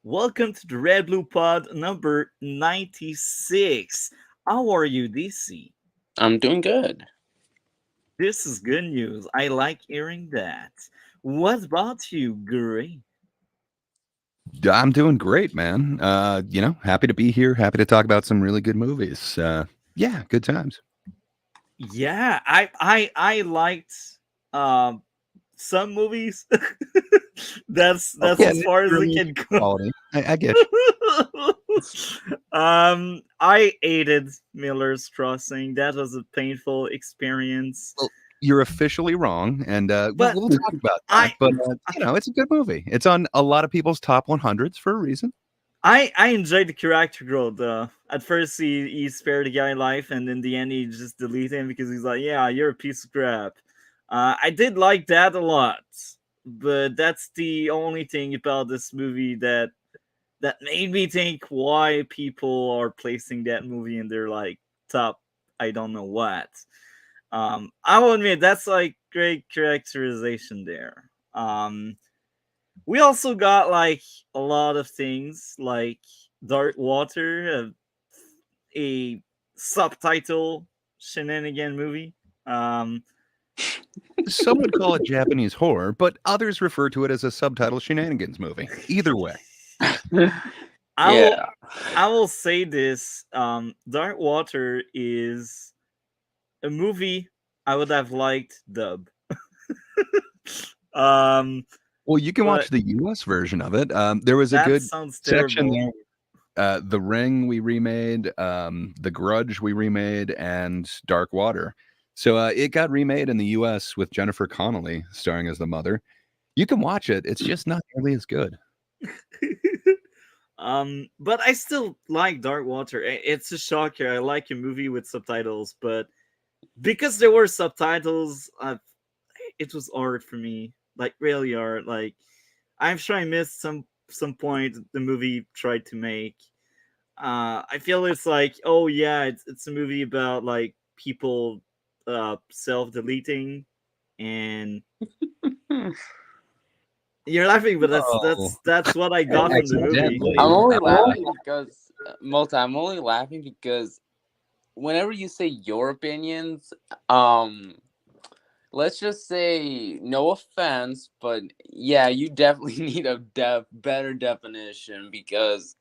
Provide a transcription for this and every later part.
Welcome to the RedBlue Pod number 96. How are you, DC? I'm doing good. This is good news. I like hearing that. What about you, Guri? I'm doing great, man. Happy to be here. Happy to talk about some really good movies. Yeah, good times. Yeah, I liked um some movies. That's Yeah, as far as we really can go. quality. I get you. I hated Miller's Crossing. That was a painful experience. Well, you're officially wrong, and But we'll talk about that. I, But it's a good movie. It's on a lot of people's top 100s for a reason. I enjoyed the character growth. At first, he spared the guy life, and in the end, he just deleted him because he's like, "Yeah, you're a piece of crap." I did like that a lot, but that's the only thing about this movie that made me think why people are placing that movie in their like top. I don't know what. I will admit that's like great characterization there. We also got like a lot of things like Dark Water, a subtitle shenanigan movie. Um, Some would call it Japanese horror, but others refer to it as a subtitle shenanigans movie. Either way. I will Yeah. I will say this: Dark Water is a movie I would have liked dub. um, Well, you can but watch the US version of it. There was a that good sounds section terrible. there. The Ring we remade, The Grudge we remade, and Dark Water. So it got remade in the U.S. with Jennifer Connelly starring as the mother. You can watch it. It's just not nearly as good. But I still like Dark Water. It's a shocker. I like a movie with subtitles, but because there were subtitles, it was art for me. Like really art. Like I'm sure I missed some point the movie tried to make. I feel it's like, oh yeah, it's a movie about like people self deleting, and you're laughing, but that's Oh, that's that's what I got from the movie. accidentally. I'm only laughing because I'm only laughing because whenever you say your opinions, let's just say no offense, but yeah, you definitely need a better definition because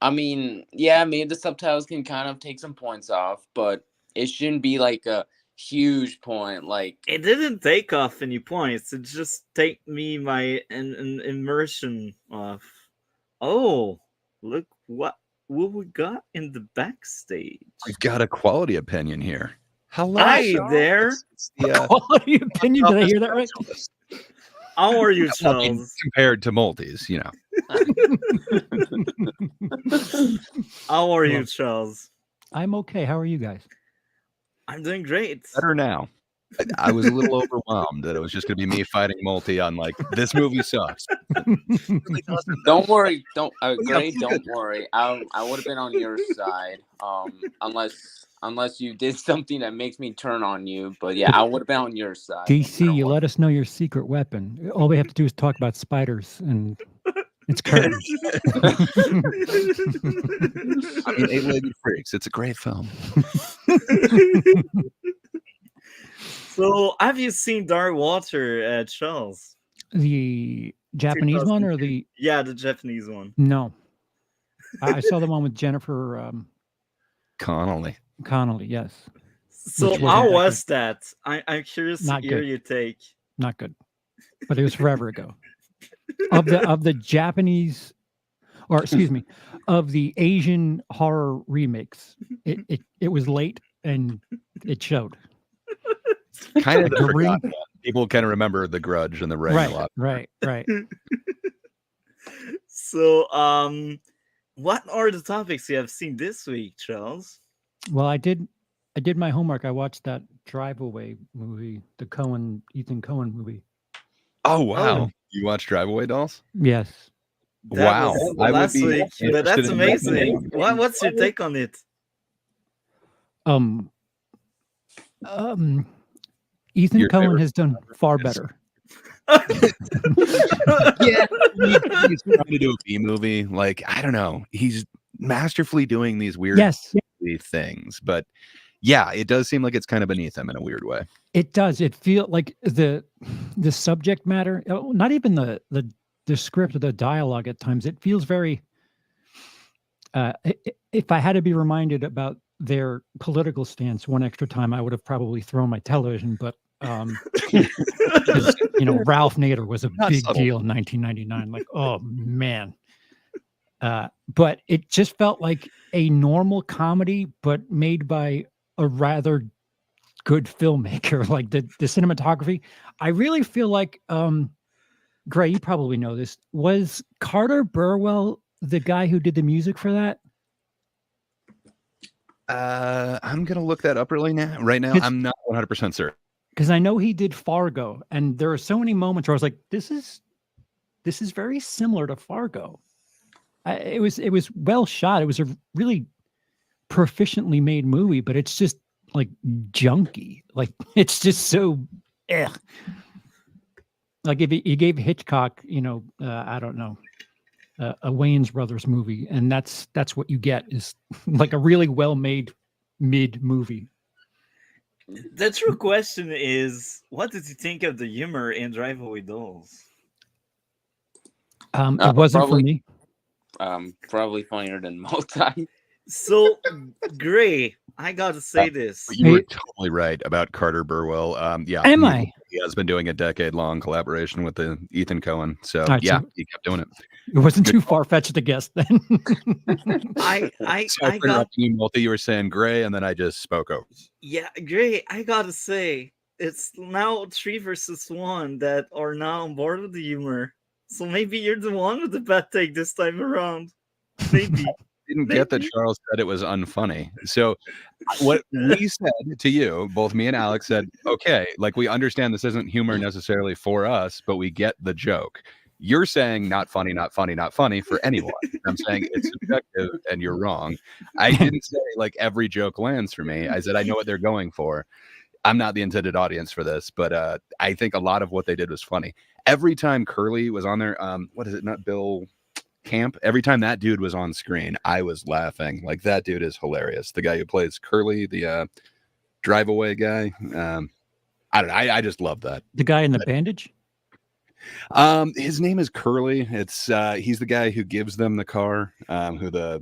I mean, yeah, maybe the subtitles can kind of take some points off, but it shouldn't be like a huge point. Like, It didn't take off any points. It just take me my an immersion off. Oh, look what we got in the backstage. We've got a quality opinion here. Hello, Hi Charles. there. It's the, Quality opinion. Did I hear that right? How are you, I mean, Charles? compared to Maltese, you know. How are you, Well, Charles? I'm okay. How are you guys? I'm doing great. Better now. I was a little overwhelmed that it was just going to be me fighting Multi on like this movie sucks. don't worry, don't yeah, Gray, feel don't good. worry. I would have been on your side, unless you did something that makes me turn on you. But yeah, I would have been on your side. no DC, matter you what. let us know your secret weapon. All we have to do is talk about spiders, and it's curtains. I mean, Eight-Legged Freaks. It's a great film. So, have you seen Dark Water, Charles? The Japanese one or the Yeah, the Japanese one. no? I saw the one with Jennifer Connolly. Connelly. Yes, So, Which how wasn't that was that? I'm curious to Not hear good. your take. not good, but it was forever ago. Of the Japanese, or excuse me, of the Asian horror remakes, it was late and it showed. Kind of The Ring. forgotten one. People kind of remember The Grudge and The Ring a lot. Right. So, what are the topics you have seen this week, Charles? Well, I did my homework. I watched that Drive Away movie, the Ethan Cohen movie. Oh, wow. You watch Drive Away Dolls? Yes. That Wow. was I would last be week, but interested that's in amazing. that. What's your take on it? Ethan Your Cohen favorite has done far is- better. Yeah, he's trying to do a B movie. Like, I don't know. He's masterfully doing these weird Yes, things, but yeah, it does seem like it's kind of beneath him in a weird way. it does. It feel like the subject matter, not even the script or the dialogue at times. It feels very. If I had to be reminded about their political stance one extra time, I would have probably thrown my television. But because Ralph Nader was a big deal in 1999. Like, oh man. But it just felt like a normal comedy, but made by a rather good filmmaker. Like the cinematography, I really feel like Gray, you probably know this. Was Carter Burwell the guy who did the music for that? I'm gonna look that up right now. I'm not 100% certain. Because I know he did Fargo, and there are so many moments where I was like, this is very similar to Fargo. It was well shot. It was a really proficiently made movie, but it's just like junky. Like it's just so like if you gave Hitchcock, I don't know, a Wayans Brothers movie, and that's what you get is like a really well made mid movie. The true question is, what did you think of the humor in Drive Away Dolls? It wasn't for me. Probably funnier than Multi. So, Gray, I gotta say this. You were totally right about Carter Burwell. Yeah, Am I? He has been doing a decade-long collaboration with the Ethan Coen. So Right, yeah, so he kept doing it. it wasn't too far-fetched to guess then. I Sorry for got interrupting you, Multi. You were saying Gray, and then I just spoke over. yeah, Gray. I gotta say, it's now 3 versus 1 that are now on board with the humor. So maybe you're the one with the bad take this time around. Maybe. Didn't get that Charles said it was unfunny. So what we said to you, both me and Alex said, okay, like we understand this isn't humor necessarily for us, but we get the joke. You're saying not funny, not funny, not funny for anyone. I'm saying it's subjective and you're wrong. I didn't say like every joke lands for me. I said I know what they're going for. I'm not the intended audience for this, but I think a lot of what they did was funny. Every time Curly was on there, what is it? Not Bill Camp. Every time that dude was on screen, I was laughing. Like that dude is hilarious. The guy who plays Curly, the drive away guy. I don't know. I just love that. The guy in the bandage? His name is Curly. It's he's the guy who gives them the car. The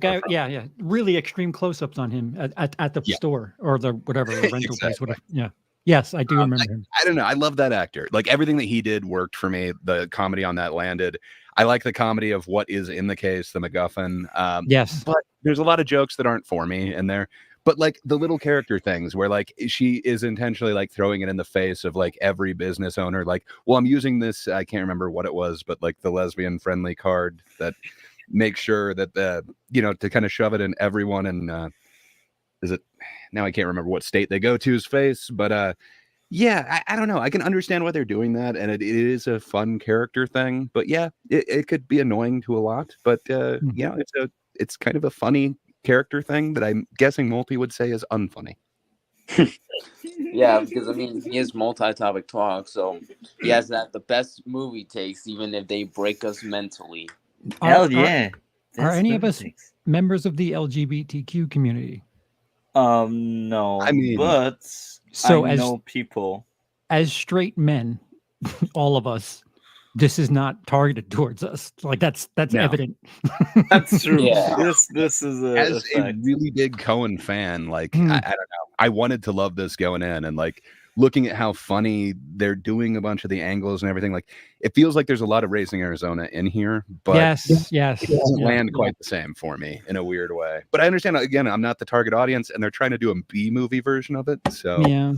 guy. Yeah. Really extreme close-ups on him at the store or the whatever the rental Exactly. place. Whatever. Yeah. Yes, I do remember him. I don't know. I love that actor. Like everything that he did worked for me. The comedy on that landed. I like the comedy of what is in the case, the MacGuffin. Yes, but there's a lot of jokes that aren't for me in there. But like the little character things where like she is intentionally like throwing it in the face of like every business owner. Like, well, I'm using this. I can't remember what it was, but like the lesbian friendly card that makes sure that to kind of shove it in everyone. And is it now? I can't remember what state they go to's face, but yeah, I don't know. I can understand why they're doing that, and it is a fun character thing. But yeah, it could be annoying to a lot. But it's kind of a funny character thing that I'm guessing Multi would say is unfunny. Yeah, because I mean he is multi-topic talk, so he has that the best movie takes, even if they break us mentally. Hell yeah! Are any of us members of the LGBTQ community? No. I mean, but so I know people as straight men, all of us. This is not targeted towards us. Like that's evident. That's true. Yeah. This is as a really big Coen fan. Like I don't know. I wanted to love this going in, and like looking at how funny they're doing a bunch of the angles and everything. Like it feels like there's a lot of Raising Arizona in here, but yes, it doesn't land quite the same for me in a weird way. But I understand. Again, I'm not the target audience, and they're trying to do a B movie version of it. So yeah.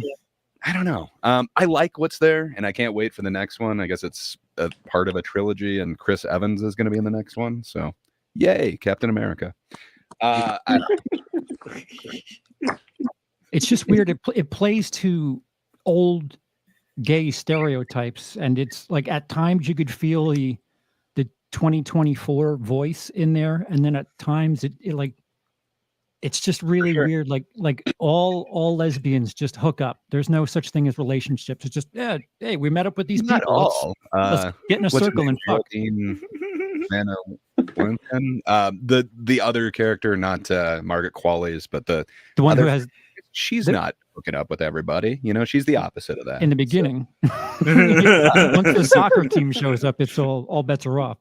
I don't know. I like what's there, and I can't wait for the next one. I guess it's a part of a trilogy, and Chris Evans is going to be in the next one. So, yay, Captain America. It's just weird. It plays to old gay stereotypes, and it's like at times you could feel the 2024 voice in there, and then at times it like it's just really sure. weird. Like all lesbians just hook up. There's no such thing as relationships. It's just hey, we met up with these Not people. all. Let's get in a What's her circle name? and fuck. Geraldine Vanna Williamson. The other character, not Margaret Qualley's, but the The one who other. has She's the- not hooking up with everybody. You know, she's the opposite of that. in the So, beginning. Once the soccer team shows up, it's all bets are off.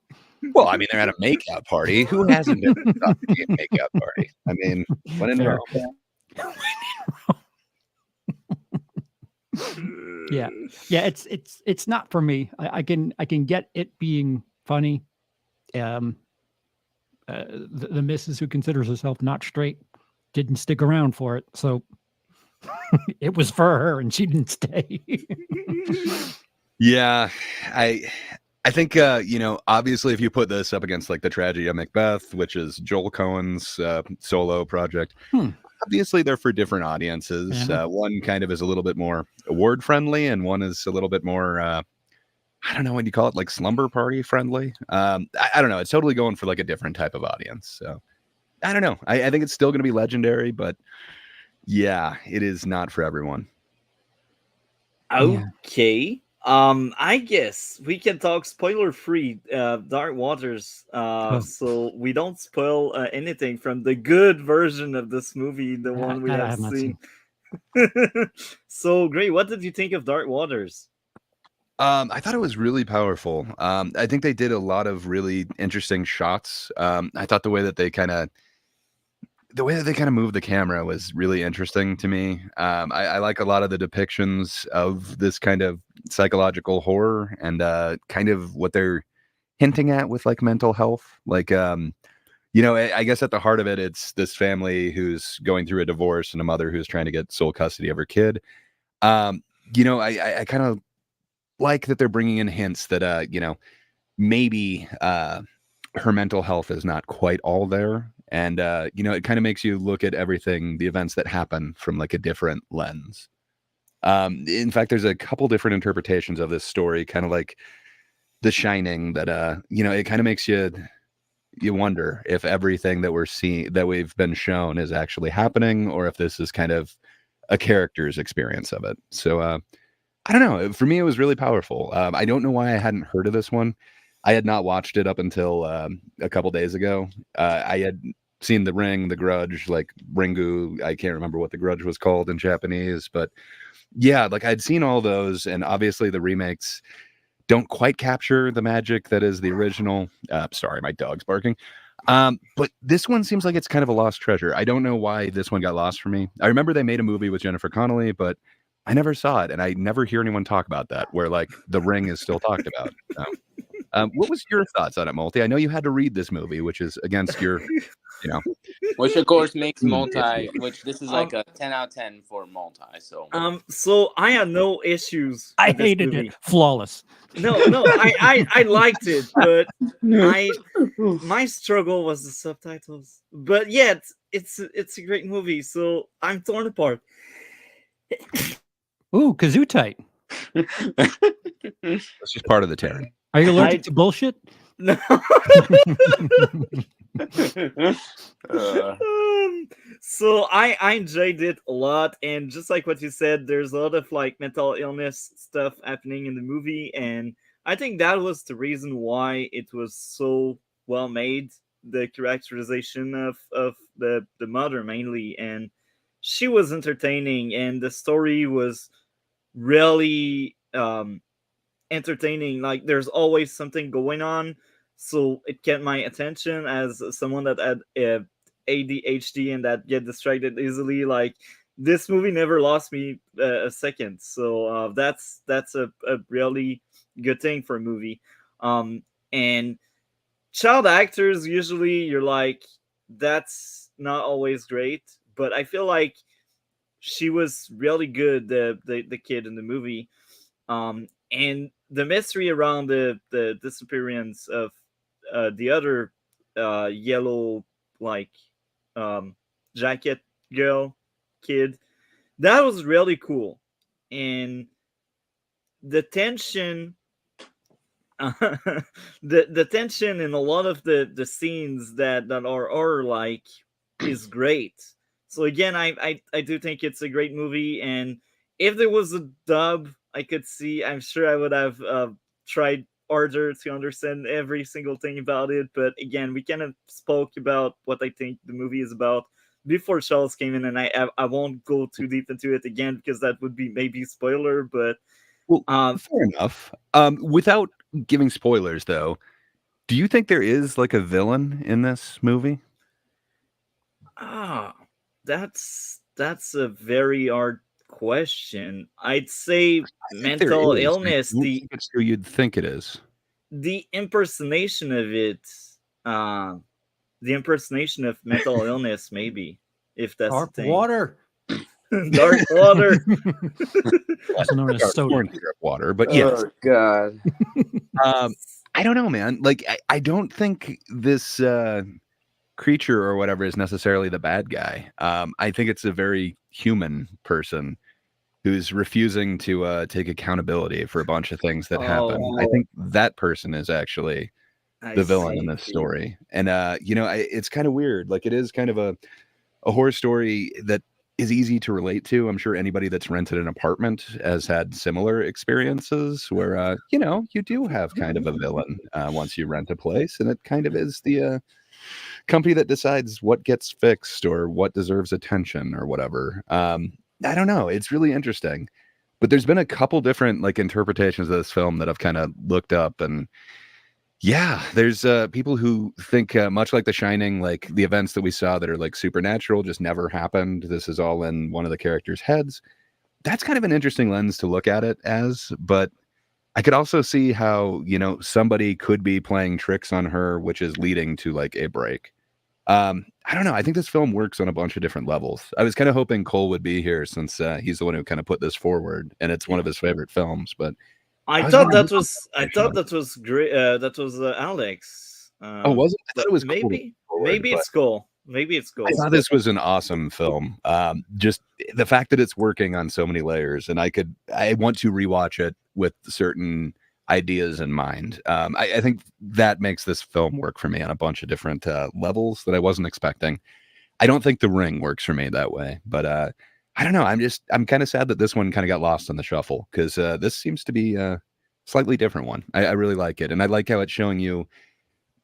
well, I mean, they're at a makeout party. Who hasn't been at a makeout party? I mean, when in Fair. Rome. Yeah. It's not for me. I can get it being funny. The missus who considers herself not straight didn't stick around for it, so it was for her, and she didn't stay. Yeah, I think you know, obviously, if you put this up against like the tragedy of Macbeth, which is Joel Cohen's solo project, obviously they're for different audiences. Yeah. One kind of is a little bit more award friendly, and one is a little bit more I don't know what you call it, like slumber party friendly. I don't know. It's totally going for like a different type of audience. So I don't know. I think it's still going to be legendary, but yeah, it is not for everyone. Okay. I guess we can talk spoiler free Dark Waters, so we don't spoil anything from the good version of this movie, the one we That I have have not seen. So great. What did you think of Dark Waters? I thought it was really powerful. I think they did a lot of really interesting shots. I thought the way that they kind of moved the camera was really interesting to me. I like a lot of the depictions of this kind of psychological horror and kind of what they're hinting at with like mental health. Like, you know, I guess at the heart of it, it's this family who's going through a divorce and a mother who's trying to get sole custody of her kid. You know, I kind of like that they're bringing in hints that, you know, maybe her mental health is not quite all there. And, you know, it kind of makes you look at everything, the events that happen from like a different lens. In fact, there's a couple different interpretations of this story, kind of like The Shining, that, you know, it kind of makes you wonder if everything that we've been shown is actually happening, or if this is kind of a character's experience of it. So, I don't know. For me, it was really powerful. I don't know why I hadn't heard of this one. I had not watched it up until a couple days ago. I had seen The Ring, The Grudge, like Ringu. I can't remember what The Grudge was called in Japanese, but yeah, like I'd seen all those, and obviously the remakes don't quite capture the magic that is the original. Sorry, my dog's barking. But this one seems like it's kind of a lost treasure. I don't know why this one got lost for me. I remember they made a movie with Jennifer Connelly, but I never saw it, and I never hear anyone talk about that, where like The Ring is still talked about. What was your thoughts on it, Multi? I know you had to read this movie, which is against your, you know. Which of course makes multi, which this is like a 10 out of 10 for multi. So I had no issues. I with this hated movie. it. Flawless. No, I liked it, but my struggle was the subtitles. But yeah, it's a great movie, so I'm torn apart. Ooh, kazoo tight. That's just part of the Terran. Are you allergic to bullshit? No. So I enjoyed it a lot, and just like what you said, there's a lot of like mental illness stuff happening in the movie, and I think that was the reason why it was so well made. The characterization of the mother mainly, and she was entertaining, and the story was really entertaining. Like there's always something going on, so it kept my attention as someone that had ADHD and that get distracted easily. Like this movie never lost me a second, so that's a really good thing for a movie. And child actors, usually you're like, that's not always great, but I feel like she was really good, the kid in the movie. And the mystery around the disappearance of the other yellow like jacket girl kid, that was really cool. And the tension the tension in a lot of the scenes that are like is great. So again, I do think it's a great movie, and if there was a dub, I could see. I'm sure I would have tried harder to understand every single thing about it. But again, we kind of spoke about what I think the movie is about before Charles came in, and I won't go too deep into it again because that would be maybe spoiler. But Well, fair enough. Without giving spoilers, though, do you think there is like a villain in this movie? Ah, that's a very hard question. I'd say I think there mental is. I illness, don't think it's who you'd think it is. the impersonation of it, uh, the impersonation of mental illness, maybe, if that's Dark the thing. water. Dark water. Also known as soda. Corn syrup water, but yes. Oh God. I don't know, man. Like, I don't think this creature or whatever is necessarily the bad guy. I think it's a very human person who's refusing to take accountability for a bunch of things that happen. I think that person is actually the villain in this story. And it's kind of weird. Like, it is kind of a horror story that is easy to relate to. I'm sure anybody that's rented an apartment has had similar experiences where you do have kind of a villain once you rent a place, and it kind of is the company that decides what gets fixed or what deserves attention or whatever. I don't know. It's really interesting. But there's been a couple different like interpretations of this film that I've kind of looked up, and yeah, there's people who think much like The Shining, like the events that we saw that are like supernatural just never happened. This is all in one of the characters' heads. That's kind of an interesting lens to look at it as, but I could also see how, somebody could be playing tricks on her, which is leading to like a break. I don't know. I think this film works on a bunch of different levels. I was kind of hoping Cole would be here since he's the one who kind of put this forward, and it's one of his favorite films, but I thought that was great. That was Alex. Was it? I thought it was maybe. Maybe it's cool. Maybe it's cool. I thought this was an awesome film. Just the fact that it's working on so many layers, and I want to rewatch it with certain ideas in mind. I think that makes this film work for me on a bunch of different levels that I wasn't expecting. I don't think The Ring works for me that way, but I don't know. I'm kind of sad that this one kind of got lost in the shuffle because this seems to be a slightly different one. I really like it. And I like how it's showing you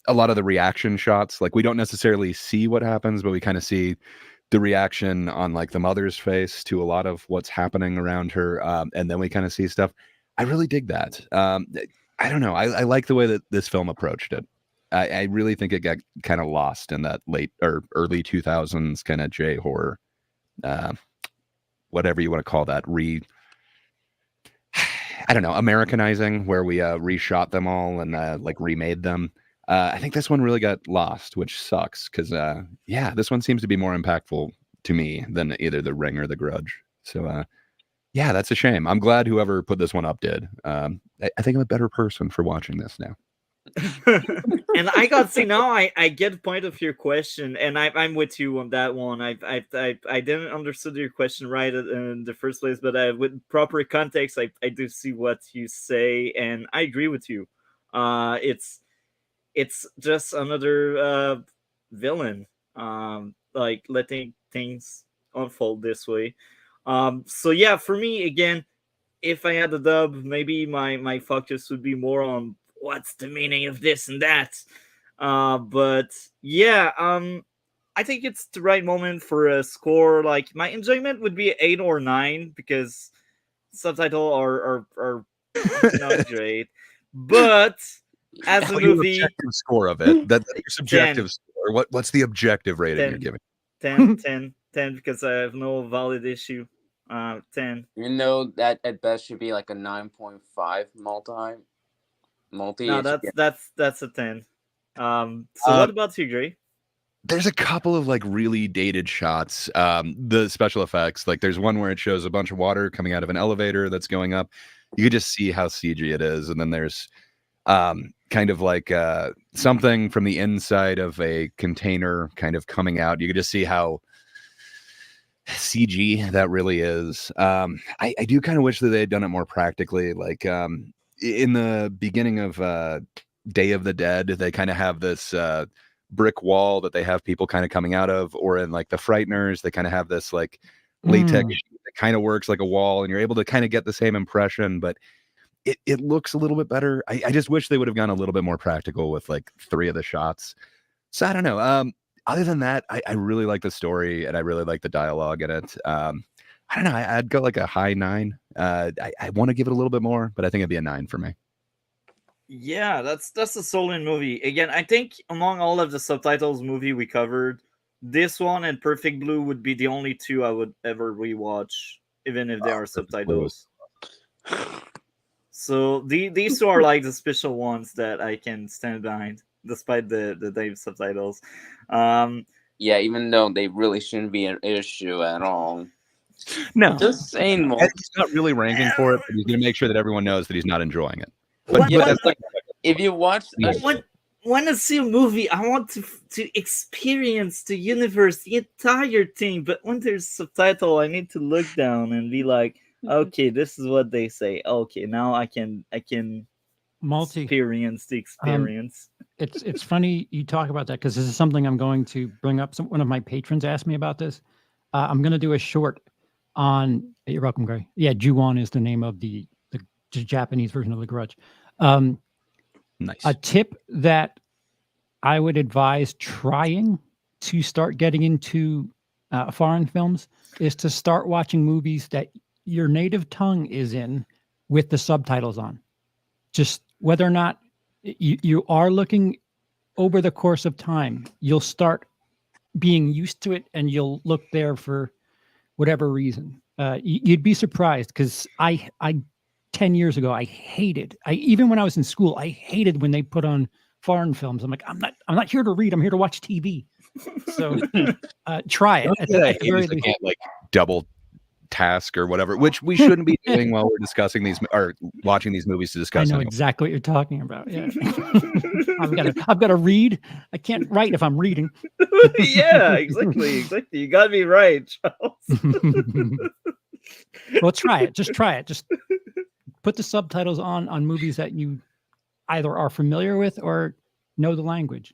a lot of the reaction shots. Like, we don't necessarily see what happens, but we kind of see the reaction on like the mother's face to a lot of what's happening around her. And then we kind of see stuff. I really dig that. I don't know. I like the way that this film approached it. I really think it got kind of lost in that late or early 2000s kind of J horror. Whatever you want to call that, I don't know, Americanizing, where we reshot them all and like remade them. I think this one really got lost, which sucks because this one seems to be more impactful to me than either The Ring or The Grudge. So yeah, that's a shame. I'm glad whoever put this one up did. I think I'm a better person for watching this now. And I got to see now. I get the point of your question, and I'm with you on that one. I didn't understand your question right in the first place, but with proper context, I do see what you say, and I agree with you. It's just another villain, like letting things unfold this way. So yeah, for me again, if I had a dub, maybe my focus would be more on what's the meaning of this and that. But yeah, I think it's the right moment for a score. Like, my enjoyment would be 8 or 9 because subtitle are not great. But as a movie, objective score of it, that's your subjective score. What's the objective rating 10, you're giving? 10 because I have no valid issue. 10. That at best should be like a 9.5 multi. No, that's a 10. So what about you, Gray? There's a couple of like really dated shots. The special effects, like there's one where it shows a bunch of water coming out of an elevator that's going up. You could just see how CG it is, and then there's kind of like something from the inside of a container kind of coming out. You could just see how CG that really is. I do kind of wish that they had done it more practically. Like in the beginning of Day of the Dead, they kind of have this brick wall that they have people kind of coming out of, or in like the Frighteners, they kind of have this like latex sheet that kind of works like a wall, and you're able to kind of get the same impression, but it looks a little bit better. I just wish they would have gone a little bit more practical with like 3 of the shots. So I don't know. Other than that, I really like the story and I really like the dialogue in it. I don't know. I'd go like a high 9. I want to give it a little bit more, but I think it'd be a 9 for me. Yeah, that's a solid movie. Again, I think among all of the subtitles movie we covered, this one and Perfect Blue would be the only 2 I would ever rewatch, even if they are subtitles. So these 2 are like the special ones that I can stand behind, despite the Dave subtitles. Yeah, even though they really shouldn't be an issue at all. No, just saying. He's not really ranking for it, but he's going to make sure that everyone knows that he's not enjoying it. But if you watch, when I see a movie, I want to experience the universe, the entire thing. But when there's subtitle, I need to look down and be like, okay, this is what they say. Okay, now I can experience the experience. It's funny you talk about that, because this is something I'm going to bring up. One of my patrons asked me about this. I'm going to do a short on. You're welcome, Gray. Yeah, Ju-on is the name of the Japanese version of The Grudge. Nice. A tip that I would advise trying to start getting into foreign films is to start watching movies that your native tongue is in with the subtitles on. Just whether or not you are looking over the course of time, you'll start being used to it and you'll look there for whatever reason. You'd be surprised, because I 10 years ago, I hated, even when I was in school, I hated when they put on foreign films. I'm like, I'm not here to read. I'm here to watch TV. So try it. I can't like double task or whatever, which we shouldn't be doing while we're discussing these or watching these movies to discuss. I know exactly what you're talking about. Yeah. I've got to read. I can't write if I'm reading. Yeah, exactly. You gotta be right, Charles. Well, try it. Just try it. Just put the subtitles on movies that you either are familiar with or know the language.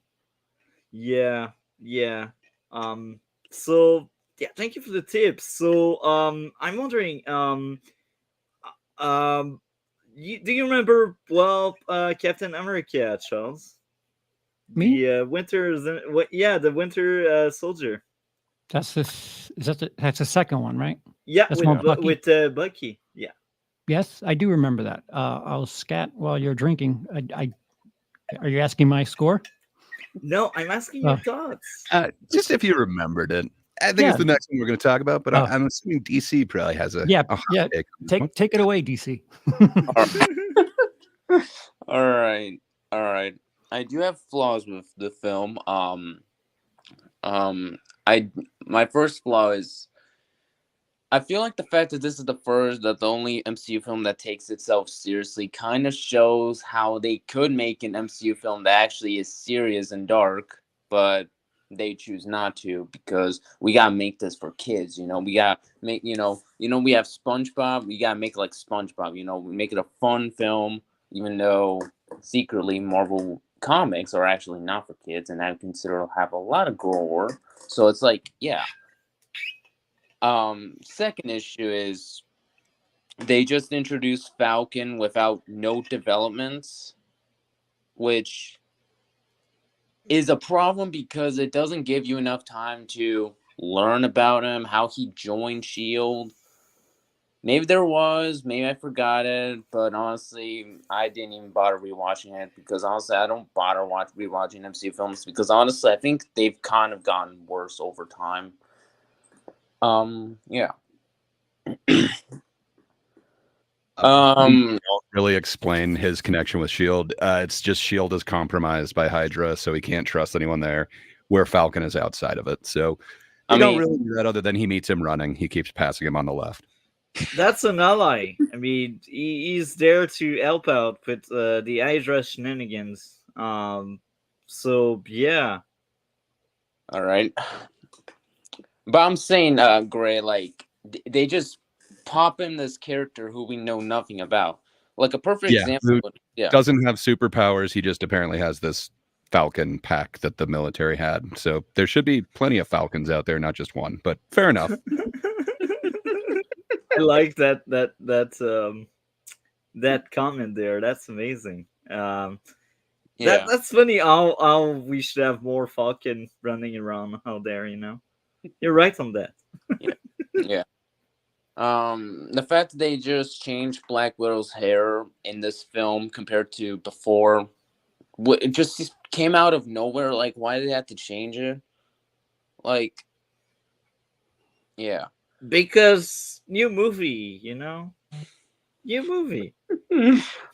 Yeah. So yeah, thank you for the tips. So I'm wondering, do you remember Captain America, Charles? Me? The the Winter Soldier. That's the second one, right? Yeah, That's with Bucky. Yeah. Yes, I do remember that. I'll scat while you're drinking. Are you asking my score? No, I'm asking your thoughts. Just if you remembered it. I think it's the next one we're going to talk about, but I'm assuming DC probably has a take it away, DC. All right. I do have flaws with the film. My first flaw is I feel like the fact that this is the only MCU film that takes itself seriously kind of shows how they could make an MCU film that actually is serious and dark, but they choose not to, because we gotta make this for kids. We gotta make we have SpongeBob. We gotta make it like SpongeBob. We make it a fun film, even though secretly Marvel comics are actually not for kids, and I consider have a lot of gore. So it's like, yeah. Second issue is they just introduced Falcon without no developments, which is a problem because it doesn't give you enough time to learn about him, how he joined S.H.I.E.L.D. Maybe there was, maybe I forgot it, but honestly, I didn't even bother rewatching it, because honestly, I don't bother rewatching MCU films, because honestly, I think they've kind of gotten worse over time. Yeah. Don't really explain his connection with S.H.I.E.L.D. It's just S.H.I.E.L.D. is compromised by Hydra, so he can't trust anyone there, where Falcon is outside of it. So I don't really do that, other than he meets him running. He keeps passing him on the left. That's an ally. I mean, he's there to help out with the Hydra shenanigans. So yeah. All right. But I'm saying, Gray, like, they just pop in this character who we know nothing about. Like, a perfect example. Doesn't have superpowers. He just apparently has this Falcon pack that the military had. So there should be plenty of Falcons out there, not just one. But fair enough. I like that comment there. That's amazing. Yeah. That's funny. How we should have more Falcon running around out there. You're right on that. Yeah. The fact that they just changed Black Widow's hair in this film compared to before, it just came out of nowhere. Like, why did they have to change it? Like, yeah. Because new movie, new movie.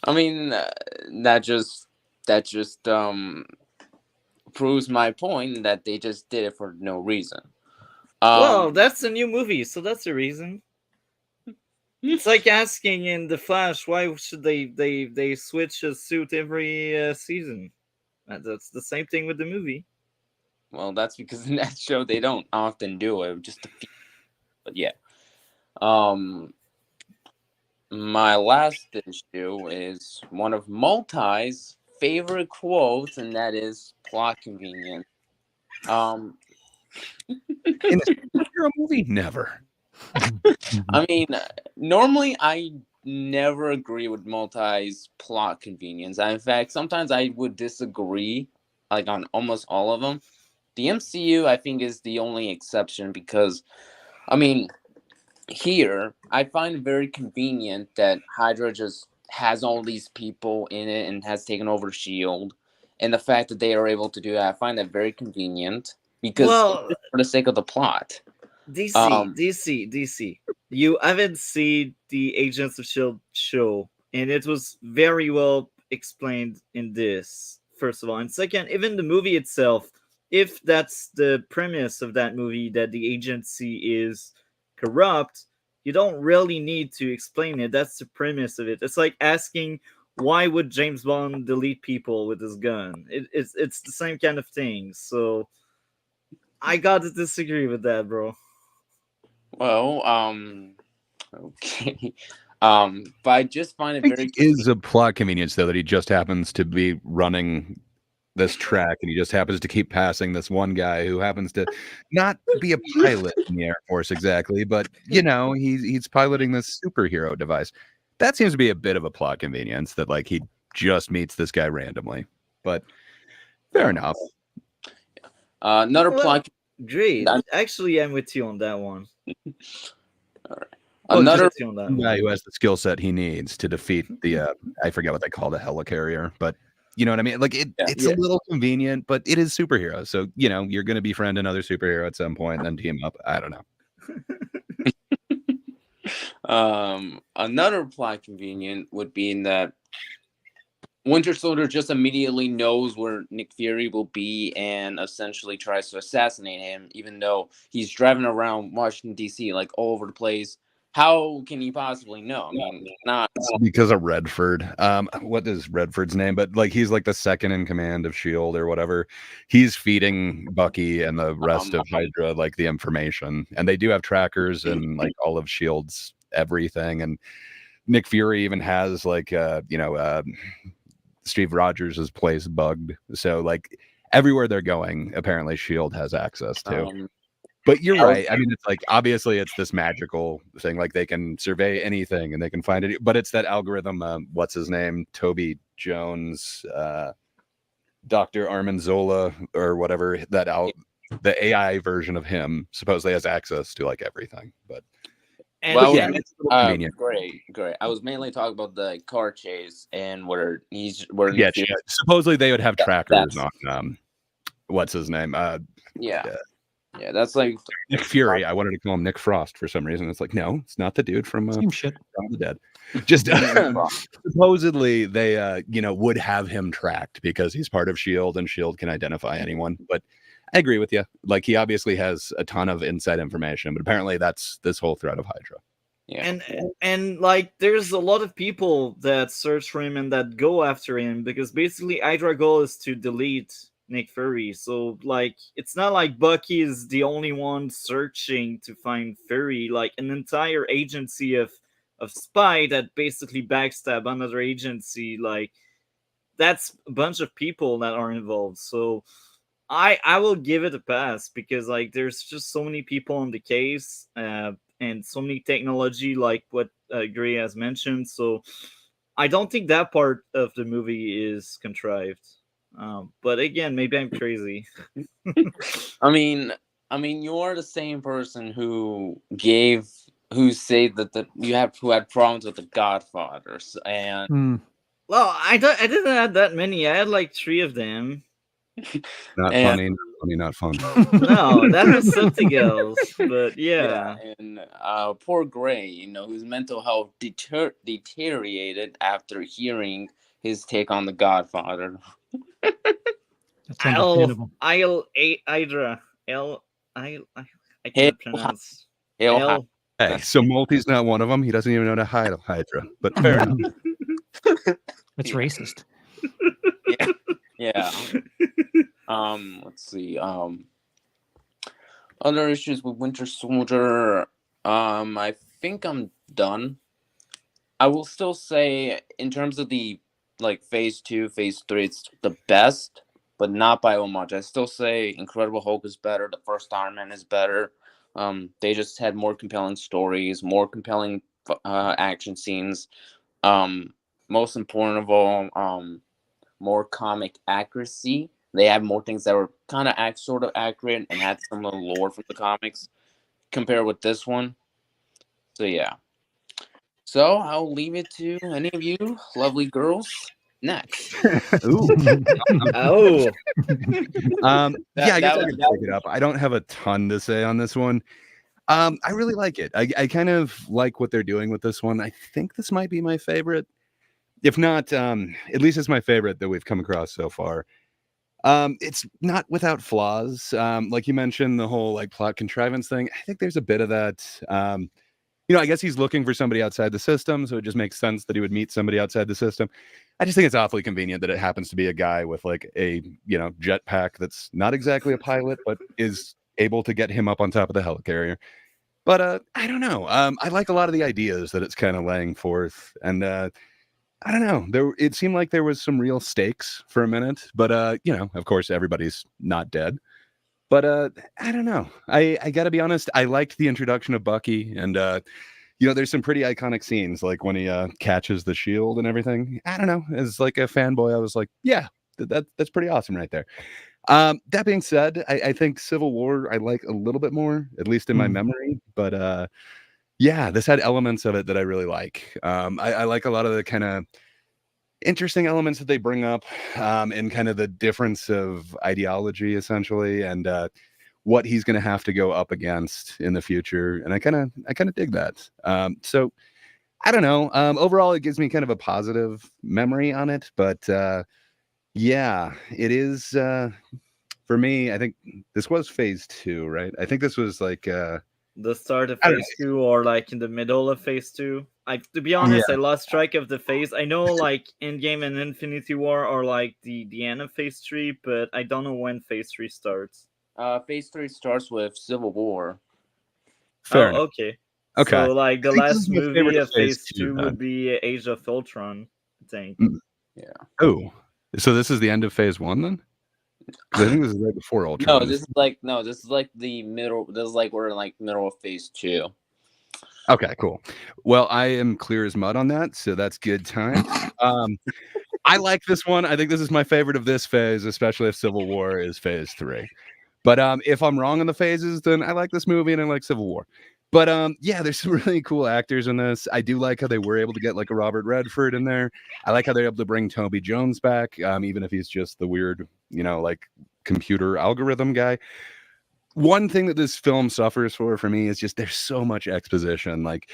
I mean, that just proves my point that they just did it for no reason. Well, that's a new movie, so that's the reason. It's like asking in The Flash, why should they switch a suit every season? That's the same thing with the movie. Well, that's because in that show they don't often do it. Just a few. But yeah. My last issue is one of Multi's favorite quotes, and that is plot convenience. In a superhero movie, never. I mean, normally I never agree with Multi's plot convenience. In fact, sometimes I would disagree, like on almost all of them. The MCU, I think, is the only exception because, I mean, here I find it very convenient that Hydra just has all these people in it and has taken over Shield, and the fact that they are able to do that, I find that very convenient because for the sake of the plot. DC. You haven't seen the Agents of Shield show, and it was very well explained in this. First of all, and second, even the movie itself. If that's the premise of that movie, that the agency is corrupt, you don't really need to explain it. That's the premise of it. It's like asking, why would James Bond delete people with his gun? It's the same kind of thing. So I gotta disagree with that, bro. Well, okay. But I just find it very is a plot convenience though that he just happens to be running this track and he just happens to keep passing this one guy who happens to not be a pilot in the Air Force exactly, but he's piloting this superhero device. That seems to be a bit of a plot convenience that like he just meets this guy randomly. But fair enough. Another plot. Great. Actually, I'm with you on that one. All right. Another guy who has the skill set he needs to defeat the I forget what they call the helicarrier, but you know what I mean? Like it's a little convenient, but it is superhero. So, you're going to befriend another superhero at some point and then team up. I don't know. Another plot convenient would be in that Winter Soldier just immediately knows where Nick Fury will be and essentially tries to assassinate him, even though he's driving around Washington, D.C., like all over the place. How can he possibly know? I mean, not because of Redford. What is Redford's name? But like he's like the second in command of Shield or whatever. He's feeding Bucky and the rest of Hydra like the information, and they do have trackers and like all of Shield's everything. And Nick Fury even has like Steve Rogers' place bugged, so like everywhere they're going, apparently Shield has access to. But you're right. I mean, it's like obviously it's this magical thing. Like they can survey anything and they can find it. But it's that algorithm. What's his name? Toby Jones, Dr. Armanzola, or whatever. The AI version of him supposedly has access to like everything. But it's great. I was mainly talking about the car chase and where supposedly they would have trackers on. What's his name? Yeah, that's like Nick Fury. I wanted to call him Nick Frost for some reason. It's like, no, it's not the dude from Same shit. From the Dead. Just supposedly they would have him tracked because he's part of Shield and Shield can identify anyone. But I agree with you. Like he obviously has a ton of inside information, but apparently that's this whole threat of Hydra. Yeah. And like there's a lot of people that search for him and that go after him because basically Hydra goal is to delete Nick Fury. So like it's not like Bucky is the only one searching to find Fury. Like an entire agency of spy that basically backstab another agency. Like that's a bunch of people that are involved. So I will give it a pass because like there's just so many people on the case, and so many technology like what Gray has mentioned. So I don't think that part of the movie is contrived. But again, maybe I'm crazy. I mean, you are the same person who said that who had problems with the Godfathers, and Mm. Well, I didn't have that many. I had like 3 of them. Not And- funny, not funny, not fun. No, that was something else. But yeah, yeah. and poor Gray, whose mental health deteriorated after hearing his take on the Godfather. That's understandable. Hydra. I Hail, can't pronounce. hail, L. Hey, so Multi's not one of them. He doesn't even know to hide Hydra, but fair enough. It's Yeah. racist. Yeah. Let's see. Other issues with Winter Soldier. I think I'm done. I will still say, in terms of the phase 2, phase 3, it's the best, but not by much. I still say Incredible Hulk is better. The first Iron Man is better. They just had more compelling stories, more compelling action scenes. Most important of all, more comic accuracy. They have more things that were kind of sort of accurate and had some of the lore from the comics compared with this one. So yeah. So I'll leave it to any of you lovely girls next. Ooh. Oh. Yeah, I guess I that- could pick it up. I don't have a ton to say on this one. I really like it. I kind of like what they're doing with this one. I think this might be my favorite. If not, at least it's my favorite that we've come across so far. It's not without flaws. Like you mentioned, the whole like plot contrivance thing. I think there's a bit of that. I guess he's looking for somebody outside the system, so it just makes sense that he would meet somebody outside the system. I just think it's awfully convenient that it happens to be a guy with like a jetpack that's not exactly a pilot, but is able to get him up on top of the helicarrier. But I don't know. I like a lot of the ideas that it's kind of laying forth, and I don't know. It seemed like there was some real stakes for a minute, but of course, everybody's not dead. But I don't know. I got to be honest. I liked the introduction of Bucky, and there's some pretty iconic scenes, like when he catches the shield and everything. I don't know. As like a fanboy, I was like, yeah, that's pretty awesome right there. That being said, I think Civil War I like a little bit more, at least in my memory. But yeah, this had elements of it that I really like. I like a lot of the kind of interesting elements that they bring up, and kind of the difference of ideology, essentially, and what he's going to have to go up against in the future. And I kind of dig that. So I don't know. Overall, it gives me kind of a positive memory on it, but yeah, it is. For me, I think this was phase 2, right? I think this was like The start of phase 2 or like in the middle of phase 2. To be honest, I lost track of the phase. I know like Endgame and Infinity War are like the end of phase 3, but I don't know when phase 3 starts. Phase 3 starts with Civil War. fair enough. Okay. Okay. So like the I think this last is my favorite movie of of phase phase 2 2 then. would be Age of Ultron, I think. Yeah. Oh, so this is the end of phase 1 then? 'Cause I think this is right before Ultron. No, this is like the middle. This is like we're in like middle of phase 2. Okay, cool. Well, I am clear as mud on that, so that's good times. I like this one. I think this is my favorite of this phase, especially if Civil War is phase 3. But if I'm wrong on the phases, then I like this movie and I like Civil War. But yeah, there's some really cool actors in this. I do like how they were able to get like a Robert Redford in there. I like how they're able to bring Toby Jones back, even if he's just the weird, like computer algorithm guy. One thing that this film suffers for me is just there's so much exposition. Like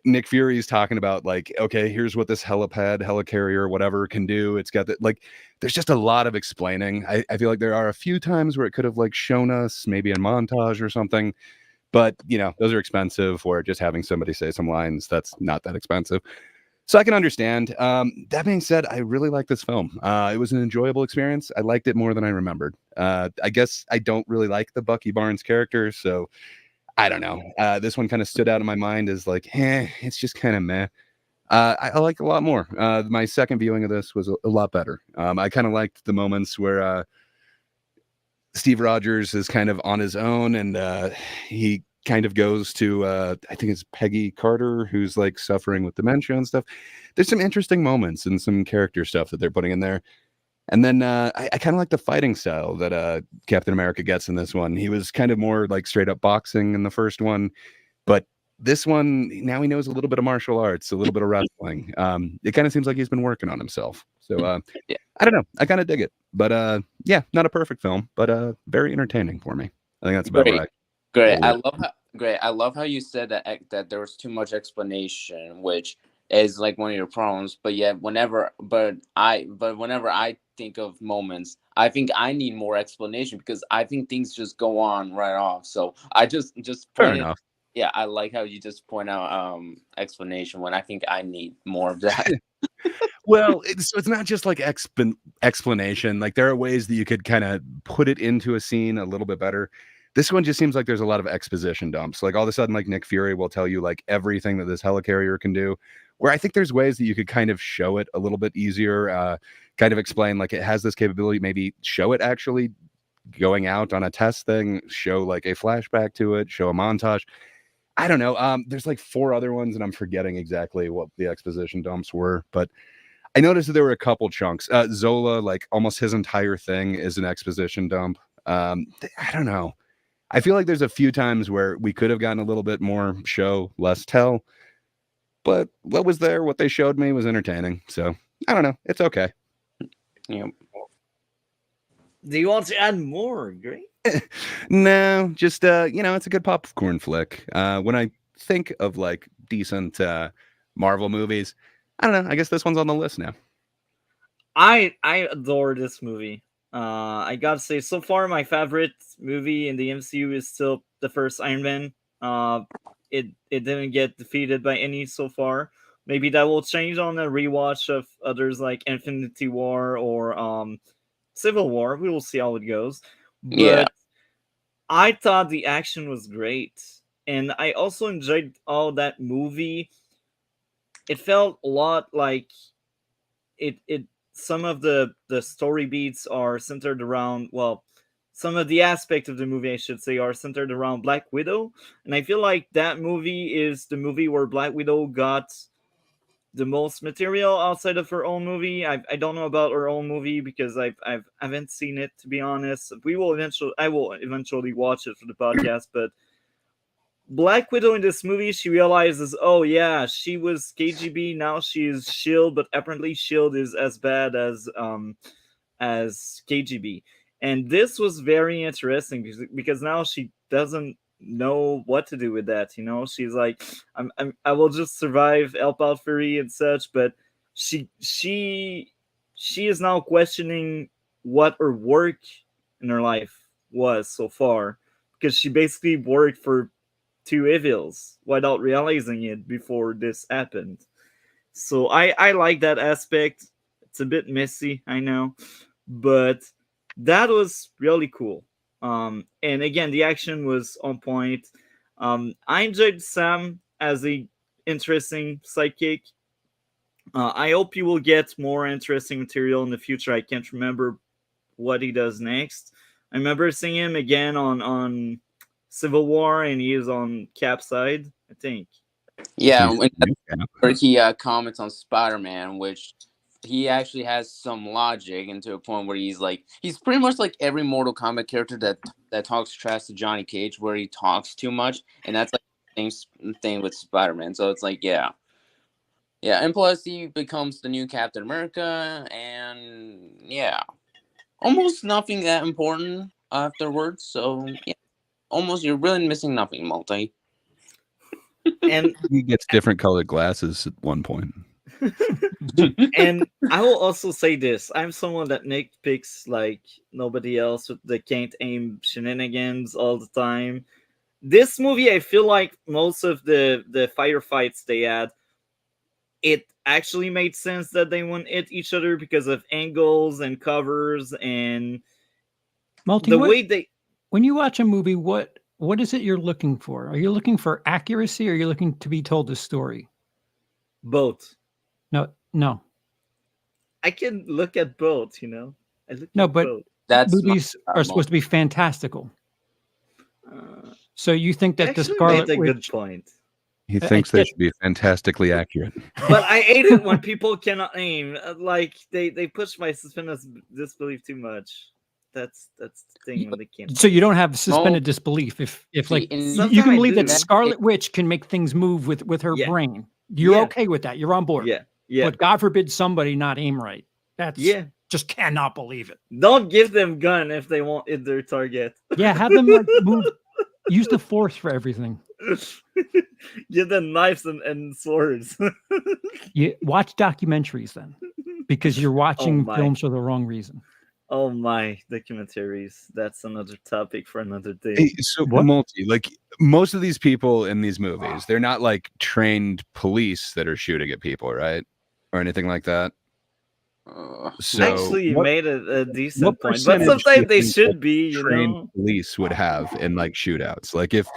Nick Fury's talking about like, okay, here's what this helicarrier, whatever can do. It's got that, like, there's just a lot of explaining. I feel like there are a few times where it could have like shown us maybe in montage or something, but those are expensive, or just having somebody say some lines, that's not that expensive. So I can understand. That being said, I really like this film. It was an enjoyable experience. I liked it more than I remembered. I guess I don't really like the Bucky Barnes character, so I don't know. This one kind of stood out in my mind as like, it's just kind of meh. I like a lot more. My second viewing of this was a lot better. I kind of liked the moments where Steve Rogers is kind of on his own, and he kind of goes to I think it's Peggy Carter, who's like suffering with dementia and stuff. There's some interesting moments and some character stuff that they're putting in there. And then I kind of like the fighting style that Captain America gets in this one. He was kind of more like straight up boxing in the first one, but this one, now he knows a little bit of martial arts, a little bit of wrestling. It kind of seems like he's been working on himself. So Yeah. I don't know. I kind of dig it. But yeah, not a perfect film, but very entertaining for me. I think that's about Great. right. Great. Yeah. I love how you said that there was too much explanation, which is like one of your problems. But yet, whenever I think of moments, I think I need more explanation because I think things just go on right off. So I just Fair pointed. enough. Yeah, I like how you just point out explanation when I think I need more of that. Well, it's not just like explanation. Like there are ways that you could kind of put it into a scene a little bit better. This one just seems like there's a lot of exposition dumps. Like all of a sudden, like Nick Fury will tell you like everything that this helicarrier can do. Where I think there's ways that you could kind of show it a little bit easier. Kind of explain like it has this capability. Maybe show it actually going out on a test thing. Show like a flashback to it. Show a montage. I don't know. There's like 4 other ones, and I'm forgetting exactly what the exposition dumps were, but I noticed that there were a couple chunks. Zola, like almost his entire thing is an exposition dump. I don't know. I feel like there's a few times where we could have gotten a little bit more show, less tell. But what was there, what they showed me was entertaining. So I don't know. It's okay. Yeah. Do you want to add more? Great. No, just it's a good popcorn flick. When I think of like decent Marvel movies, I don't know. I guess this one's on the list now. I adore this movie. I gotta say, so far my favorite movie in the MCU is still the first Iron Man. It didn't get defeated by any so far. Maybe that will change on a rewatch of others like Infinity War or Civil War. We will see how it goes. But Yeah. I thought the action was great, and I also enjoyed all that movie. It felt a lot like it some of the story beats are centered around, well, some of the aspect of the movie I should say are centered around Black Widow, and I feel like that movie is the movie where Black Widow got the most material outside of her own movie. I don't know about her own movie because I haven't seen it, to be honest. I will eventually watch it for the podcast, but Black Widow in this movie, she realizes, oh yeah, she was KGB, now she is Shield, but apparently Shield is as bad as KGB. And this was very interesting because now she doesn't know what to do with that. You know, she's like, I will just survive, help out Fury and such, but she is now questioning what her work in her life was so far, because she basically worked for two evils without realizing it before this happened. So I like that aspect. It's a bit messy, I know, but that was really cool. And again, the action was on point. I enjoyed Sam as a interesting sidekick. I hope you will get more interesting material in the future. I can't remember what he does next. I remember seeing him again on Civil War, and he is on Cap's side, I think. Yeah, He's- when yeah. where he comments on Spider-Man, which he actually has some logic, and to a point where he's pretty much like every Mortal Kombat character that talks trash to Johnny Cage, where he talks too much, and that's like the same thing with Spider-Man. So it's like, yeah, and plus he becomes the new Captain America, and yeah, almost nothing that important afterwards. So yeah, almost you're really missing nothing, Multi. And He gets different colored glasses at one point. and I will also say this: I'm someone that nitpicks like nobody else with the can't aim shenanigans all the time. This movie, I feel like most of the firefights they had, it actually made sense that they wouldn't hit each other because of angles and covers and Multi, the way they. when you watch a movie, what is it you're looking for? Are you looking for accuracy, or are you looking to be told a story? Both. No. I can look at both, I look No, at but both. That's movies are supposed to be fantastical. So you think You that the actually Scarlet made a good Witch? point. He I thinks they get- should be fantastically accurate. But I hate it when people cannot aim. Like they push my suspended disbelief too much. That's the thing when they can't. So you don't have suspended disbelief if like you Sometimes can I believe that do. Scarlet Witch can make things move with her Yeah. brain. You're Yeah. okay with that. You're on board. Yeah. But God forbid somebody not aim right. That's just cannot believe it. Don't give them gun if they won't hit their target. Yeah, have them like move. Use the force for everything. Give them knives and swords. You watch documentaries then, because you're watching my. films for the wrong reason. Oh my, documentaries. That's another topic for another day. Hey, so Multi, like most of these people in these movies, they're not like trained police that are shooting at people, right? Or anything like that. So actually, you made a decent point, but percentage do sometimes you they think should be, trained police would have in like shootouts? Like if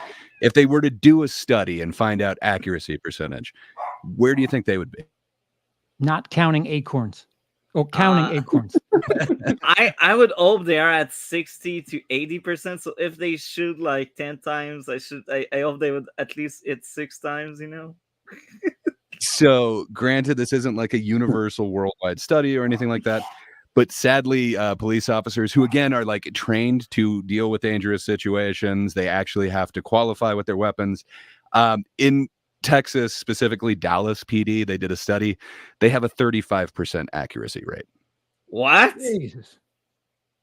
they were to do a study and find out accuracy percentage, where do you think they would be? Not counting acorns. Or counting acorns. I would hope they are at 60 to 80%. So if they shoot like 10 times, I hope they would at least hit 6 times, So granted, this isn't like a universal worldwide study or anything like that, but sadly, police officers who again are like trained to deal with dangerous situations, they actually have to qualify with their weapons. In Texas, specifically Dallas PD, they did a study. They have a 35% accuracy rate. What? Jesus.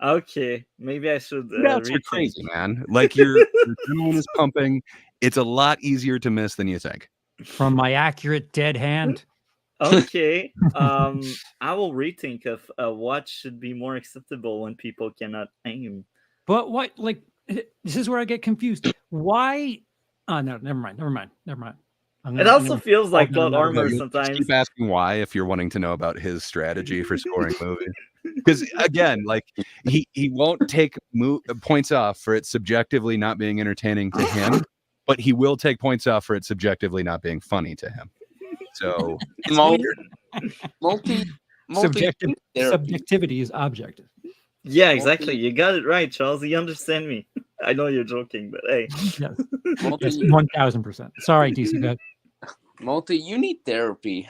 Okay, maybe I should. That's crazy, man. Like your adrenaline is pumping. It's a lot easier to miss than you think. From my accurate dead hand. Okay. I will rethink of what should be more acceptable when people cannot aim. But what, like, this is where I get confused. Why? Oh no, never mind. It also feels like plot armor sometimes. Keep asking why if you're wanting to know about his strategy for scoring movies. Because again, like he won't take points off for it subjectively not being entertaining to him, but he will take points off for it subjectively not being funny to him. So subjectivity is objective. Yeah, exactly. You got it right, Charles. You understand me. I know you're joking, but hey. Yes, 1000%. Sorry, DC. Go ahead. Multi, you need therapy.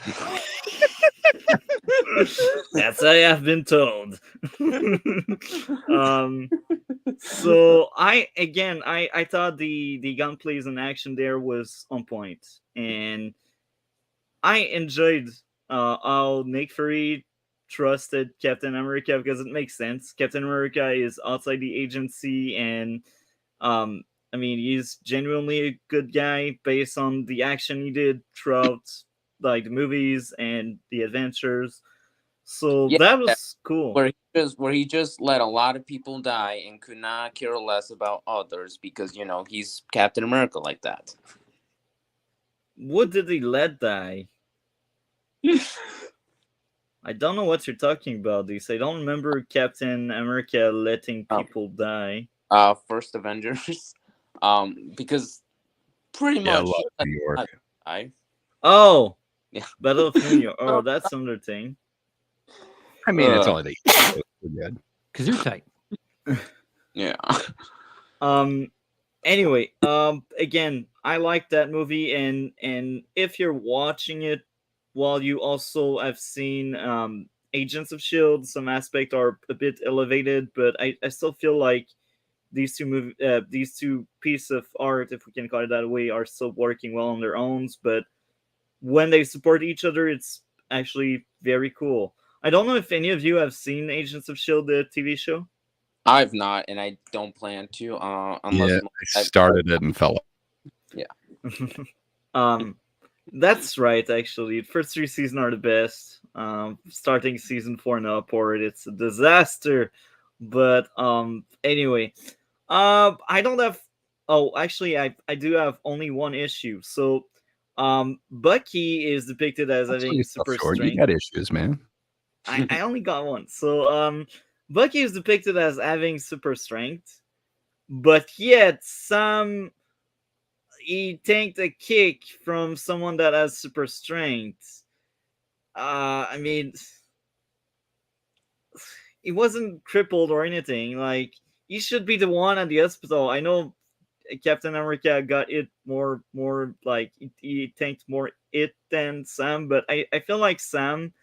That's how I have been told. So I thought the gunplays and action there was on point, and I enjoyed how Nick Fury trusted Captain America because it makes sense. Captain America is outside the agency, and I mean, he's genuinely a good guy based on the action he did throughout like the movies and the adventures. So that was cool. Where he just let a lot of people die and could not care less about others because he's Captain America like that. What did he let die? I don't know what you're talking about, These. I don't remember Captain America letting people die. First Avengers. Because pretty much New York. Oh, yeah, Battle of New York. Oh, that's another thing. I mean, it's only the good because you're tight. Yeah. Anyway, again, I like that movie, and if you're watching it while you also have seen Agents of S.H.I.E.L.D., some aspects are a bit elevated, but I still feel like these two pieces of art, if we can call it that way, are still working well on their own. But when they support each other, it's actually very cool. I don't know if any of you have seen Agents of S.H.I.E.L.D., the TV show. I've not, and I don't plan to. Unless I started it and fell off. Yeah. That's right. Actually, the first 3 seasons are the best. Starting season 4 and upward, it's a disaster. But anyway, I don't have. Oh, actually, I do have only one issue. So, Bucky is depicted as having super strength. You got issues, man. I only got one. So, Bucky is depicted as having super strength, but yet he tanked a kick from someone that has super strength. I mean, he wasn't crippled or anything. Like, he should be the one at the hospital. I know Captain America got it more like he tanked more it than Sam, but I feel like Sam,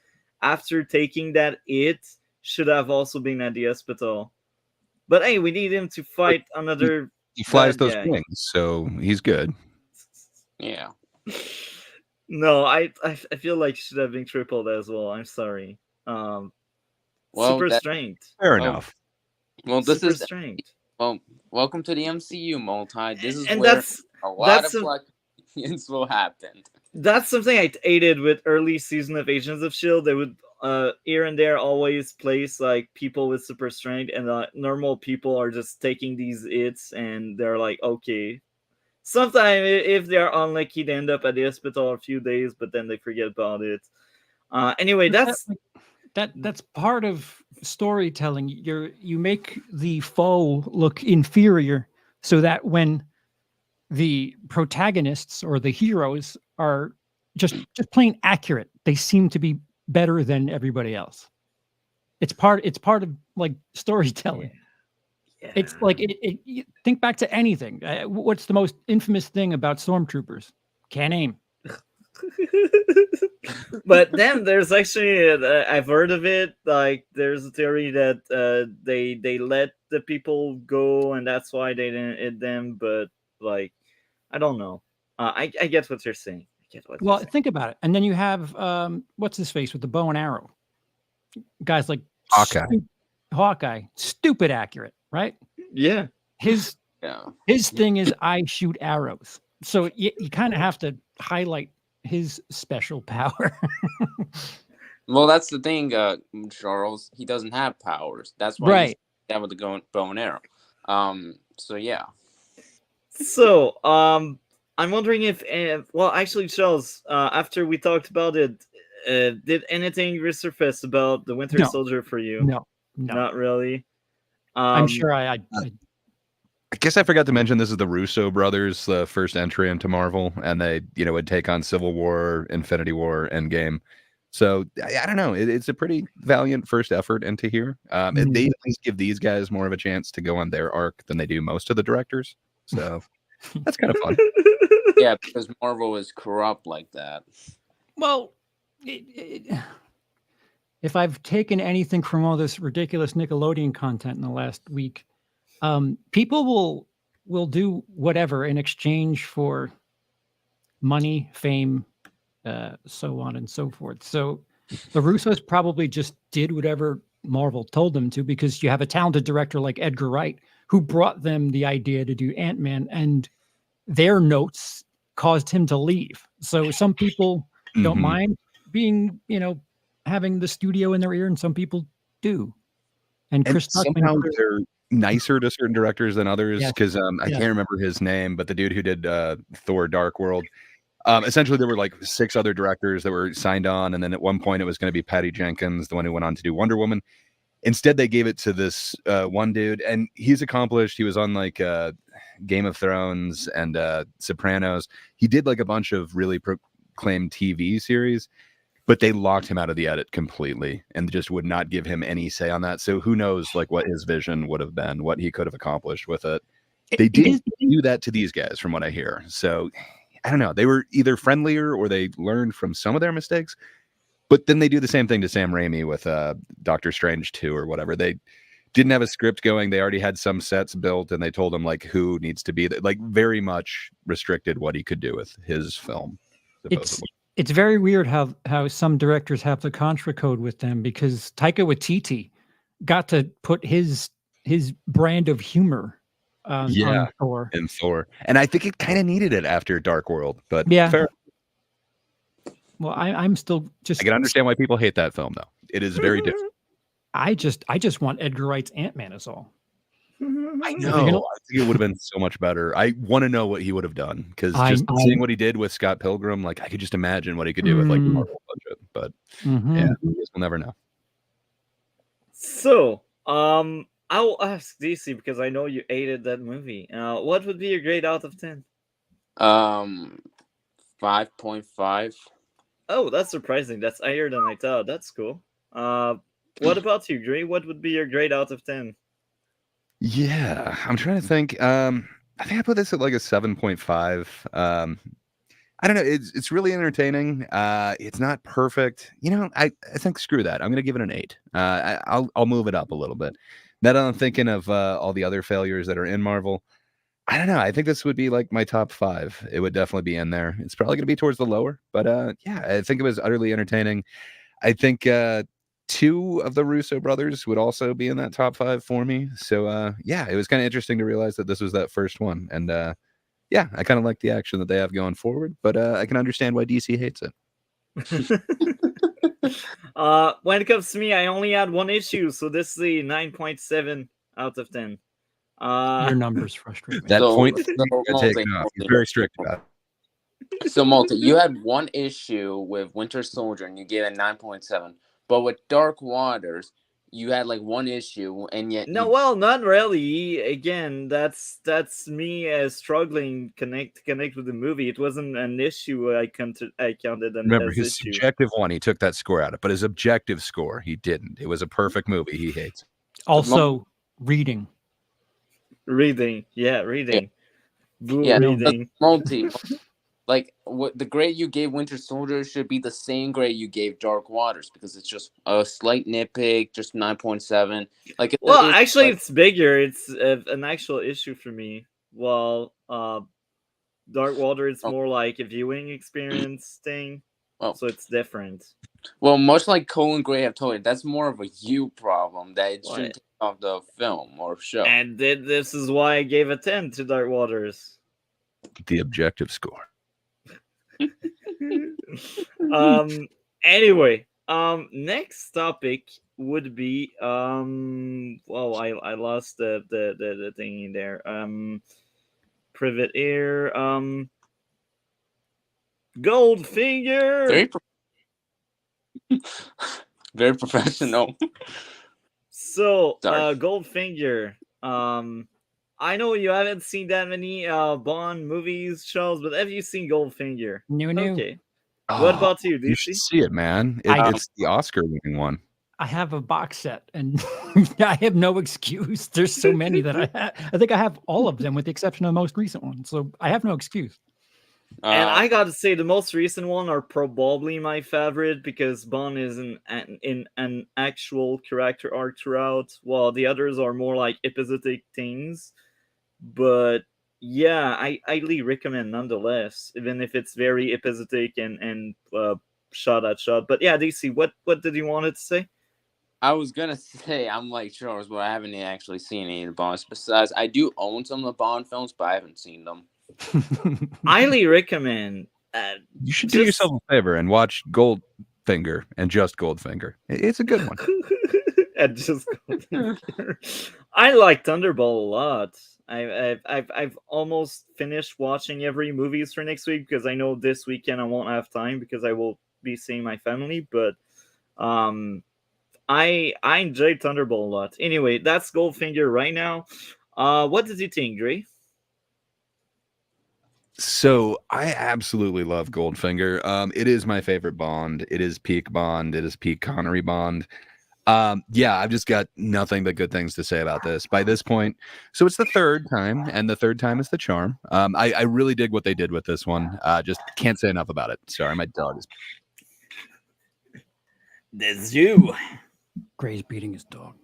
after taking that it, should have also been at the hospital. But hey, we need him to fight another He flies bad those guy. wings, so he's good. Yeah. No, I feel like he should have been tripled as well. I'm sorry. Well, Super that strength. Fair well, enough. well, this Super is strength. well. Welcome to the MCU, Multi. This is And where a lot that's of a, black opinions will happen. that's something I hated with early season of Agents of Shield. They would here and there always place like people with super strength, and normal people are just taking these hits, and they're like, okay. Sometimes if they're unlucky, they end up at the hospital a few days, but then they forget about it. Anyway, That's part of storytelling. You make the foe look inferior so that when the protagonists or the heroes are just plain accurate, they seem to be better than everybody else. It's part of like storytelling. yeah. It's like you think back to anything. What's the most infamous thing about stormtroopers? Can't aim. But then there's actually I've heard of it. Like there's a theory that they let the people go, and that's why they didn't hit them. But like, I don't know. I get what you're saying. I get what Well, you're saying. think about it. And then you have what's his face with the bow and arrow. Guys like Hawkeye. Hawkeye, stupid accurate, right? Yeah. His Yeah. his thing is I shoot arrows. So you kind of have to highlight his special power. Well, that's the thing, Charles. He doesn't have powers. That's why Right. he's that with the bow and arrow. So yeah. So I'm wondering if well, actually, Charles, after we talked about it, did anything resurface about the Winter No. Soldier for you? No. Not really. I'm sure I I guess I forgot to mention this is the Russo brothers, the first entry into Marvel, and they, would take on Civil War, Infinity War, Endgame. So I don't know. It's a pretty valiant first effort into here. And they at least give these guys more of a chance to go on their arc than they do most of the directors. So that's kind of fun. Yeah, because Marvel is corrupt like that. Well, if I've taken anything from all this ridiculous Nickelodeon content in the last week, people will do whatever in exchange for money, fame, so on and so forth. So the Russos probably just did whatever Marvel told them to, because you have a talented director like Edgar Wright who brought them the idea to do Ant-Man, and their notes caused him to leave. So some people don't mind being, having the studio in their ear, and some people do. And Chris somehow they're nicer to certain directors than others, because I Yes. can't remember his name, but the dude who did Thor: Dark World. Essentially, there were like 6 other directors that were signed on, and then at one point it was going to be Patty Jenkins, the one who went on to do Wonder Woman. Instead, they gave it to this one dude, and he's accomplished. He was on like Game of Thrones and Sopranos. He did like a bunch of really proclaimed TV series, but they locked him out of the edit completely and just would not give him any say on that. So who knows like what his vision would have been, what he could have accomplished with it. They did do that to these guys from what I hear. So I don't know. They were either friendlier or they learned from some of their mistakes. But then they do the same thing to Sam Raimi with Doctor Strange 2 or whatever. They didn't have a script going. They already had some sets built, and they told him like who needs to be there. Like very much restricted what he could do with his film. Supposedly. It's very weird how some directors have the contra code with them, because Taika Waititi got to put his brand of humor on Thor. In Thor. And I think it kind of needed it after Dark World, but fair. Well, I'm still just. I can understand why people hate that film, though. It is very different. I just want Edgar Wright's Ant-Man is all. I know. I think it would have been so much better. I want to know what he would have done, because just seeing what he did with Scott Pilgrim, like I could just imagine what he could do with like Marvel budget. But yeah, I guess we'll never know. So, I'll ask DC because I know you hated that movie. What would be your grade out of 10? 5.5. Oh, that's surprising. That's higher than I thought. That's cool. What about you, Gray? What would be your grade out of 10? Yeah, I'm trying to think. I think I put this at like a 7.5. I don't know. It's really entertaining. It's not perfect. I think screw that. I'm gonna give it an 8. I'll move it up a little bit. Now that I'm thinking of all the other failures that are in Marvel, I don't know. I think this would be like my top 5. It would definitely be in there. It's probably gonna be towards the lower, but yeah, I think it was utterly entertaining. I think 2 of the Russo brothers would also be in that top 5 for me. So yeah, it was kind of interesting to realize that this was that first one, and yeah, I kind of like the action that they have going forward, but I can understand why DC hates it. When it comes to me, I only had 1 issue, so this is a 9.7 out of 10. Your numbers frustrate me. That So- point so got taken off. He's very strict about it. So, Multi, you had 1 issue with Winter Soldier and you gave it 9.7. But with Dark Waters, you had like 1 issue and yet No, you... well, not really. Again, that's me struggling to connect with the movie. It wasn't an issue I counted Remember, as his issue. subjective one, he took that score out of, but his objective score, he didn't. It was a perfect movie. He hates. Also, reading. Reading, yeah, reading. Blue Yeah, reading. Multi, like what the grade you gave Winter Soldier should be the same grade you gave Dark Waters because it's just a slight nitpick, just 9.7. Like, Well, it's actually, like, it's bigger. It's an actual issue for me. While Dark Water is Oh. more like a viewing experience thing, Oh. so it's different. well, much like Cole and Gray have told you, that's more of a you problem that it What? shouldn't take off the film or show. And this is why I gave a 10 to Dark Waters. The objective score. Anyway, next topic would be well, I lost the thing in there. Privet Air, Goldfinger. Very professional. So, Sorry. Goldfinger. I know you haven't seen that many Bond movies, Charles, but have you seen Goldfinger? No. Okay. What about you, You should DC? see it, man. It's the Oscar-winning one. I have a box set, and I have no excuse. There's so many that I think I have all of them with the exception of the most recent one. So I have no excuse. And I gotta say, the most recent one are probably my favorite because Bond is in an actual character arc throughout, while the others are more like episodic things. But yeah, I highly recommend nonetheless, even if it's very episodic and shot at shot. But yeah, DC, what did you want to say? I was gonna say I'm like Charles, but I haven't actually seen any of the Bonds. Besides, I do own some of the Bond films, but I haven't seen them. Highly recommend. You should do yourself a favor and watch Goldfinger and just Goldfinger. It's a good one. And just Goldfinger. I like Thunderball a lot. I've almost finished watching every movies for next week because I know this weekend I won't have time because I will be seeing my family. But I enjoyed Thunderball a lot. Anyway, that's Goldfinger right now. What did you think, Dre? So I absolutely love Goldfinger. It is my favorite Bond. It is peak Bond. It is peak Connery Bond. Yeah, I've just got nothing but good things to say about this by this point. So it's the third time, and the third time is the charm. I really dig what they did with this one. Just can't say enough about it. Sorry, my dog is. That's you. Gray's beating his dog.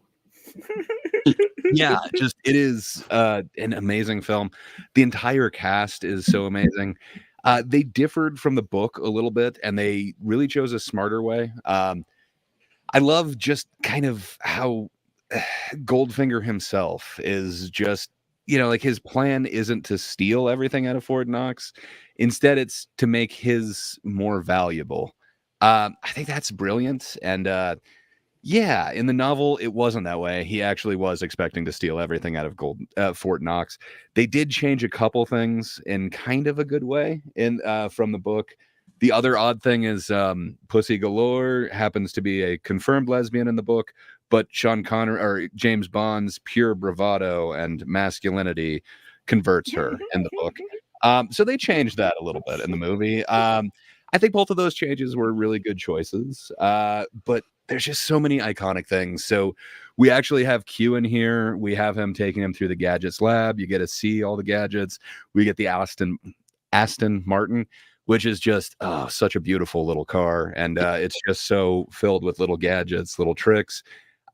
Yeah, just it is an amazing film. The entire cast is so amazing. They differed from the book a little bit, and they really chose a smarter way. I love just kind of how Goldfinger himself is just, like his plan isn't to steal everything out of Fort Knox. Instead, it's to make his more valuable. I think that's brilliant. And yeah, in the novel, it wasn't that way. He actually was expecting to steal everything out of Fort Knox. They did change a couple things in kind of a good way from the book. The other odd thing is Pussy Galore happens to be a confirmed lesbian in the book, but Sean Connery or James Bond's pure bravado and masculinity converts her in the book. So they changed that a little bit in the movie. I think both of those changes were really good choices. But there's just so many iconic things. So we actually have Q in here. We have him taking him through the gadgets lab. You get to see all the gadgets. We get the Aston Martin, which is just such a beautiful little car. And it's just so filled with little gadgets, little tricks.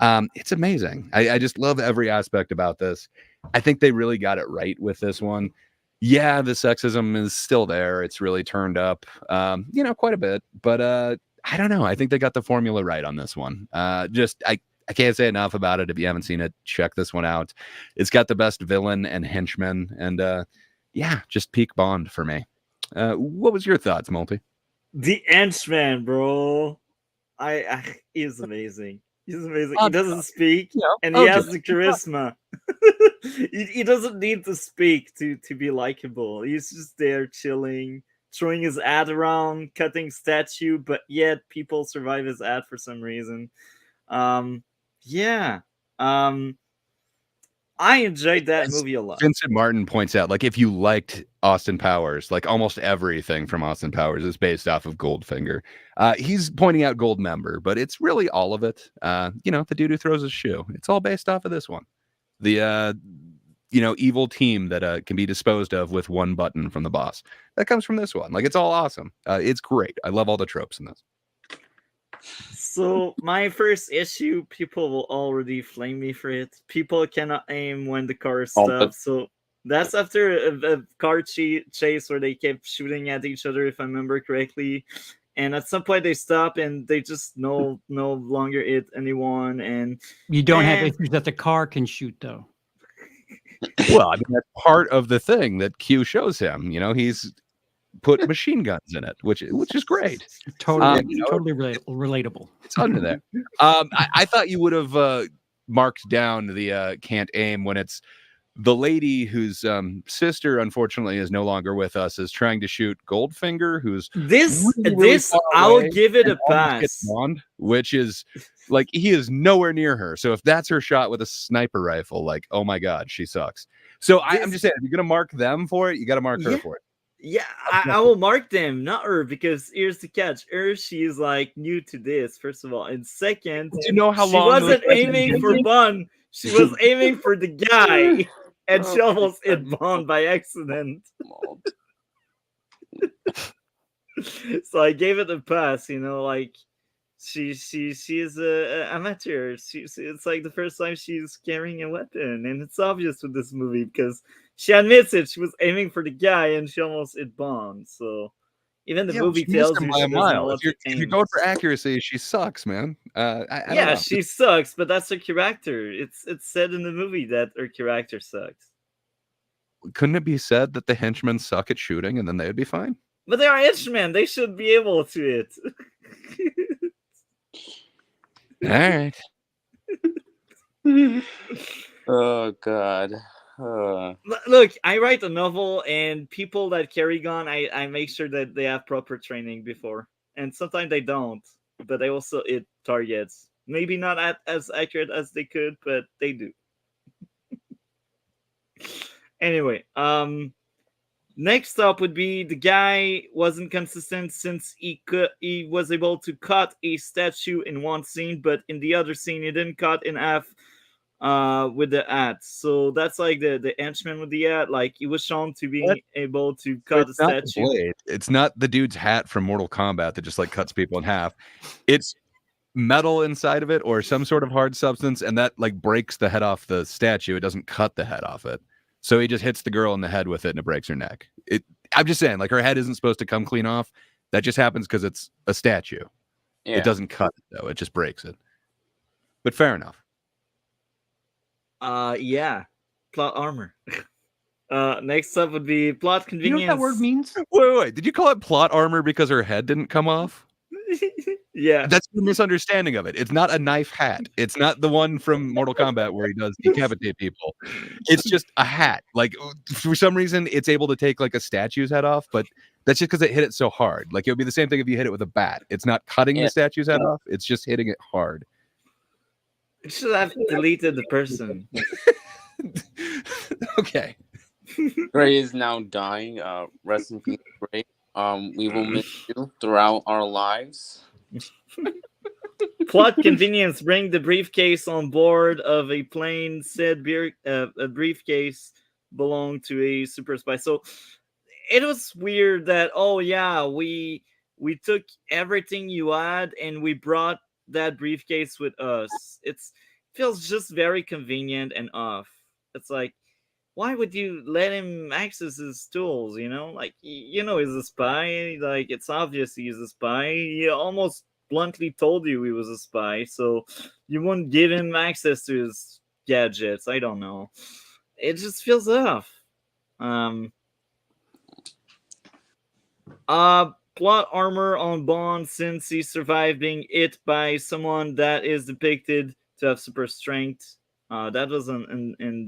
It's amazing. I just love every aspect about this. I think they really got it right with this one. Yeah, the sexism is still there. It's really turned up, quite a bit. But I don't know. I think they got the formula right on this one. I can't say enough about it. If you haven't seen it, check this one out. It's got the best villain and henchman. And just peak Bond for me. What was your thoughts, Multi? The henchman, bro. He's amazing. He's amazing. He doesn't speak, and he has the charisma. He doesn't need to speak to be likable. He's just there chilling, throwing his ad around, cutting statue, but yet people survive his ad for some reason. I enjoyed that movie a lot. Vincent Martin points out, like, if you liked Austin Powers, like almost everything from Austin Powers is based off of Goldfinger. He's pointing out Goldmember, but it's really all of it. The dude who throws his shoe. It's all based off of this one. The evil team that can be disposed of with one button from the boss. That comes from this one. Like, it's all awesome. It's great. I love all the tropes in this. So my first issue, people will already flame me for it. People cannot aim when the car stops. So that's after a car chase where they kept shooting at each other, if I remember correctly. And at some point they stop and they just no longer hit anyone. And you don't have issues that the car can shoot, though. Well, I mean, that's part of the thing that Q shows him. He's put machine guns in it, which is great. Totally relatable. It's under there. I thought you would have marked down the can't aim when it's the lady whose sister, unfortunately, is no longer with us, is trying to shoot Goldfinger, who's really I'll give it a pass. Which is like, he is nowhere near her. So if that's her shot with a sniper rifle, like, oh my God, she sucks. So I'm just saying, if you're gonna mark them for it, you got to mark her for it. Yeah, I will mark them, not her, because here's the catch. She's like new to this, first of all. And second, do you know how she long wasn't aiming for Bond. She was aiming for the guy. And she almost hit Bond by accident. So I gave it a pass, like she is a amateur. It's like the first time she's carrying a weapon, and it's obvious with this movie because she admits it. She was aiming for the guy, and she almost hit Bond. So even the movie tells you by a mile. If you're going for accuracy, she sucks, man. I don't know. She sucks, but that's her character. It's said in the movie that her character sucks. Couldn't it be said that the henchmen suck at shooting, and then they would be fine? But they are henchmen. They should be able to hit. All right. Oh God. Look, I write a novel, and people that carry gun, I make sure that they have proper training before, and sometimes they don't, but they also hit targets. Maybe not as accurate as they could, but they do. Anyway, next up would be the guy wasn't consistent since he was able to cut a statue in one scene, but in the other scene he didn't cut in half with the hat. So that's like the henchman with the hat. Like, he was shown to be able to cut a statue. It's not the dude's hat from Mortal Kombat that just like cuts people in half. It's metal inside of it or some sort of hard substance, and that like breaks the head off the statue. It doesn't cut the head off it. So he just hits the girl in the head with it and it breaks her neck. I'm just saying, like, her head isn't supposed to come clean off. That just happens because it's a statue. Yeah. It doesn't cut it, though. It just breaks it. But fair enough. Yeah. Plot armor. Next up would be plot convenience. You know what that word means? Wait. Did you call it plot armor because her head didn't come off? Yeah. That's the misunderstanding of it. It's not a knife hat. It's not the one from Mortal Kombat where he does decapitate people. It's just a hat. Like, for some reason, it's able to take like a statue's head off, but that's just because it hit it so hard. Like, it would be the same thing if you hit it with a bat. It's not cutting the statue's head off. It's just hitting it hard. It should have deleted the person. Okay. Gray is now dying. Rest in peace, Gray. We will miss you throughout our lives. Plot convenience: bring the briefcase on board of a plane. Said a briefcase belonged to a super spy. So it was weird that, oh yeah, we took everything you had and we brought that briefcase with us. It's feels just very convenient and off. It's like, why would you let him access his tools? Like, he's a spy. Like, it's obvious he's a spy. He almost bluntly told you he was a spy, so you wouldn't give him access to his gadgets. I don't know. It just feels off. Plot armor on Bond since he survived being hit by someone that is depicted to have super strength. That was in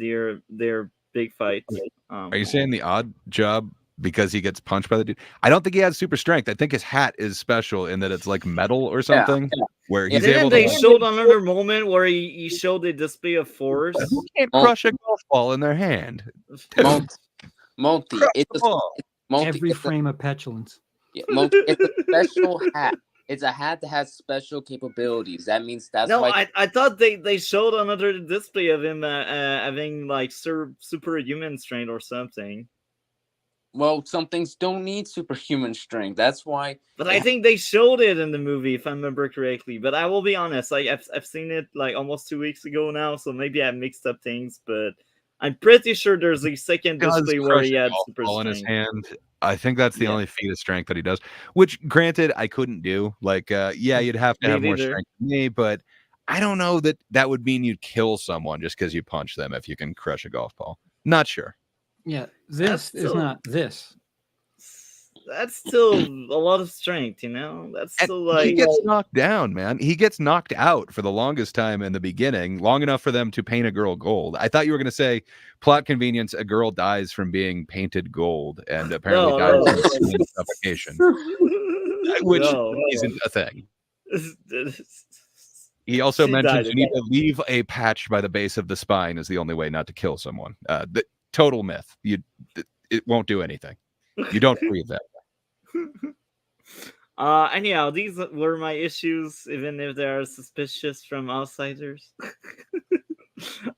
their big fight. Are you saying the odd job because he gets punched by the dude? I don't think he has super strength. I think his hat is special in that it's like metal or something, where he's able to. They showed another moment where he showed a display of force. Who can't crush a golf ball in their hand? Monty, Every frame of petulance. Yeah, it's a special hat. It's a hat that has special capabilities. That means that's why. I thought they showed another display of him having like superhuman strength or something. Well, some things don't need superhuman strength. That's why. But I think they showed it in the movie, if I remember correctly. But I will be honest, like I've seen it like almost 2 weeks ago now, so maybe I mixed up things. But I'm pretty sure there's a second display where he had super strength in his hand. I think that's the only feat of strength that he does. Which, granted, I couldn't do. Like, you'd have to have more strength than me, but I don't know that would mean you'd kill someone just because you punch them if you can crush a golf ball. Not sure. Yeah, this is not this. That's still a lot of strength, That's still like he gets knocked down, man. He gets knocked out for the longest time in the beginning, long enough for them to paint a girl gold. I thought you were going to say plot convenience. A girl dies from being painted gold, and apparently dies from suffocation, which isn't a thing. He also mentions you need to leave a patch by the base of the spine is the only way not to kill someone. The total myth. It won't do anything. You don't breathe that. Anyhow, these were my issues, even if they are suspicious from outsiders.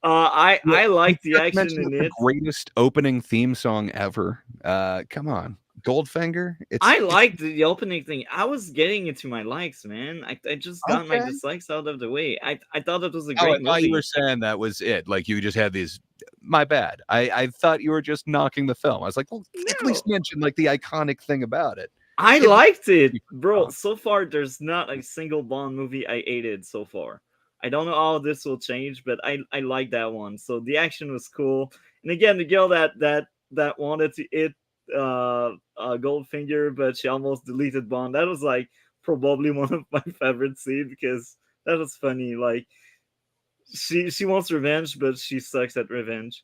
I like the action in it. The greatest opening theme song ever. Come on, Goldfinger. I liked the opening thing. I was getting into my likes, man. I just got my dislikes out of the way. I thought it was a great movie. You were saying that was it. Like you just had these. My bad. I thought you were just knocking the film. I was like, well, at least mention like the iconic thing about it. I liked it, bro. So far, there's not a single Bond movie I hated so far. I don't know how this will change, but I like that one. So the action was cool, and again, the girl that wanted to hit Goldfinger, but she almost deleted Bond. That was like probably one of my favorite scenes because that was funny. Like she wants revenge, but she sucks at revenge.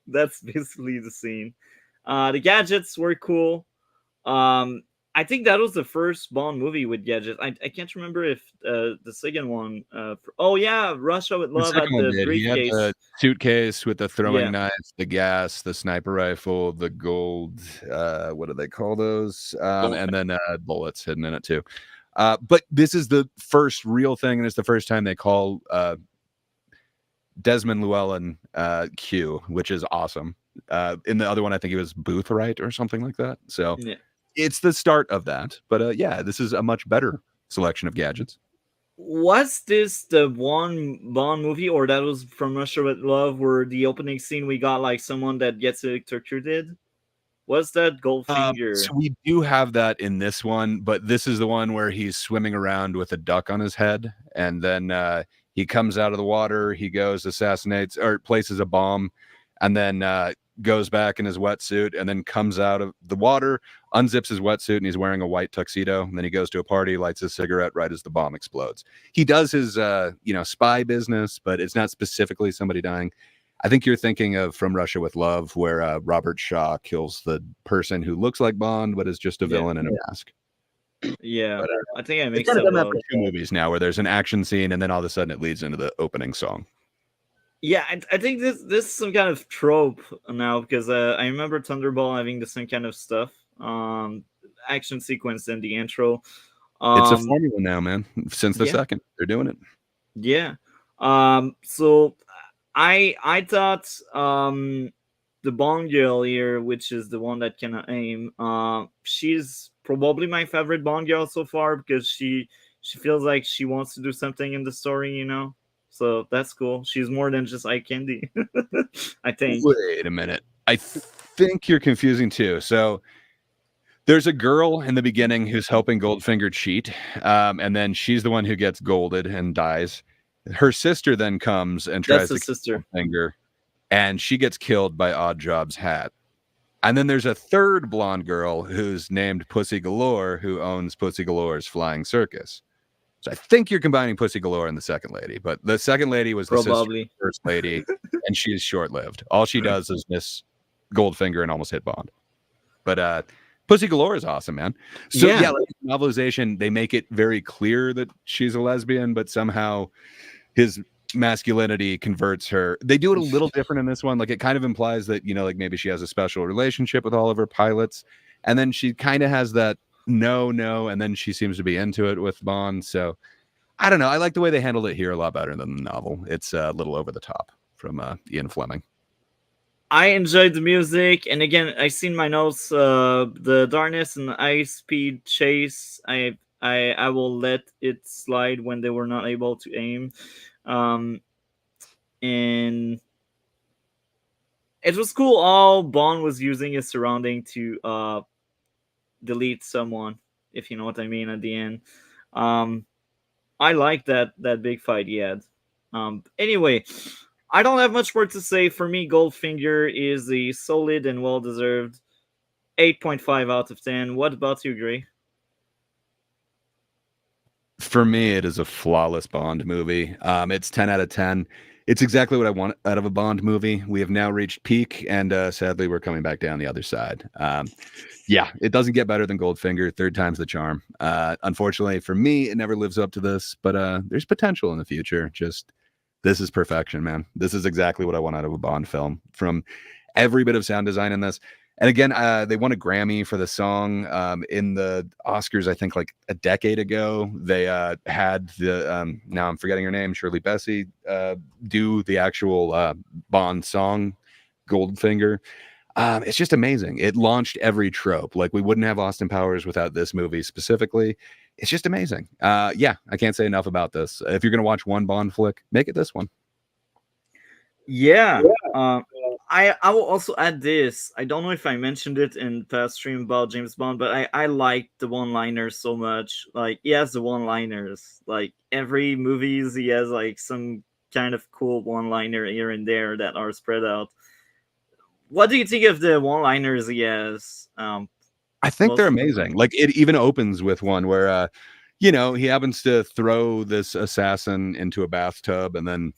That's basically the scene. The gadgets were cool. I think that was the first Bond movie with gadgets. I can't remember if the second one. Russia with Love had the briefcase. He had the suitcase with the throwing knife, the gas, the sniper rifle, the gold. What do they call those? And then bullets hidden in it too. But this is the first real thing, and it's the first time they call Desmond Llewellyn Q, which is awesome. In the other one, I think he was Boothright or something like that. So. Yeah. It's the start of that, but this is a much better selection of gadgets. Was this the one Bond movie, or that was From Russia with Love, where the opening scene we got like someone that gets electrocuted? Was that Goldfinger? So we do have that in this one, but this is the one where he's swimming around with a duck on his head, and then he comes out of the water, he goes, assassinates, or places a bomb, and then goes back in his wetsuit and then comes out of the water, unzips his wetsuit, and he's wearing a white tuxedo. And then he goes to a party, lights a cigarette right as the bomb explodes. He does his, spy business, but it's not specifically somebody dying. I think you're thinking of From Russia with Love, where Robert Shaw kills the person who looks like Bond, but is just a villain in a mask. Yeah, but, I think I mixed up. It's done that for 2 movies now, where there's an action scene, and then all of a sudden it leads into the opening song. Yeah, I think this is some kind of trope now, because I remember Thunderball having the same kind of stuff. action sequence than the intro. It's a formula now, man. Since the yeah. second, they're doing it. Yeah. So I thought the Bond girl here, which is the one that cannot aim, she's probably my favorite Bond girl so far because she feels like she wants to do something in the story, you know. So that's cool. She's more than just eye candy. I think. Wait a minute. I think you're confusing too. So there's a girl in the beginning who's helping Goldfinger cheat, and then she's the one who gets golded and dies. Her sister then comes and tries That's to the sister. kill Goldfinger, and she gets killed by Oddjob's hat. And then there's a third blonde girl who's named Pussy Galore, who owns Pussy Galore's Flying Circus. So I think you're combining Pussy Galore and the second lady, but the second lady was the sister of the first lady, and she is short-lived. All she does is miss Goldfinger and almost hit Bond. But Pussy Galore is awesome, man. So yeah, like novelization, they make it very clear that she's a lesbian, but somehow his masculinity converts her. They do it a little different in this one. Like it kind of implies that, you know, like maybe she has a special relationship with all of her pilots, and then she kind of has that no, and then she seems to be into it with Bond. So I don't know. I like the way they handled it here a lot better than the novel. It's a little over the top from Ian Fleming. I enjoyed the music, and again, I seen my notes. The darkness and the high speed chase. I will let it slide when they were not able to aim, and it was cool. All Bond was using his surrounding to delete someone, if you know what I mean. At the end, I like that big fight he had. Anyway. I don't have much more to say. For me, Goldfinger is a solid and well-deserved 8.5 out of 10. What about you, Gray? For me, it is a flawless Bond movie. It's 10 out of 10. It's exactly what I want out of a Bond movie. We have now reached peak, and sadly, we're coming back down the other side. Yeah, it doesn't get better than Goldfinger. Third time's the charm. Unfortunately, for me, it never lives up to this, but there's potential in the future. This is perfection, man. This is exactly what I want out of a Bond film, from every bit of sound design in this. And again, they won a Grammy for the song in the Oscars, I think like a decade ago. They had the, now I'm forgetting her name, Shirley Bassey, do the actual Bond song, Goldfinger. It's just amazing. It launched every trope. Like we wouldn't have Austin Powers without this movie specifically. It's just amazing. Yeah, I can't say enough about this. If you're going to watch one Bond flick, make it this one. Yeah. I will also add this. I don't know if I mentioned it in past stream about James Bond, but I like the one-liners so much. Like, he has the one-liners. Like, every movies, he has, like, some kind of cool one-liner here and there that are spread out. What do you think of the one-liners he has? I think they're amazing. Like it even opens with one where, you know, he happens to throw this assassin into a bathtub and then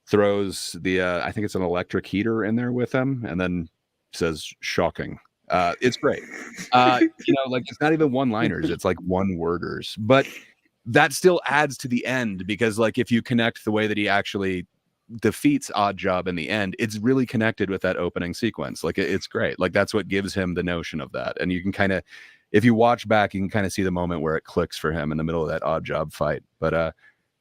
throws the, I think it's an electric heater in there with him, and then says shocking. It's great. You know, like it's not even one-liners. It's like one-worders, but that still adds to the end because like if you connect the way that he actually defeats Oddjob in the end, it's really connected with that opening sequence. Like it's great. Like that's what gives him the notion of that. And you can kind of, if you watch back, you can kind of see the moment where it clicks for him in the middle of that Oddjob fight. But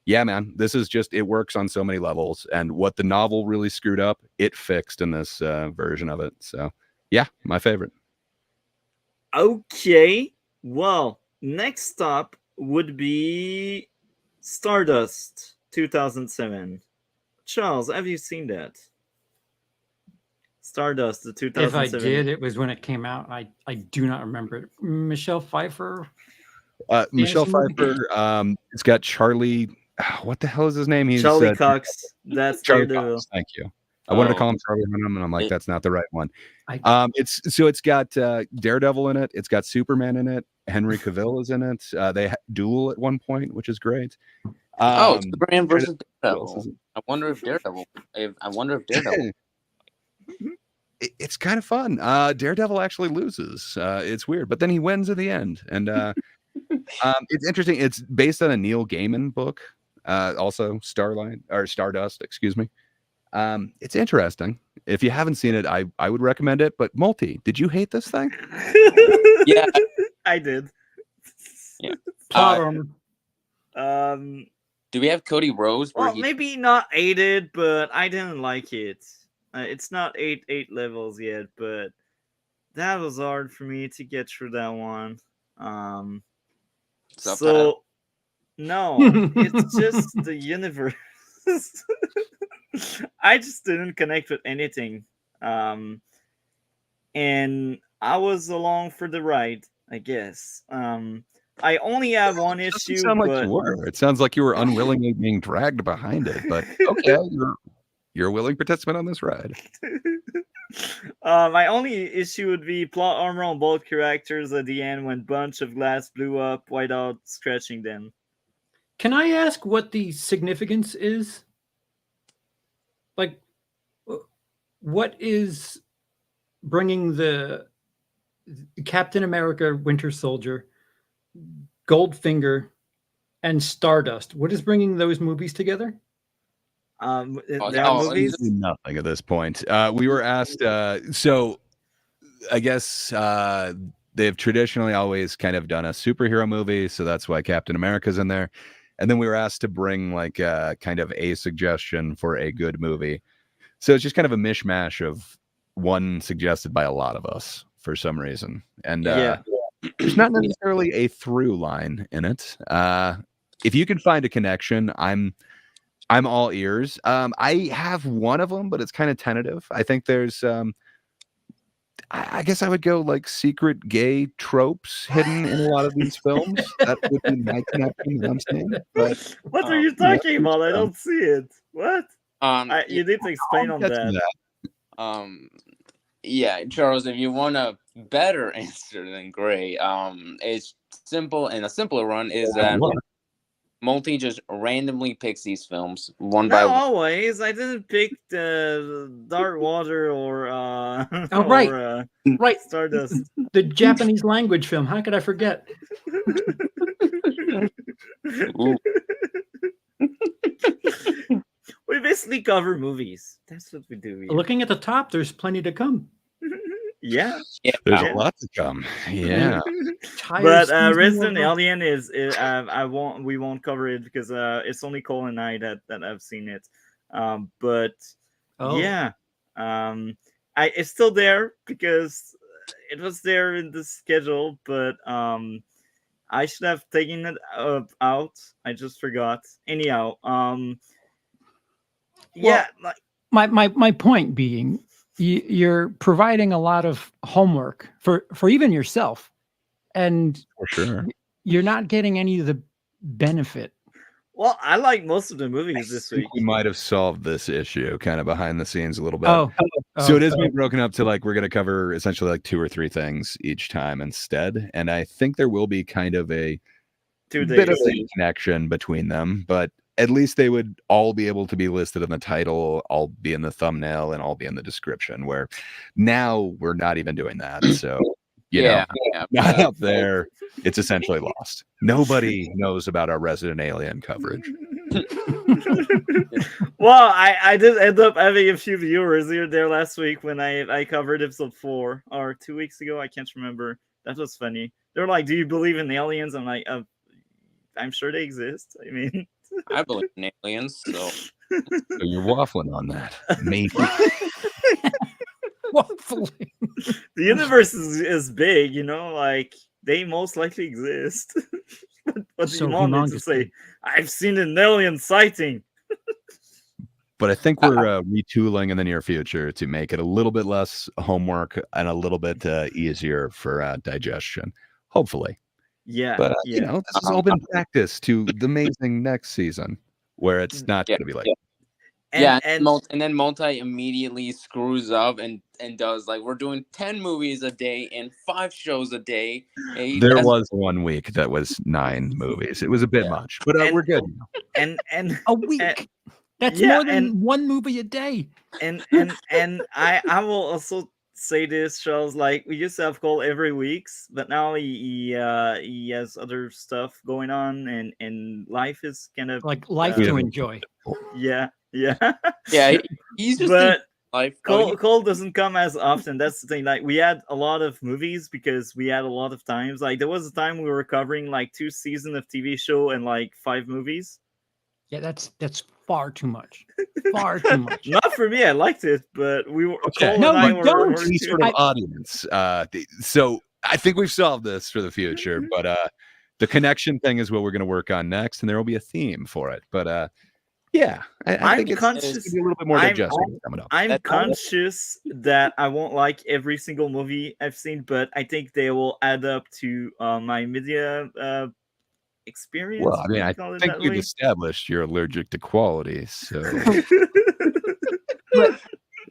yeah, man, this is just, it works on so many levels. And what the novel really screwed up, it fixed in this version of it. So yeah, my favorite. Okay, well, next up would be Stardust 2007. Charles, have you seen that? Stardust, the 2007. If I did, it was when it came out. I do not remember it. Michelle Pfeiffer. Michelle Pfeiffer. It's got Charlie. What the hell is his name? He's Charlie Cox. That's Charlie Cox. Thank you. I wanted to call him Charlie Hunnam, and I'm like, that's not the right one. It's got Daredevil in it. It's got Superman in it. Henry Cavill is in it. They duel at one point, which is great. Superman versus Daredevil. I wonder if Daredevil. It's kind of fun. Daredevil actually loses. It's weird, but then he wins at the end, and it's interesting. It's based on a Neil Gaiman book, also Stardust. Excuse me. It's interesting. If you haven't seen it, I would recommend it. But Multi, did you hate this thing? Yeah, I did. Yeah. Plot armor. Do we have Cody Rose? Well, maybe not 8'd, but I didn't like it. It's not 8 levels yet, but that was hard for me to get through that one. Subtitle? So no, it's just the universe. I just didn't connect with anything. And I was along for the ride, I guess. I only have one It doesn't issue, sound like but you were. It sounds like you were unwillingly being dragged behind it. But okay, you're a willing participant on this ride. My only issue would be plot armor on both characters at the end when bunch of glass blew up without scratching them. Can I ask what the significance is? Like, what is bringing the Captain America Winter Soldier, Goldfinger, and Stardust? What is bringing those movies together? Movies? Nothing at this point. We were asked. So, I guess they've traditionally always kind of done a superhero movie, so that's why Captain America's in there. And then we were asked to bring like kind of a suggestion for a good movie. So it's just kind of a mishmash of one suggested by a lot of us for some reason. And there's not necessarily a through line in it. If you can find a connection, I'm all ears. I have one of them, but it's kind of tentative. I think there's I guess I would go like secret gay tropes hidden in a lot of these films. That would be my connection that I'm saying. But what are you talking about? I don't see it. What? You need to explain on that. Yeah, Charles, if you want a better answer than Gray, it's simple, and a simpler one is that Multi just randomly picks these films one by one. Always. I didn't pick the Dark Water or right, Stardust. The Japanese language film. How could I forget? We basically cover movies. That's what we do here. Looking at the top, there's plenty to come. Yeah, there's a lot to come. Yeah, but Resident Alien is we won't cover it because it's only Cole and I that I've seen it. It's still there because it was there in the schedule, but I should have taken it out. I just forgot. Anyhow, my point being, you're providing a lot of homework for even yourself, and for sure you're not getting any of the benefit. Well, I like most of the movies this week. We might have solved this issue kind of behind the scenes a little bit. So it is being broken up to like we're going to cover essentially like 2 or 3 things each time instead, and I think there will be kind of a bit of a connection between them, but at least they would all be able to be listed in the title, all be in the thumbnail, and all be in the description, where now we're not even doing that. So, you know, not up there. It's essentially lost. Nobody knows about our Resident Alien coverage. Well, I did end up having a few viewers here there last week when I covered episode 4 or 2 weeks ago. I can't remember. That was funny. They're like, "Do you believe in aliens?" I'm like, "I'm sure they exist." I mean, I believe in aliens, so you're waffling on that. Maybe. Waffling. The universe is big, you know, like they most likely exist. But so you want me to say, I've seen an alien sighting. But I think we're retooling in the near future to make it a little bit less homework and a little bit easier for digestion, hopefully. Yeah, but you know, this has all been practice to the amazing next season, where it's not going to be like. And then Multi immediately screws up and does like we're doing 10 movies a day and 5 shows a day. There was 1 week that was 9 movies. It was a bit much, but we're good. And a week. That's more than 1 movie a day. And I will also say this, Charles. Like we used to have Cole every week, but now he has other stuff going on, and life is kind of like life to enjoy. Yeah. Yeah, he's just life. Cole doesn't come as often. That's the thing. Like we had a lot of movies because we had a lot of times. Like there was a time we were covering like 2 seasons of TV show and like 5 movies. Yeah, that's far too much. Far too much. Not for me. I liked it, but we were Okay. Cole No, and I you were don't. Any sort of audience. So I think we've solved this for the future, but the connection thing is what we're going to work on next, and there will be a theme for it. But yeah, I I'm think it's conscious. gonna be a little bit more digestible coming up. I'm conscious that I won't like every single movie I've seen, but I think they will add up to my media experience. Well, I mean, if I you call it think that we've way. established you're allergic to quality, so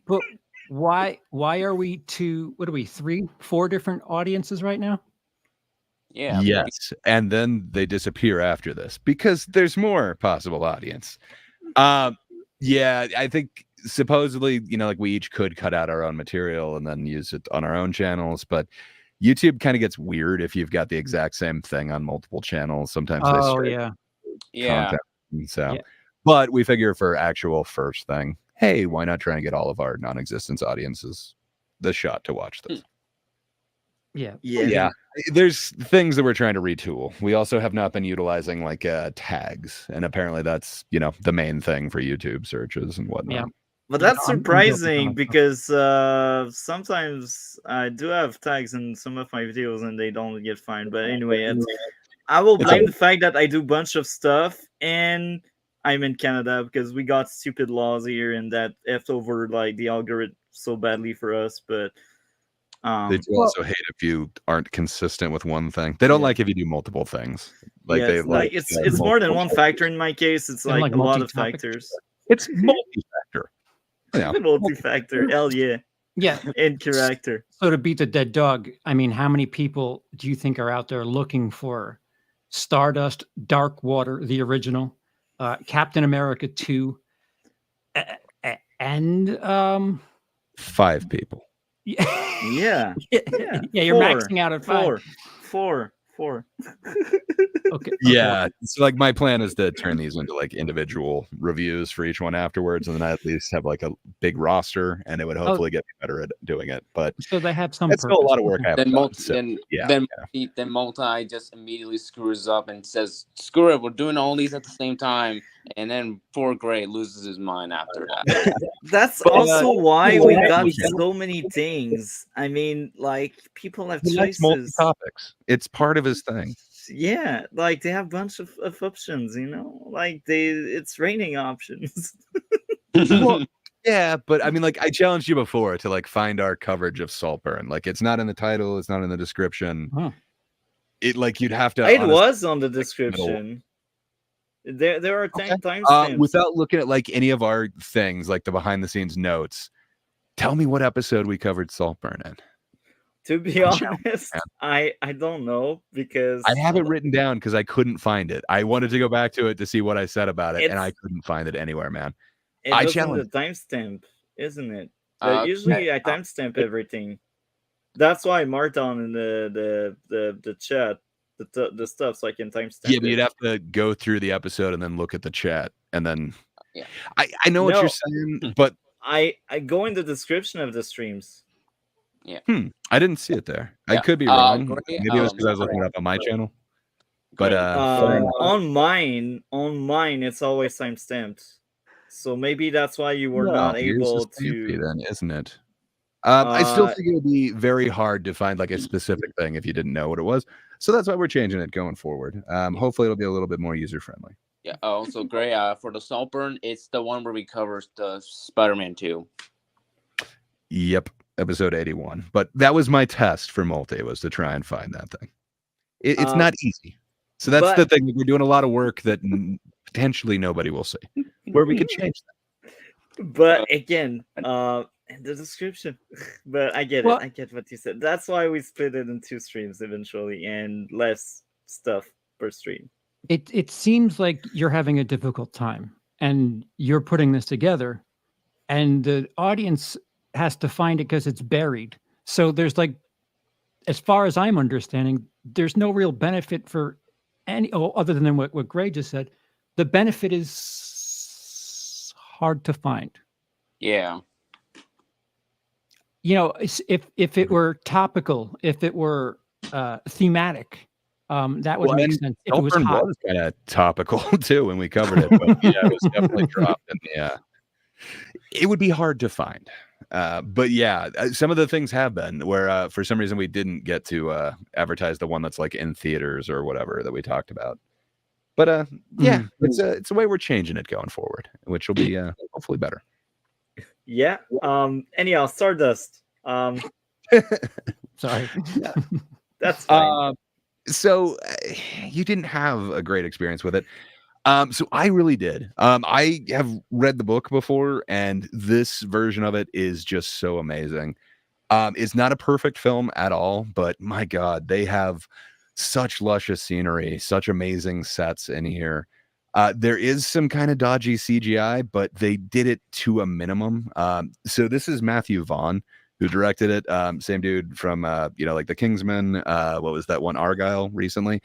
But why are we to what are we 3, 4 different audiences right now? Yeah. Maybe. yes, and then they disappear after this because there's more possible audience. Yeah, I think supposedly, like we each could cut out our own material and then use it on our own channels, but YouTube kind of gets weird if you've got the exact same thing on multiple channels. Sometimes they Oh strip Yeah. content. So, Yeah. but we figure for actual first thing, hey, why not try and get all of our non-existence audiences the shot to watch this? Yeah. Yeah. There's things that we're trying to retool. We also have not been utilizing like tags, and apparently that's the main thing for YouTube searches and whatnot. Yeah. But Yeah, that's I'm guilty of surprising that. because sometimes I do have tags in some of my videos and they don't get fined. But anyway, I will blame the fact that I do a bunch of stuff and I'm in Canada because we got stupid laws here and that effed over like the algorithm so badly for us. But They do also hate if you aren't consistent with one thing. They don't Yeah. like if you do multiple things. Like yeah, they it's like it's more than one factor in my case. It's And, like like, a lot of multi-topic. factors. It's multi-factor. Yeah. Multi-factor, hell yeah, Yeah. in character. So to beat the dead dog, I mean, how many people do you think are out there looking for Stardust, Dark Water, the original, Captain America 2, and 5 people. Yeah, yeah, you're maxing out at 5. Four. Okay. Yeah. So like my plan is to turn these into like individual reviews for each one afterwards, and then I at least have like a big roster, and it would hopefully get me better at doing it. But So they have some. it's still a lot of work. Okay. I haven't Then done, multi, so, then yeah, then multi just immediately screws up and says, "Screw it, we're doing all these at the same time." And then poor Gray loses his mind after that. That's But, also why we got okay. so many things. I mean, like people have He likes choices. multi-topics. It's part of his thing. Yeah, like they have a bunch of options. Like it's raining options. Well, yeah, but I mean, like I challenged you before to like find our coverage of Saltburn. Like it's not in the title, it's not in the description. Huh. It like you'd have to. It honestly, was on the description. There are okay. timestamps. Without looking at like any of our things, like the behind the scenes notes. Tell me what episode we covered Saltburn in. To be honest, I don't know because I have it written down because I couldn't find it. I wanted to go back to it to see what I said about it, and I couldn't find it anywhere, man. I challenge the timestamp, isn't it? Usually I timestamp everything. That's why Martin in the chat the stuff so I can timestamp. Yeah, but you'd have to go through the episode and then look at the chat, and then I know what you're saying, but I go in the description of the streams. Yeah. I didn't see it there. I could be wrong. Gray, Maybe it was because I was looking it up on my channel. But on mine, it's always time stamped. So maybe that's why you were not able to. Then, isn't it? I still think it would be very hard to find like a specific thing if you didn't know what it was. So that's why we're changing it going forward. Hopefully, it'll be a little bit more user friendly. Yeah. Oh, so Gray, for the Saltburn, it's the one where we cover the Spider-Man 2. Yep, episode 81. But that was my test for multi, was to try and find that thing. It's not easy. So that's the thing. We're doing a lot of work that potentially nobody will see, where we could change that. But again, in the description. But I get it. I get what you said. That's why we split it in 2 streams eventually, and less stuff per stream. It seems like you're having a difficult time, and you're putting this together, and the audience has to find it because it's buried. So there's like, as far as I'm understanding, there's no real benefit for other than what Gray just said. The benefit is hard to find. Yeah. if it were topical, if it were thematic, that would make sense. If it was Saltburn hot, was kind of topical too when we covered it, but yeah, it was definitely dropped in the. It would be hard to find, but yeah, some of the things have been where for some reason we didn't get to advertise the one that's like in theaters or whatever that we talked about. But yeah, it's a way we're changing it going forward, which will be hopefully better. Yeah. Anyhow, Stardust. sorry. That's fine. So you didn't have a great experience with it. So I really did. I have read the book before, and this version of it is just so amazing. It's not a perfect film at all, but my God, they have such luscious scenery, such amazing sets in here. There is some kind of dodgy CGI, but they did it to a minimum. So this is Matthew Vaughn, who directed it. Same dude from like The Kingsman. What was that one, Argyle, recently?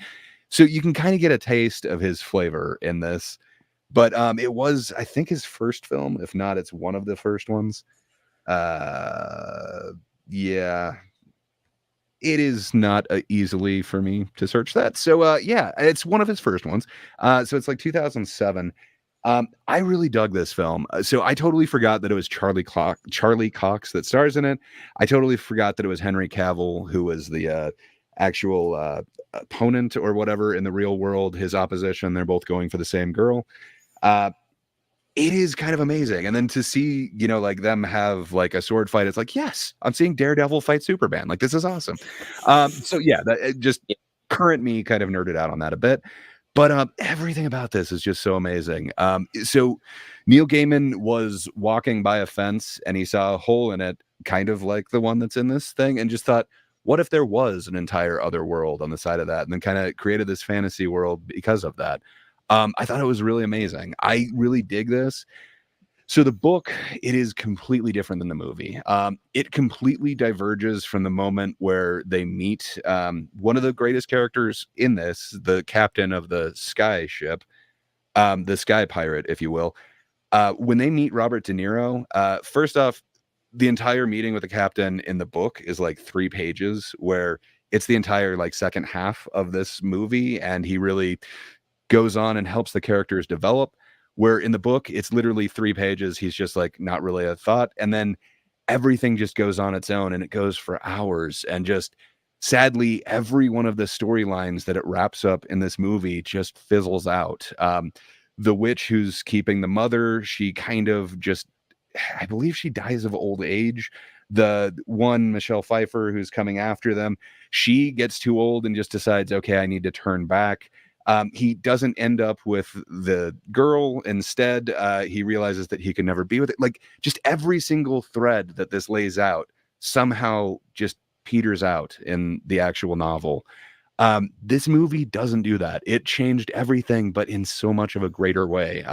So you can kind of get a taste of his flavor in this. But it was, I think, his first film. If not, it's one of the first ones. Yeah. It is not easily for me to search that. So yeah, it's one of his first ones. So it's like 2007. I really dug this film. So I totally forgot that it was Charlie Cox that stars in it. I totally forgot that it was Henry Cavill, who was the actual opponent or whatever in the real world, his opposition. They're both going for the same girl. It is kind of amazing. And then to see, like them have like a sword fight, it's like, yes, I'm seeing Daredevil fight Superman. Like, this is awesome. So yeah, just current me kind of nerded out on that a bit. But everything about this is just so amazing. So Neil Gaiman was walking by a fence and he saw a hole in it, kind of like the one that's in this thing, and just thought, what if there was an entire other world on the side of that? And then kind of created this fantasy world because of that. I thought it was really amazing. I really dig this. So the book, it is completely different than the movie. It completely diverges from the moment where they meet one of the greatest characters in this, the captain of the sky ship, the sky pirate, if you will. When they meet Robert De Niro, first off, the entire meeting with the captain in the book is like 3 pages, where it's the entire like second half of this movie, and he really goes on and helps the characters develop, where in the book it's literally 3 pages. He's just like not really a thought, and then everything just goes on its own, and it goes for hours. And just sadly, every one of the storylines that it wraps up in this movie just fizzles out. The witch who's keeping the mother, she kind of just, I believe she dies of old age. The one, Michelle Pfeiffer, who's coming after them, she gets too old and just decides, okay, I need to turn back. He doesn't end up with the girl. Instead, he realizes that he can never be with it. Like, just every single thread that this lays out somehow just peters out in the actual novel. This movie doesn't do that. It changed everything, but in so much of a greater way.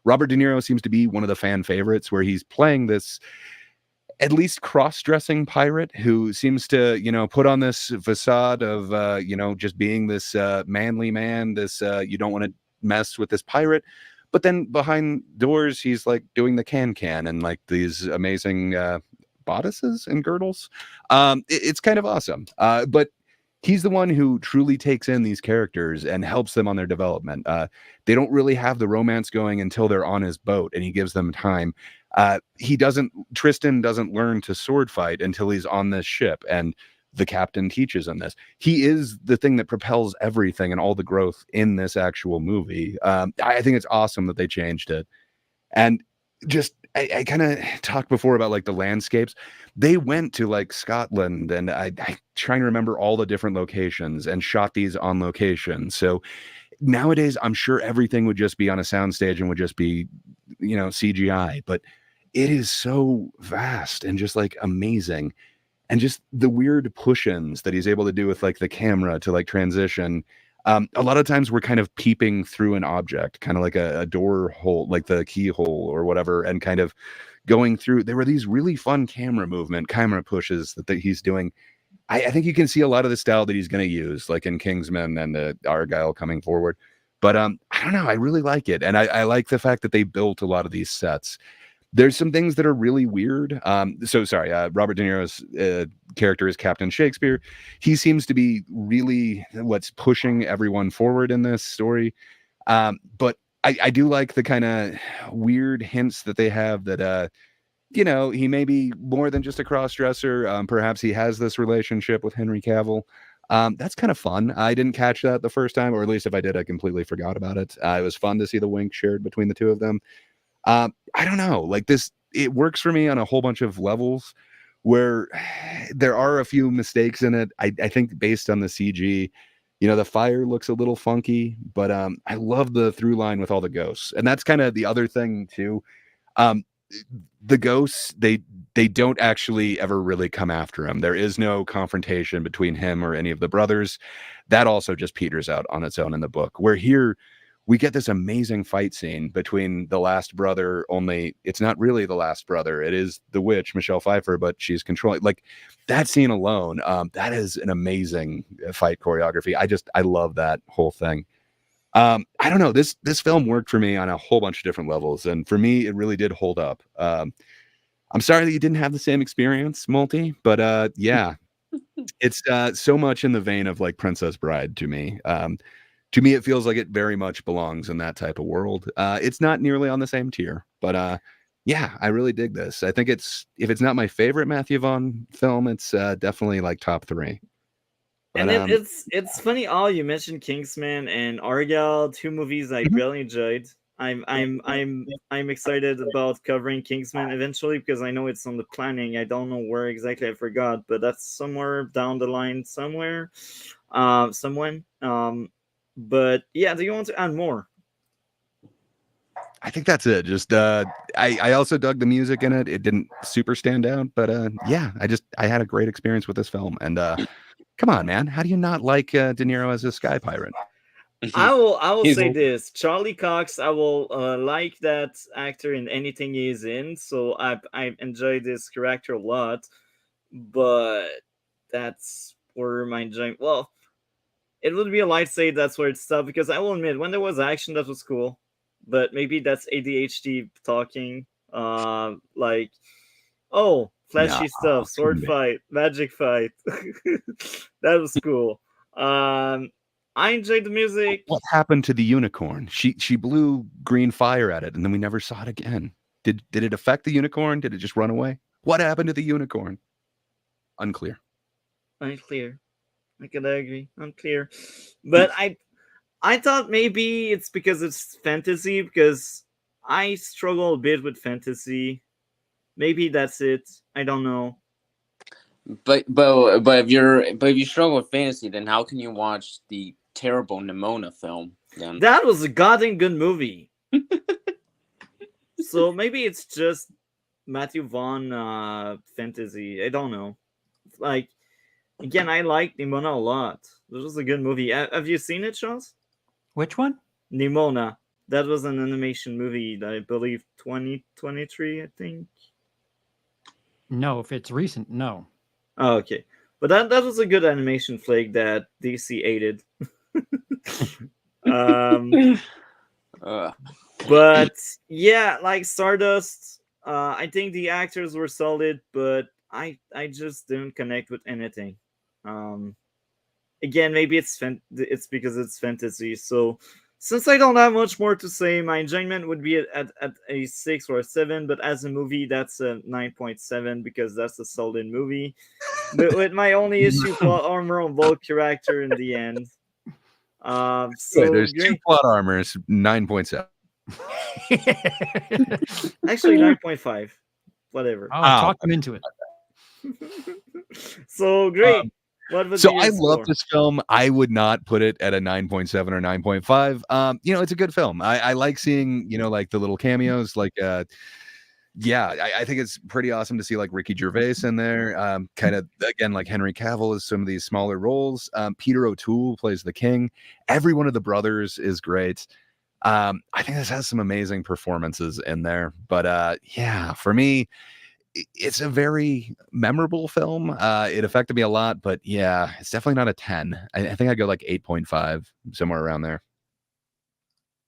Robert De Niro seems to be one of the fan favorites, where he's playing this at least cross-dressing pirate who seems to, put on this facade of, just being this manly man, this you don't want to mess with this pirate. But then behind doors, he's like doing the can and like these amazing bodices and girdles. It's kind of awesome. But he's the one who truly takes in these characters and helps them on their development. They don't really have the romance going until they're on his boat, and he gives them time. Tristan doesn't learn to sword fight until he's on this ship, and the captain teaches him this. He is the thing that propels everything and all the growth in this actual movie. I think it's awesome that they changed it. And just, I kind of talked before about like the landscapes. They went to like Scotland, and I trying to remember all the different locations, and shot these on location. So nowadays, I'm sure everything would just be on a soundstage and would just be, CGI, but it is so vast and just like amazing. And just the weird push-ins that he's able to do with like the camera to like transition. A lot of times we're kind of peeping through an object, kind of like a door hole, like the keyhole or whatever, and kind of going through. There were these really fun camera pushes that he's doing. I think you can see a lot of the style that he's going to use, like in Kingsman and the Argyle coming forward. But I don't know, I really like it. And I like the fact that they built a lot of these sets. There's some things that are really weird. So sorry, Robert De Niro's character is Captain Shakespeare. He seems to be really what's pushing everyone forward in this story. But I do like the kind of weird hints that they have that, he may be more than just a cross-dresser. Perhaps he has this relationship with Henry Cavill. That's kind of fun. I didn't catch that the first time, or at least if I did, I completely forgot about it. It was fun to see the wink shared between the two of them. I don't know, like this, it works for me on a whole bunch of levels where there are a few mistakes in it. I think based on the CG, the fire looks a little funky, but I love the through line with all the ghosts. And that's kind of the other thing too. The ghosts, they don't actually ever really come after him. There is no confrontation between him or any of the brothers. That also just peters out on its own in the book, where here we get this amazing fight scene between the last brother, only it's not really the last brother. It is the witch, Michelle Pfeiffer, but she's controlling, like that scene alone. That is an amazing fight choreography. I love that whole thing. I don't know, this film worked for me on a whole bunch of different levels. And for me, it really did hold up. I'm sorry that you didn't have the same experience, Multi, but yeah, it's so much in the vein of like Princess Bride to me. To me, it feels like it very much belongs in that type of world. It's not nearly on the same tier, but yeah, I really dig this. I think if it's not my favorite Matthew Vaughn film, it's definitely like top 3. But, and it's funny how you mentioned Kingsman and Argyle, 2 movies I really enjoyed. I'm excited about covering Kingsman eventually because I know it's on the planning. I don't know where exactly, I forgot, but that's somewhere down the line somewhere. Someone. But yeah, do you want to add more? I think that's it. Just I also dug the music in it. It didn't super stand out, but yeah, I had a great experience with this film. And come on, man, how do you not like De Niro as a sky pirate? I will say this, Charlie Cox. I will like that actor in anything he's in. So I enjoy this character a lot, but that's where my enjoyment. Well, it would be a lie to say that's where it stopped, because I will admit when there was action that was cool, but maybe that's ADHD talking. Like, oh, flashy stuff, sword fight, magic fight. That was cool. I enjoyed the music. What happened to the unicorn? She blew green fire at it, and then we never saw it again. Did it affect the unicorn? Did it just run away? What happened to the unicorn? Unclear. I could agree. Unclear. But I thought maybe it's because it's fantasy, because I struggle a bit with fantasy. Maybe that's it. I don't know. But if you struggle with fantasy, then how can you watch the terrible Nimona film then? That was a goddamn good movie. So maybe it's just Matthew Vaughn fantasy. I don't know. Like, again, I like Nimona a lot. This was a good movie. Have you seen it, Charles? Which one? Nimona. That was an animation movie, I believe 2023, I think. No, if it's recent, no. Oh, okay. But that was a good animation flick that DC aided. But yeah, like Stardust, I think the actors were solid, but I just didn't connect with anything. Again, maybe it's because it's fantasy. So since I don't have much more to say, my enjoyment would be at a 6 or a 7. But as a movie, that's a 9.7 because that's a solid movie. But with my only issue, plot armor on both character in the end. So there's 2 plot armors, 9.7. Actually, 9.5. Whatever. I'll talk them into it. So great. So I love this film. I would not put it at a 9.7 or 9.5. It's a good film. I like seeing, like the little cameos, like I think it's pretty awesome to see like Ricky Gervais in there. Kind of again, like Henry Cavill is some of these smaller roles. Peter O'Toole plays the king. Every one of the brothers is great. I think this has some amazing performances in there. But yeah, for me, it's a very memorable film. It affected me a lot, but yeah, it's definitely not a 10. I think I'd go like 8.5, somewhere around there.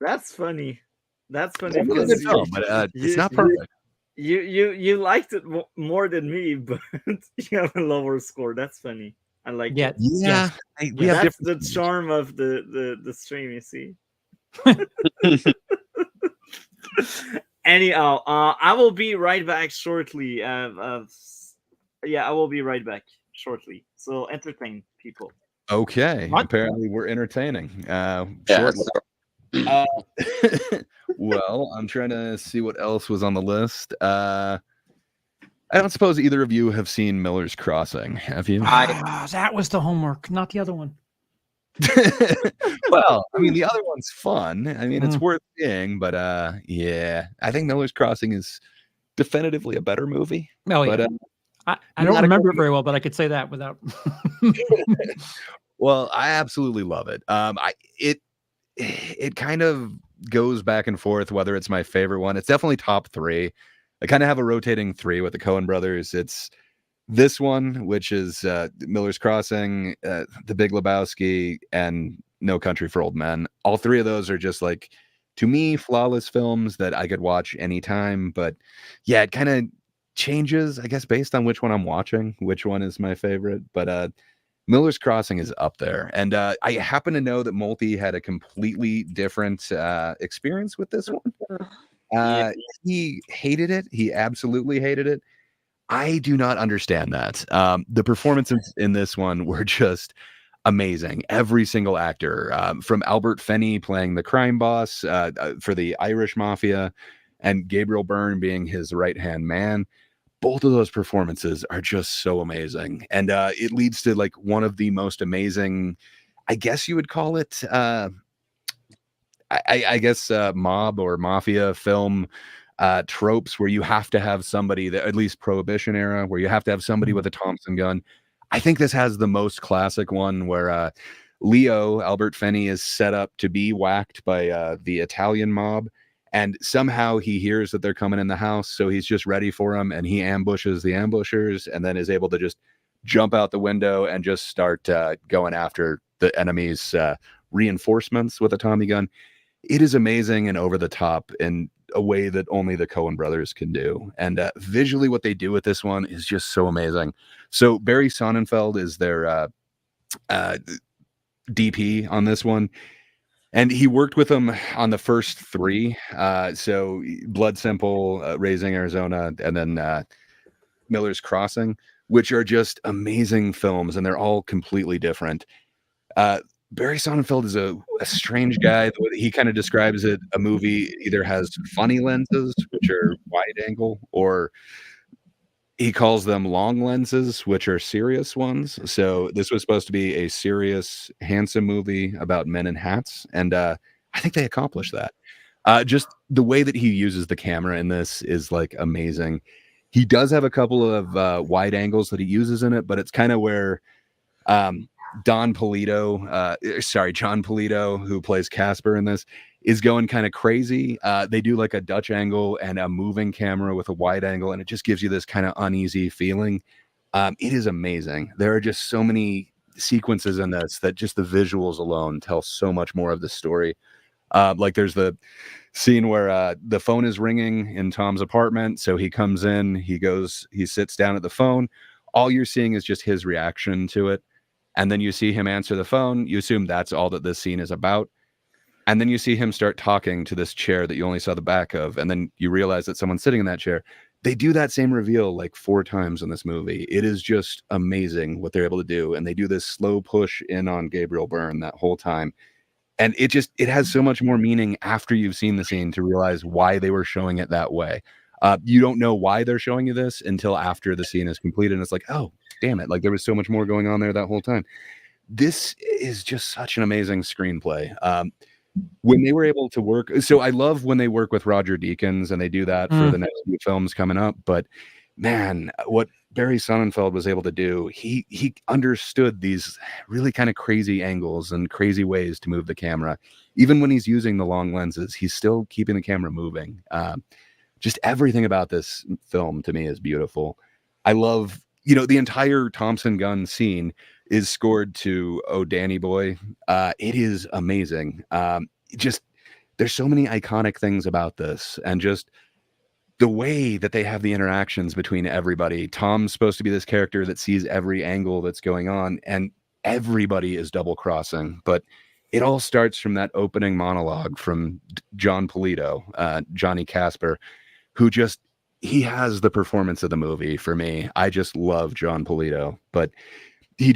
That's funny. That's funny. It's a good film, but it's not perfect. You liked it more than me, but you have a lower score. That's funny. I like Yeah. it. Yeah, we Yeah, have That's different. the charm of the stream. You see. Anyhow, I will be right back shortly. Yeah, I will be right back shortly. So entertain people. Okay, What? apparently we're entertaining. Yeah, Shortly. so Uh, well, I'm trying to see what else was on the list. I don't suppose either of you have seen Miller's Crossing, have you? That was the homework, not the other one. Well, I mean, the other one's fun. I mean, it's Mm. worth seeing, but yeah, I think Miller's Crossing is definitively a better movie. Oh yeah. But I don't not a remember great- it very well, but I could say that without. well, I absolutely love it. It kind of goes back and forth whether it's my favorite one. It's definitely top 3. I kind of have a rotating 3 with the Coen brothers. It's this one, which is Miller's Crossing, The Big Lebowski, and No Country for Old Men. All 3 of those are just like, to me, flawless films that I could watch anytime. But yeah, it kind of changes, I guess, based on which one I'm watching, which one is my favorite. But Miller's Crossing is up there. And I happen to know that Multi had a completely different experience with this one. Yeah. He hated it. He absolutely hated it. I do not understand that. The performances in this one were just amazing. Every single actor, from Albert Finney playing the crime boss for the Irish Mafia, and Gabriel Byrne being his right-hand man. Both of those performances are just so amazing. And it leads to like one of the most amazing, I guess you would call it, I guess mob or mafia film tropes where you have to have somebody that, at least Prohibition era, where you have to have somebody with a Thompson gun. I think this has the most classic one where Leo, Albert Finney, is set up to be whacked by the Italian mob. And somehow he hears that they're coming in the house. So he's just ready for them. And he ambushes the ambushers and then is able to just jump out the window and just start going after the enemy's reinforcements with a Tommy gun. It is amazing and over the top in a way that only the Coen brothers can do. And visually what they do with this one is just so amazing. So Barry Sonnenfeld is their DP on this one. And he worked with them on the first 3. So Blood Simple, Raising Arizona, and then Miller's Crossing, which are just amazing films. And they're all completely different. Barry Sonnenfeld is a strange guy. The way that he kind of describes it, a movie either has funny lenses, which are wide angle, or he calls them long lenses, which are serious ones. So this was supposed to be a serious, handsome movie about men in hats. And I think they accomplished that. Just the way that he uses the camera in this is like amazing. He does have a couple of wide angles that he uses in it, but it's kind of where John Polito, who plays Casper in this, is going kind of crazy. They do like a Dutch angle and a moving camera with a wide angle, and it just gives you this kind of uneasy feeling. It is amazing. There are just so many sequences in this that just the visuals alone tell so much more of the story. Like there's the scene where the phone is ringing in Tom's apartment. So he comes in, he sits down at the phone. All you're seeing is just his reaction to it. And then you see him answer the phone. You assume that's all that this scene is about. And then you see him start talking to this chair that you only saw the back of. And then you realize that someone's sitting in that chair. They do that same reveal like 4 times in this movie. It is just amazing what they're able to do. And they do this slow push in on Gabriel Byrne that whole time. And it has so much more meaning after you've seen the scene to realize why they were showing it that way. You don't know why they're showing you this until after the scene is completed. And it's like, oh, damn it. Like there was so much more going on there that whole time. This is just such an amazing screenplay. When they were able to work. So I love when they work with Roger Deakins and they do that for the next few films coming up. But man, what Barry Sonnenfeld was able to do, he understood these really kind of crazy angles and crazy ways to move the camera. Even when he's using the long lenses, he's still keeping the camera moving. Just everything about this film to me is beautiful. I love, the entire Thompson gun scene is scored to Oh Danny Boy. It is amazing. There's so many iconic things about this, and just the way that they have the interactions between everybody. Tom's supposed to be this character that sees every angle that's going on, and everybody is double crossing. But it all starts from that opening monologue from John Polito, Johnny Casper, who just, he has the performance of the movie for me. I just love John Polito, but he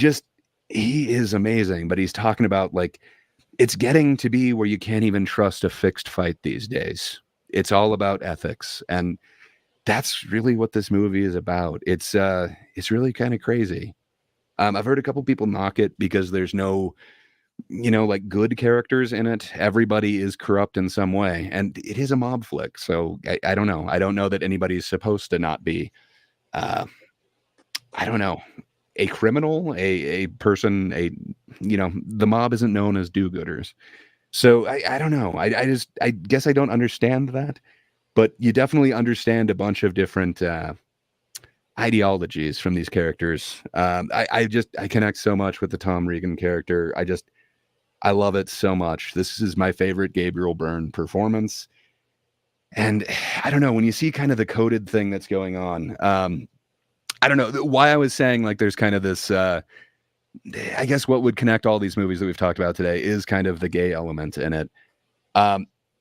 is amazing. But he's talking about, like, it's getting to be where you can't even trust a fixed fight these days. It's all about ethics, and that's really what this movie is about. It's really kind of crazy. I've heard a couple people knock it because there's no, like, good characters in it. Everybody is corrupt in some way, and it is a mob flick. So I don't know. I don't know that anybody's supposed to not be, I don't know, a criminal, a person, the mob isn't known as do-gooders. So I don't know. I guess I don't understand that, but you definitely understand a bunch of different ideologies from these characters. I connect so much with the Tom Regan character. I love it so much. This is my favorite Gabriel Byrne performance. And I don't know, when you see kind of the coded thing that's going on, I don't know why I was saying, like, there's kind of this, I guess what would connect all these movies that we've talked about today is kind of the gay element in it.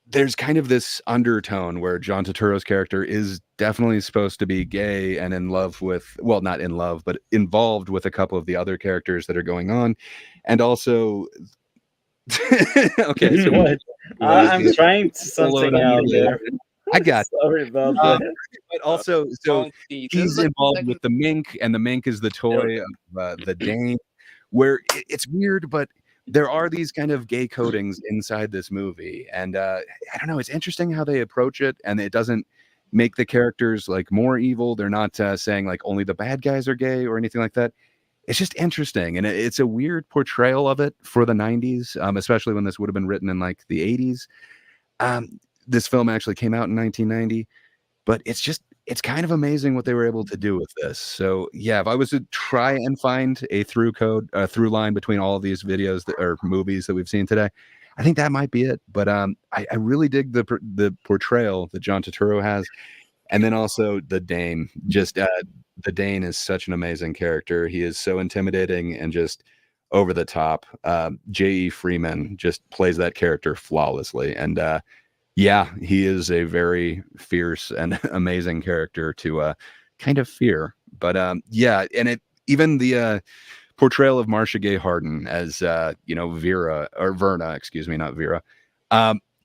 There's kind of this undertone where John Turturro's character is definitely supposed to be gay and in love with, well, not in love, but involved with a couple of the other characters that are going on. And also, okay, so What? I'm trying something out there. I got Sorry about that. but also, so he's involved with the mink, and the mink is the toy of the Dane, where it's weird, but there are these kind of gay codings inside this movie. And I don't know, it's interesting how they approach it, and it doesn't make the characters, like, more evil. They're not saying, like, only the bad guys are gay or anything like that. It's just interesting, and it's a weird portrayal of it for the 90s, especially when this would have been written in, like, the 80s. This film actually came out in 1990, but it's kind of amazing what they were able to do with this. So yeah, if I was to try and find a through line between all of these videos or movies that we've seen today, I think that might be it. But I really dig the portrayal that John Turturro has, and then also the Dane. Just the Dane is such an amazing character. He is so intimidating and just over the top. J.E. Freeman just plays that character flawlessly, and yeah, he is a very fierce and amazing character to kind of fear. But yeah, and even the portrayal of Marcia Gay Harden as Vera, or Verna, excuse me, not Vera.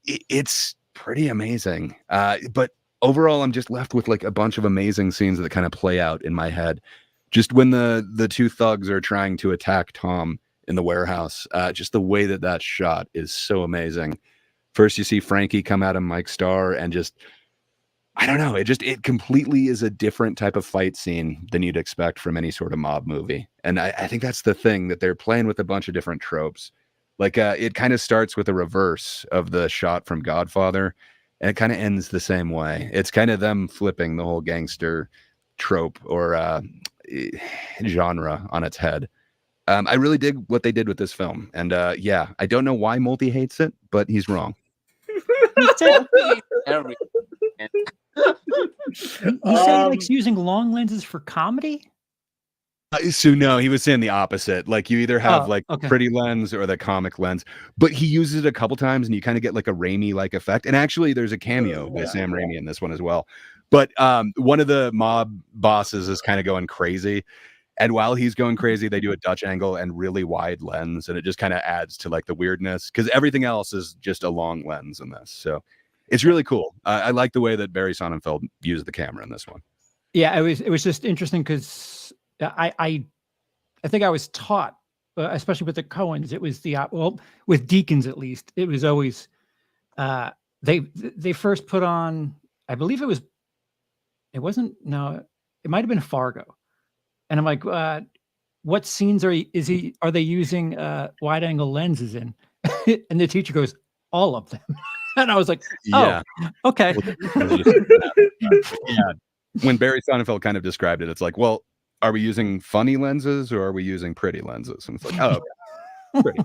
It's pretty amazing. But overall, I'm just left with, like, a bunch of amazing scenes that kind of play out in my head. Just when the two thugs are trying to attack Tom in the warehouse, just the way that that's shot is so amazing. First, you see Frankie come out of Mike Starr, and just, I don't know, it completely is a different type of fight scene than you'd expect from any sort of mob movie. And I think that's the thing, that they're playing with a bunch of different tropes. Like, it kind of starts with a reverse of the shot from Godfather, and it kind of ends the same way. It's kind of them flipping the whole gangster trope or genre on its head. I really dig what they did with this film. And yeah, I don't know why Multi hates it, but he's wrong. He said he likes using long lenses for comedy. So no, he was saying the opposite. Like, you either have okay. pretty lens or the comic lens, but he uses it a couple times, and you kind of get like a Raimi-like effect. And actually, there's a cameo by Sam Raimi in this one as well. But one of the mob bosses is kind of going crazy, and while he's going crazy, they do a Dutch angle and really wide lens, and it just kind of adds to, like, the weirdness, because everything else is just a long lens in this. So it's really cool. I like the way that Barry Sonnenfeld used the camera in this one. Yeah, it was just interesting because I think I was taught, especially with the Coens, it was with Deakins at least, it was always they first put on, I believe it might have been Fargo. And I'm like, what scenes are they using wide angle lenses in? And the teacher goes, all of them. And I was like, oh, yeah. Okay. Yeah. When Barry Sonnenfeld kind of described it, it's like, well, are we using funny lenses or are we using pretty lenses? And it's like, oh, pretty.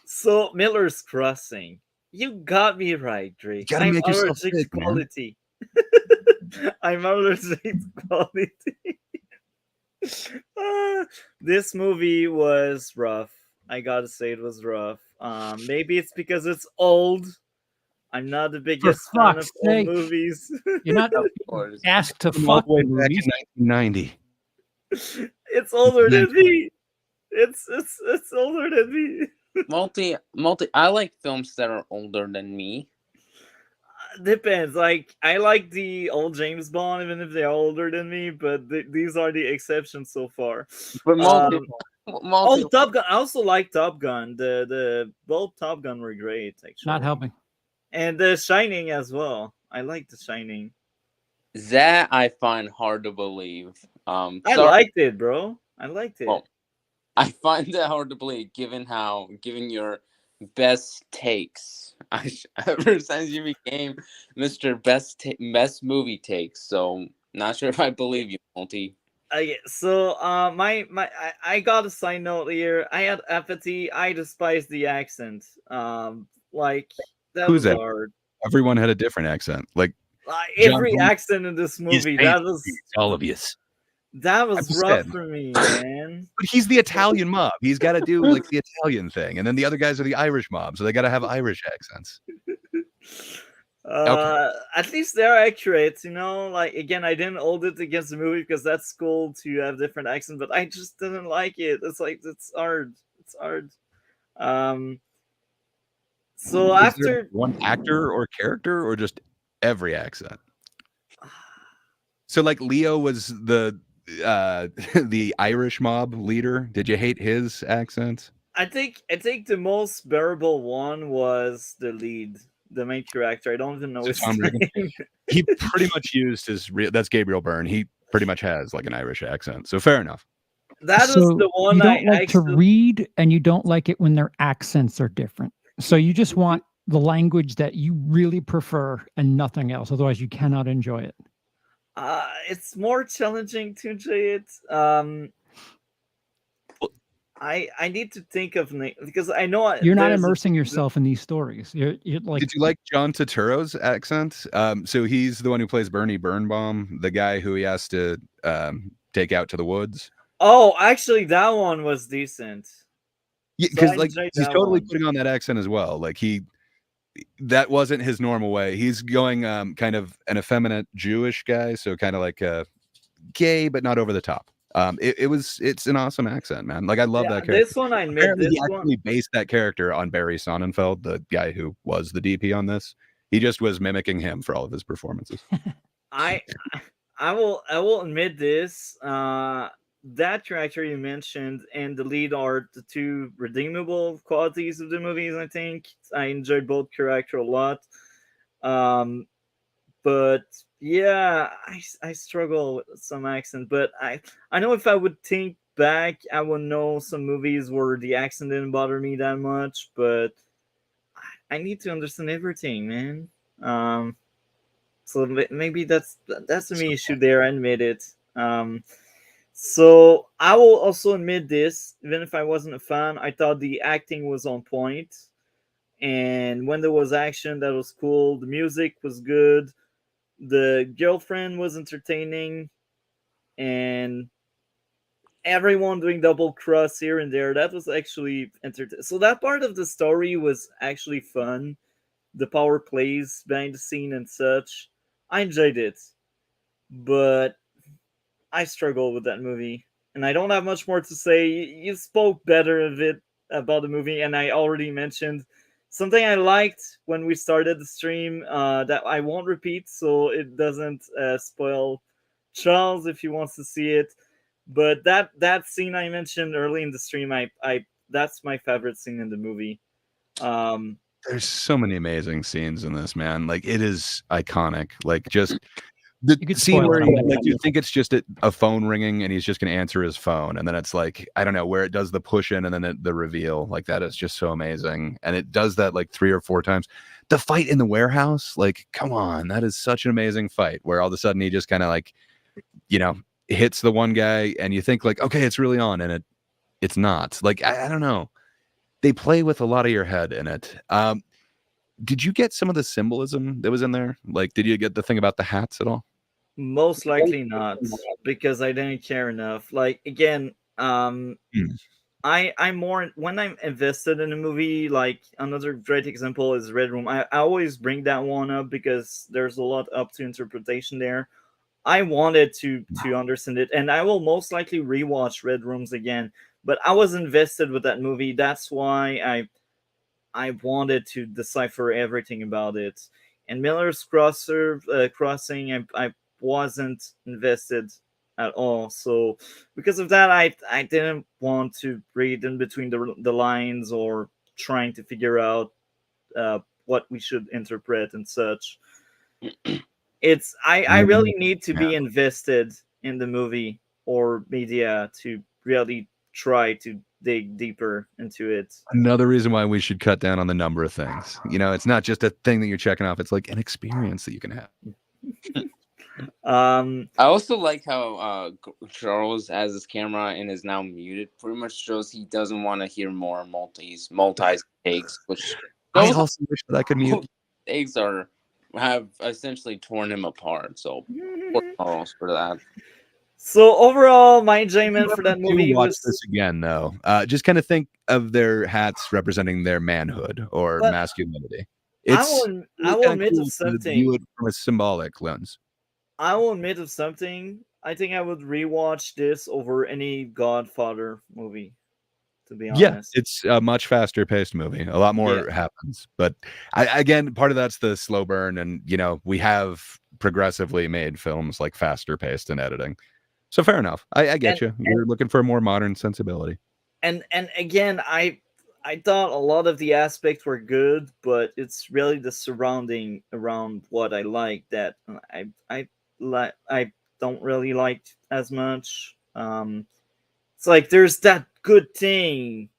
So Miller's Crossing, You got me right, Drake. gotta I'm make yourself allergic to sick, man. quality. I'm allergic to quality. This movie was rough. I gotta say it was rough. Maybe it's because it's old. I'm not the For biggest fan of fuck's old sake. movies. You're not Of course. asked to From all fuck the way the back movies. in 1990. It's older than me. It's older than me. Multi. I like films that are older than me. Depends. Like I like the old James Bond, even if they're older than me. But these are the exceptions so far. But multi. Oh, Top Gun. I also like Top Gun. The both Top Gun were great, actually. Not helping. And The Shining as well. I like The Shining. That I find hard to believe. I Sorry. liked it, bro. I liked it. Well, I find that hard to believe, given your best takes. Ever since you became Mr. Best movie takes, so not sure if I believe you, Multi. So I got a side note here. I had apathy. I despise the accent. Like that Who's was that? hard. Everyone had a different accent. Like Every John- accent in this movie, that was all of you. rough said. for me, man. But he's the Italian mob. He's got to do like the Italian thing, and then the other guys are the Irish mob, so they got to have Irish accents. At least they're accurate, you know. Like again, I didn't hold it against the movie because that's cool to have different accents, but I just didn't like it. It's like it's hard. It's hard. So Is after there one actor or character, or just every accent? So like Leo was the the Irish mob leader. Did you hate his accent? I think the most bearable one was the lead, the main character. I don't even know Is it his Tom Riggin? name. He pretty much used his that's Gabriel Byrne. He pretty much has like an Irish accent. So fair enough. That is So the one you I don't like to actually read, and you don't like it when their accents are different. So you just want the language that you really prefer and nothing else. Otherwise, you cannot enjoy it. it's more challenging to enjoy it. I need to think of because I know You're not there's immersing yourself in these stories. You're like, Did you like John Turturro's accent? So he's the one who plays Bernie Birnbaum, the guy who he has to take out to the woods. Oh, actually, that one was decent. Yeah, So because I like enjoyed he's that totally one. putting on that accent as well. Like that wasn't his normal way. He's going kind of an effeminate Jewish guy, so kind of like gay, but not over the top. It's an awesome accent, man. Like I love that character. This one I admit. Apparently, This he actually based that character on Barry Sonnenfeld, the guy who was the DP on this. He just was mimicking him for all of his performances. I will admit this. That character you mentioned and the lead are the two redeemable qualities of the movies. I think I enjoyed both character a lot. But yeah, I struggle with some accent. But I know if I would think back, I would know some movies where the accent didn't bother me that much. But I need to understand everything, man. So maybe that's the main issue there. I admit it. So I will also admit this. Even if I wasn't a fan, I thought the acting was on point, and when there was action, that was cool. The music was good. The girlfriend was entertaining, and everyone doing double cross here and there. That was actually entertaining. So that part of the story was actually fun. The power plays behind the scene and such. I enjoyed it, but I struggle with that movie, and I don't have much more to say. You spoke better of it about the movie, and I already mentioned something I liked when we started the stream that I won't repeat, so it doesn't spoil Charles if he wants to see it. But that scene I mentioned early in the stream, I that's my favorite scene in the movie. There's so many amazing scenes in this, man. Like it is iconic. Like just the You could scene spoil where it. like you think it's just a phone ringing and he's just going to answer his phone, and then it's like I don't know where it does the push in and then the reveal. Like that is just so amazing, and it does that like 3 or 4 times. The fight in the warehouse, like come on, that is such an amazing fight where all of a sudden he just kind of like hits the one guy, and you think like okay, it's really on, and it's not. Like I don't know. They play with a lot of your head in it. Did you get some of the symbolism that was in there? Like, did you get the thing about the hats at all? Most likely not, because I didn't care enough. Like again, Hmm. I'm more when I'm invested in a movie. Like another great example is Red Room. I always bring that one up because there's a lot up to interpretation there. I wanted to understand it, and I will most likely rewatch Red Rooms again. But I was invested with that movie. That's why I wanted to decipher everything about it. And Crossing, I wasn't invested at all. So because of that, I didn't want to read in between the lines or trying to figure out what we should interpret and such. I really need to be invested in the movie or media to really try to dig deeper into it. Another reason why we should cut down on the number of things. You know, it's not just a thing that you're checking off. It's like an experience that you can have. I also like how Charles has his camera and is now muted. Pretty much shows he doesn't want to hear more multi takes, which I also wish that I could mute. takes have essentially torn him apart. So poor Charles for that. So overall, my enjoyment for that movie watch was this again, though. Just kind of think of their hats representing their manhood or masculinity. I will admit of something. View it from a symbolic lens. I will admit of something. I think I would rewatch this over any Godfather movie. To be honest, yeah, it's a much faster paced movie. A lot more happens, but again, part of that's the slow burn, and you know we have progressively made films like faster paced in editing. So fair enough. I get you. You're looking for a more modern sensibility. And again, I thought a lot of the aspects were good, but it's really the surrounding around what I like that I don't really like as much. It's like there's that good thing,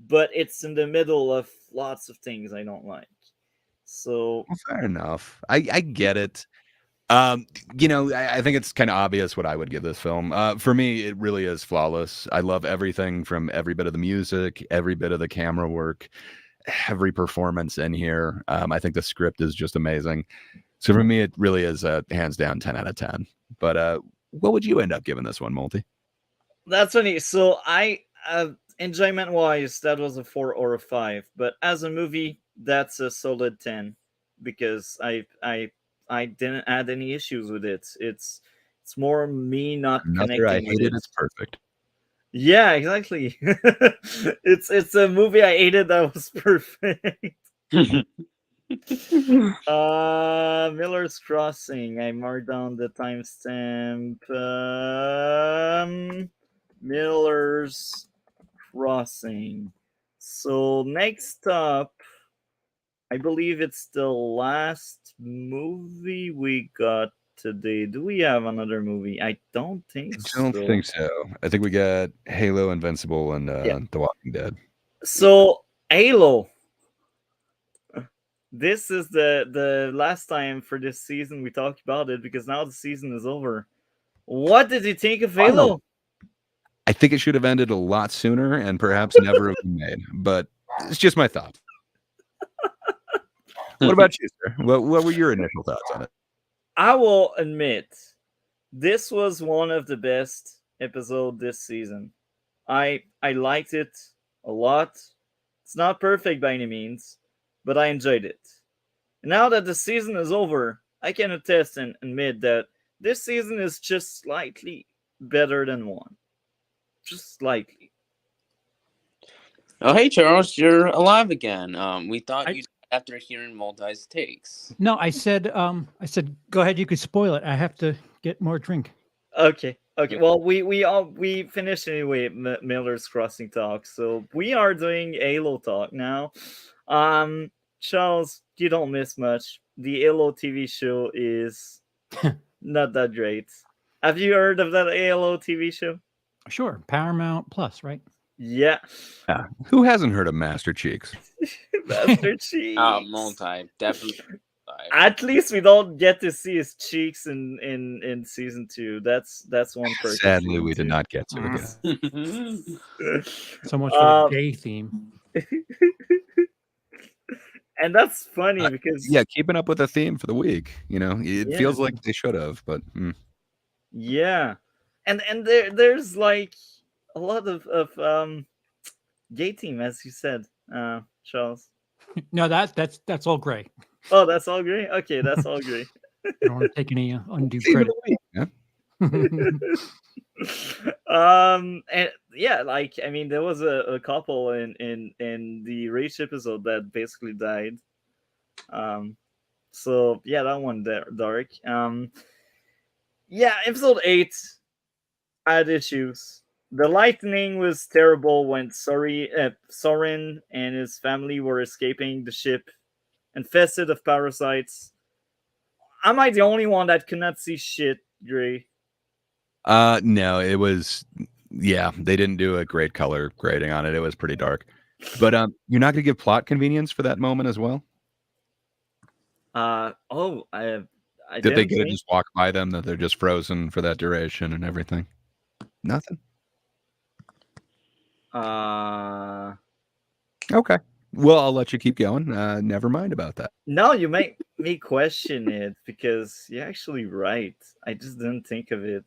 but it's in the middle of lots of things I don't like. So fair enough. I get it. You know, I think it's kind of obvious what I would give this film. For me, it really is flawless. I love everything from every bit of the music, every bit of the camera work, every performance in here. I think the script is just amazing. So for me, it really is a hands down 10 out of 10. But what would you end up giving this one, Multi? That's funny. So enjoyment wise, that was a 4 or a 5. But as a movie, that's a solid 10 because I didn't add any issues with it. It's more me not connecting. I hate it. It's perfect. Yeah, exactly. it's a movie I hated that was perfect. Miller's Crossing. I marked down the timestamp. Miller's Crossing. So next up, I believe it's the last movie we got today. Do we have another movie? I don't think so. I don't think so. I think we got Halo, Invincible, and The Walking Dead. So Halo. This is the last time for this season we talked about it because now the season is over. What did you think of Halo? I think it should have ended a lot sooner and perhaps never have been made. But it's just my thoughts. What about you, sir? What were your initial thoughts on it? I will admit, this was one of the best episodes this season. I liked it a lot. It's not perfect by any means, but I enjoyed it. And now that the season is over, I can attest and admit that this season is just slightly better than one. Just slightly. Oh, hey, Charles, you're alive again. We thought you after hearing Multi's takes. No, I said, go ahead. You could spoil it. I have to get more drink. Okay. Well, we finished anyway Miller's Crossing talk, so we are doing Halo talk now. Charles, you don't miss much. The Halo TV show is not that great. Have you heard of that Halo TV show? Sure, Paramount Plus, right? Yeah. Who hasn't heard of Master Cheeks? Master Cheeks. Multi, definitely. At least we don't get to see his cheeks in season 2. That's one perk. Sadly, we did not get to again. So much for the gay theme. And that's funny because Yeah, keeping up with the theme for the week. It Yeah. feels like they should have, but yeah, and there's like a lot of gay team, as you said, Charles. No, that's all gray. Oh, that's all great. Okay, that's all great. I don't want to take any undue theme of credit. the week, yeah. And yeah, like I mean, there was a couple in the Rage episode that basically died. So yeah, that one there, dark. Yeah, episode 8 had issues. The lightning was terrible when Soren and his family were escaping the ship, infested of parasites. Am I the only one that could not see shit, Gray? No, it was. Yeah, they didn't do a great color grading on it. It was pretty dark. But you're not going to give plot convenience for that moment as well? Oh, I Did they didn't get to think. just walk by them, that they're just frozen for that duration and everything? Nothing. Okay. Well, I'll let you keep going. Never mind about that. No, you make me question it because you're actually right. I just didn't think of it.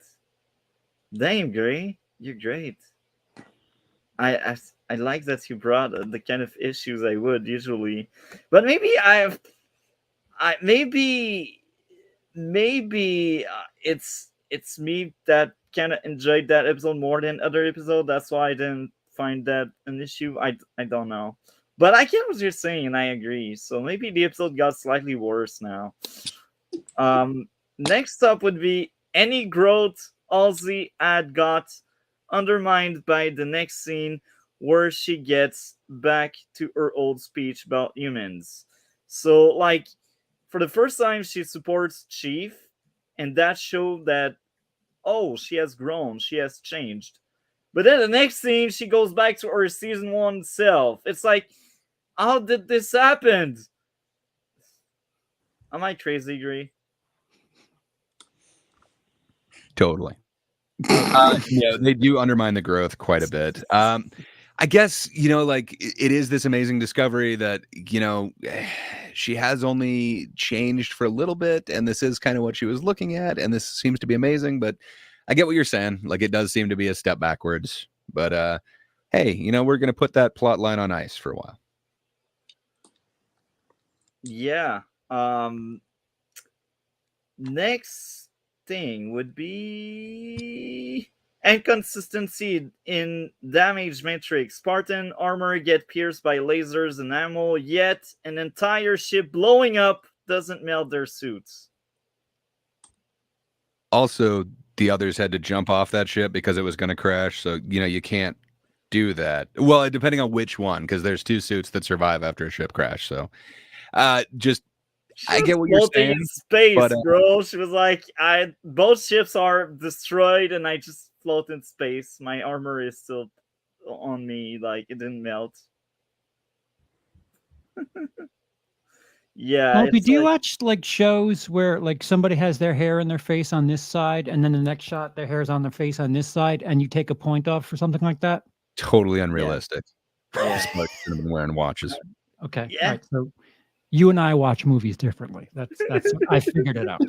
Damn, Gray, you're great. I like that you brought the kind of issues I would usually, but maybe maybe it's me that kind of enjoyed that episode more than other episode. That's why I didn't find that an issue. I don't know, but I get what you're saying and I agree. So maybe the episode got slightly worse now. Next up would be any growth Halsey had got undermined by the next scene where she gets back to her old speech about humans. So, like, for the first time, she supports Chief, and that showed that, oh, she has grown, she has changed. But then the next scene, she goes back to her season 1 self. It's like, how did this happen? Am I crazy, Gray? Totally. Yeah, they do undermine the growth quite a bit. I guess, like it is this amazing discovery that, she has only changed for a little bit, and this is kind of what she was looking at, and this seems to be amazing, but I get what you're saying. Like, it does seem to be a step backwards, but hey, we're going to put that plot line on ice for a while. Yeah. Next thing would be inconsistency in damage matrix. Spartan armor get pierced by lasers and ammo, yet an entire ship blowing up doesn't melt their suits. Also, the others had to jump off that ship because it was going to crash, so you can't do that. Well, depending on which one, because there's 2 suits that survive after a ship crash. So just I get what you're Floating saying, in space, but, bro. She was like, both ships are destroyed and I just float in space. My armor is still on me, like it didn't melt. Yeah. Well, it's do you like- watch like shows where like somebody has their hair in their face on this side, and then the next shot their hair's on their face on this side, and you take a point off for something like that? totally unrealistic. Yeah. Spike should have been wearing watches. Okay, Yeah. all right. So you and I watch movies differently. That's I figured it out.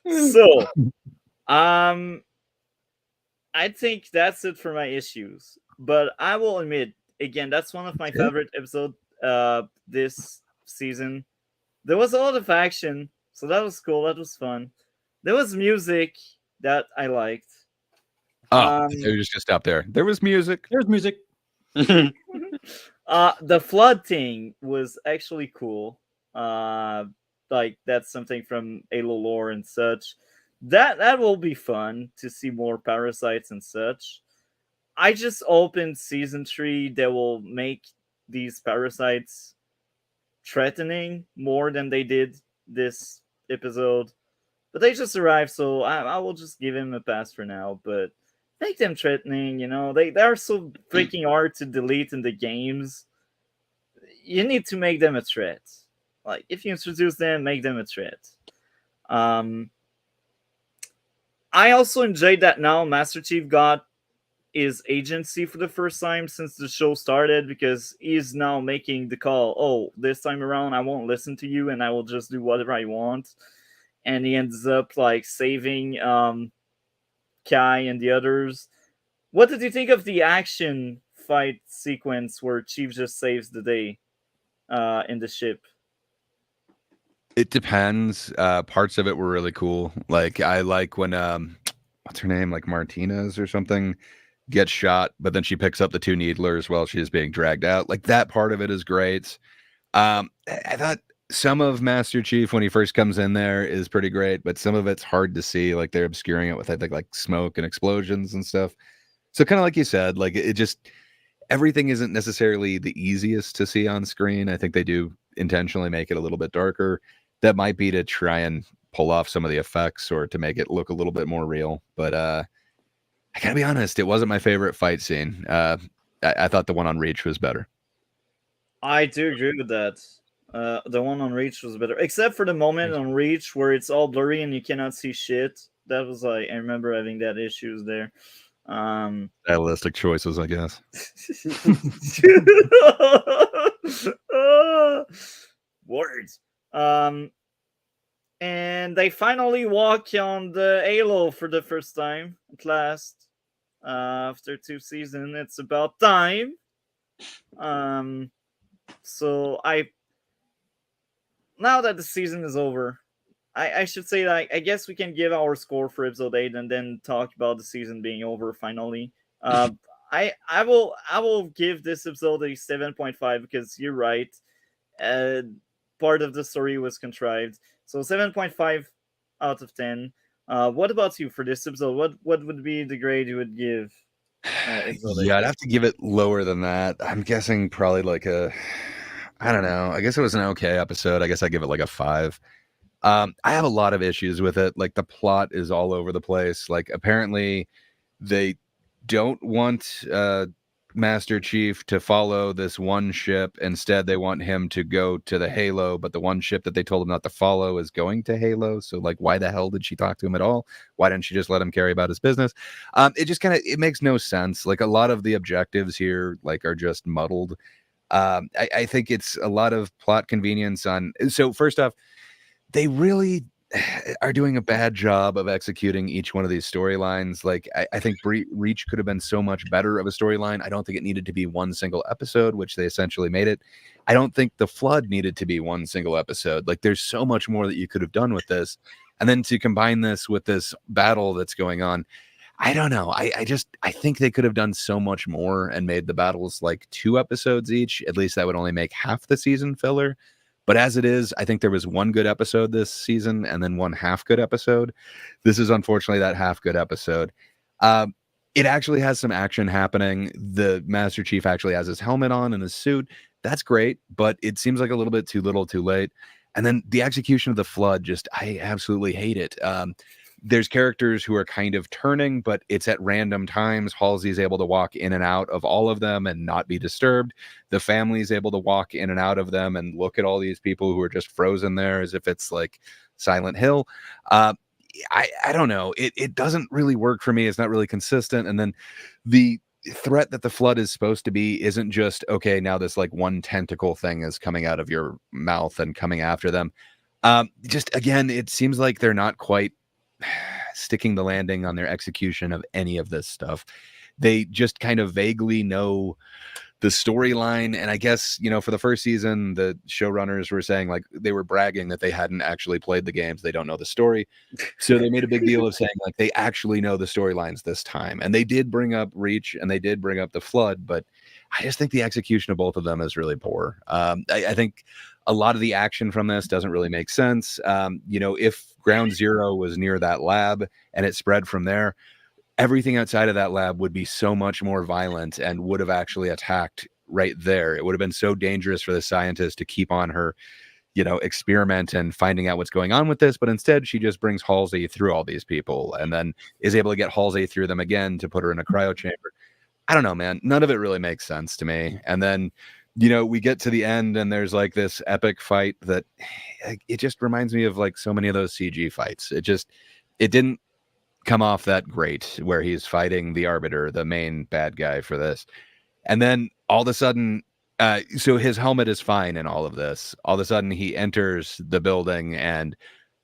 So, I think that's it for my issues. But I will admit, again, that's one of my favorite episodes this season. There was a lot of action, so that was cool. That was fun. There was music that I liked. Oh, you're just gonna stop there. There was music. There's music. The flood thing was actually cool. Like that's something from Halo lore and such. That will be fun to see more parasites and such. I just opened season 3 that will make these parasites threatening more than they did this episode. But they just arrived, so I will just give him a pass for now. But make them threatening, they are so freaking hard to delete in the games. You need to make them a threat. Like if you introduce them, make them a threat. I also enjoyed that now Master Chief got his agency for the first time since the show started, because he's now making the call. Oh, this time around, I won't listen to you, and I will just do whatever I want. And he ends up like saving Kai and the others. What did you think of the action fight sequence where Chief just saves the day in the ship? It depends. Parts of it were really cool. Like I like when what's her name, like Martinez or something, gets shot, but then she picks up the two Needlers while she's being dragged out. Like that part of it is great. I thought some of Master Chief when he first comes in there is pretty great, but some of it's hard to see. Like they're obscuring it with I think like smoke and explosions and stuff. So kind of like you said, like it just everything isn't necessarily the easiest to see on screen. I think they do intentionally make it a little bit darker. That might be to try and pull off some of the effects or to make it look a little bit more real. But I gotta be honest, it wasn't my favorite fight scene. I thought the one on Reach was better. I do agree with that. The one on Reach was better, except for the moment on Reach where it's all blurry and you cannot see shit. That was like, I remember having that issues there. Stylistic choices, I guess. Words. And they finally walk on the Halo for the first time at last. After 2 seasons, it's about time. So now that the season is over, I should say, like, I guess we can give our score for episode 8 and then talk about the season being over finally. I will give this episode a 7.5 because you're right. Part of the story was contrived. So 7.5 out of 10. What about you for this episode? What would be the grade you would give? Yeah, I'd have to give it lower than that. I'm guessing probably like I don't know. I guess it was an okay episode. I guess I give it like a 5. I have a lot of issues with it. Like the plot is all over the place. Like apparently they don't want Master Chief to follow this one ship. Instead, they want him to go to the Halo, but the one ship that they told him not to follow is going to Halo. So like, why the hell did she talk to him at all? Why didn't she just let him carry about his business? It just it makes no sense. Like a lot of the objectives here like are just muddled. I think it's a lot of plot convenience on. So first off, they really are doing a bad job of executing each one of these storylines. Like I think Reach could have been so much better of a storyline. I don't think it needed to be one single episode, which they essentially made it. I don't think the Flood needed to be one single episode. Like there's so much more that you could have done with this. And then to combine this with this battle that's going on, I don't know. I think they could have done so much more and made the battles like 2 episodes each. At least that would only make half the season filler. But as it is, I think there was one good episode this season and then one half good episode. This is unfortunately that half good episode. It actually has some action happening. The Master Chief actually has his helmet on and his suit. That's great, but it seems like a little bit too little too late. And then the execution of the Flood, I absolutely hate it. There's characters who are kind of turning, but it's at random times. Halsey's able to walk in and out of all of them and not be disturbed. The family's able to walk in and out of them and look at all these people who are just frozen there as if it's like Silent Hill. I don't know. It doesn't really work for me. It's not really consistent. And then the threat that the Flood is supposed to be isn't just, okay, now this like one tentacle thing is coming out of your mouth and coming after them. Just again, it seems like they're not quite sticking the landing on their execution of any of this stuff. They just kind of vaguely know the storyline. And I guess, for the first season, the showrunners were saying like they were bragging that they hadn't actually played the games. They don't know the story. So they made a big deal of saying like they actually know the storylines this time. And they did bring up Reach and they did bring up the Flood, but I just think the execution of both of them is really poor. I think a lot of the action from this doesn't really make sense. If Ground Zero was near that lab and it spread from there, everything outside of that lab would be so much more violent and would have actually attacked right there. It would have been so dangerous for the scientist to keep on her, experiment and finding out what's going on with this. But instead, she just brings Halsey through all these people and then is able to get Halsey through them again to put her in a cryo chamber. I don't know, man. None of it really makes sense to me. And then, we get to the end and there's like this epic fight that it just reminds me of like so many of those CG fights. It didn't come off that great, where he's fighting the Arbiter, the main bad guy for this. And then all of a sudden, so his helmet is fine in all of this. All of a sudden, he enters the building, and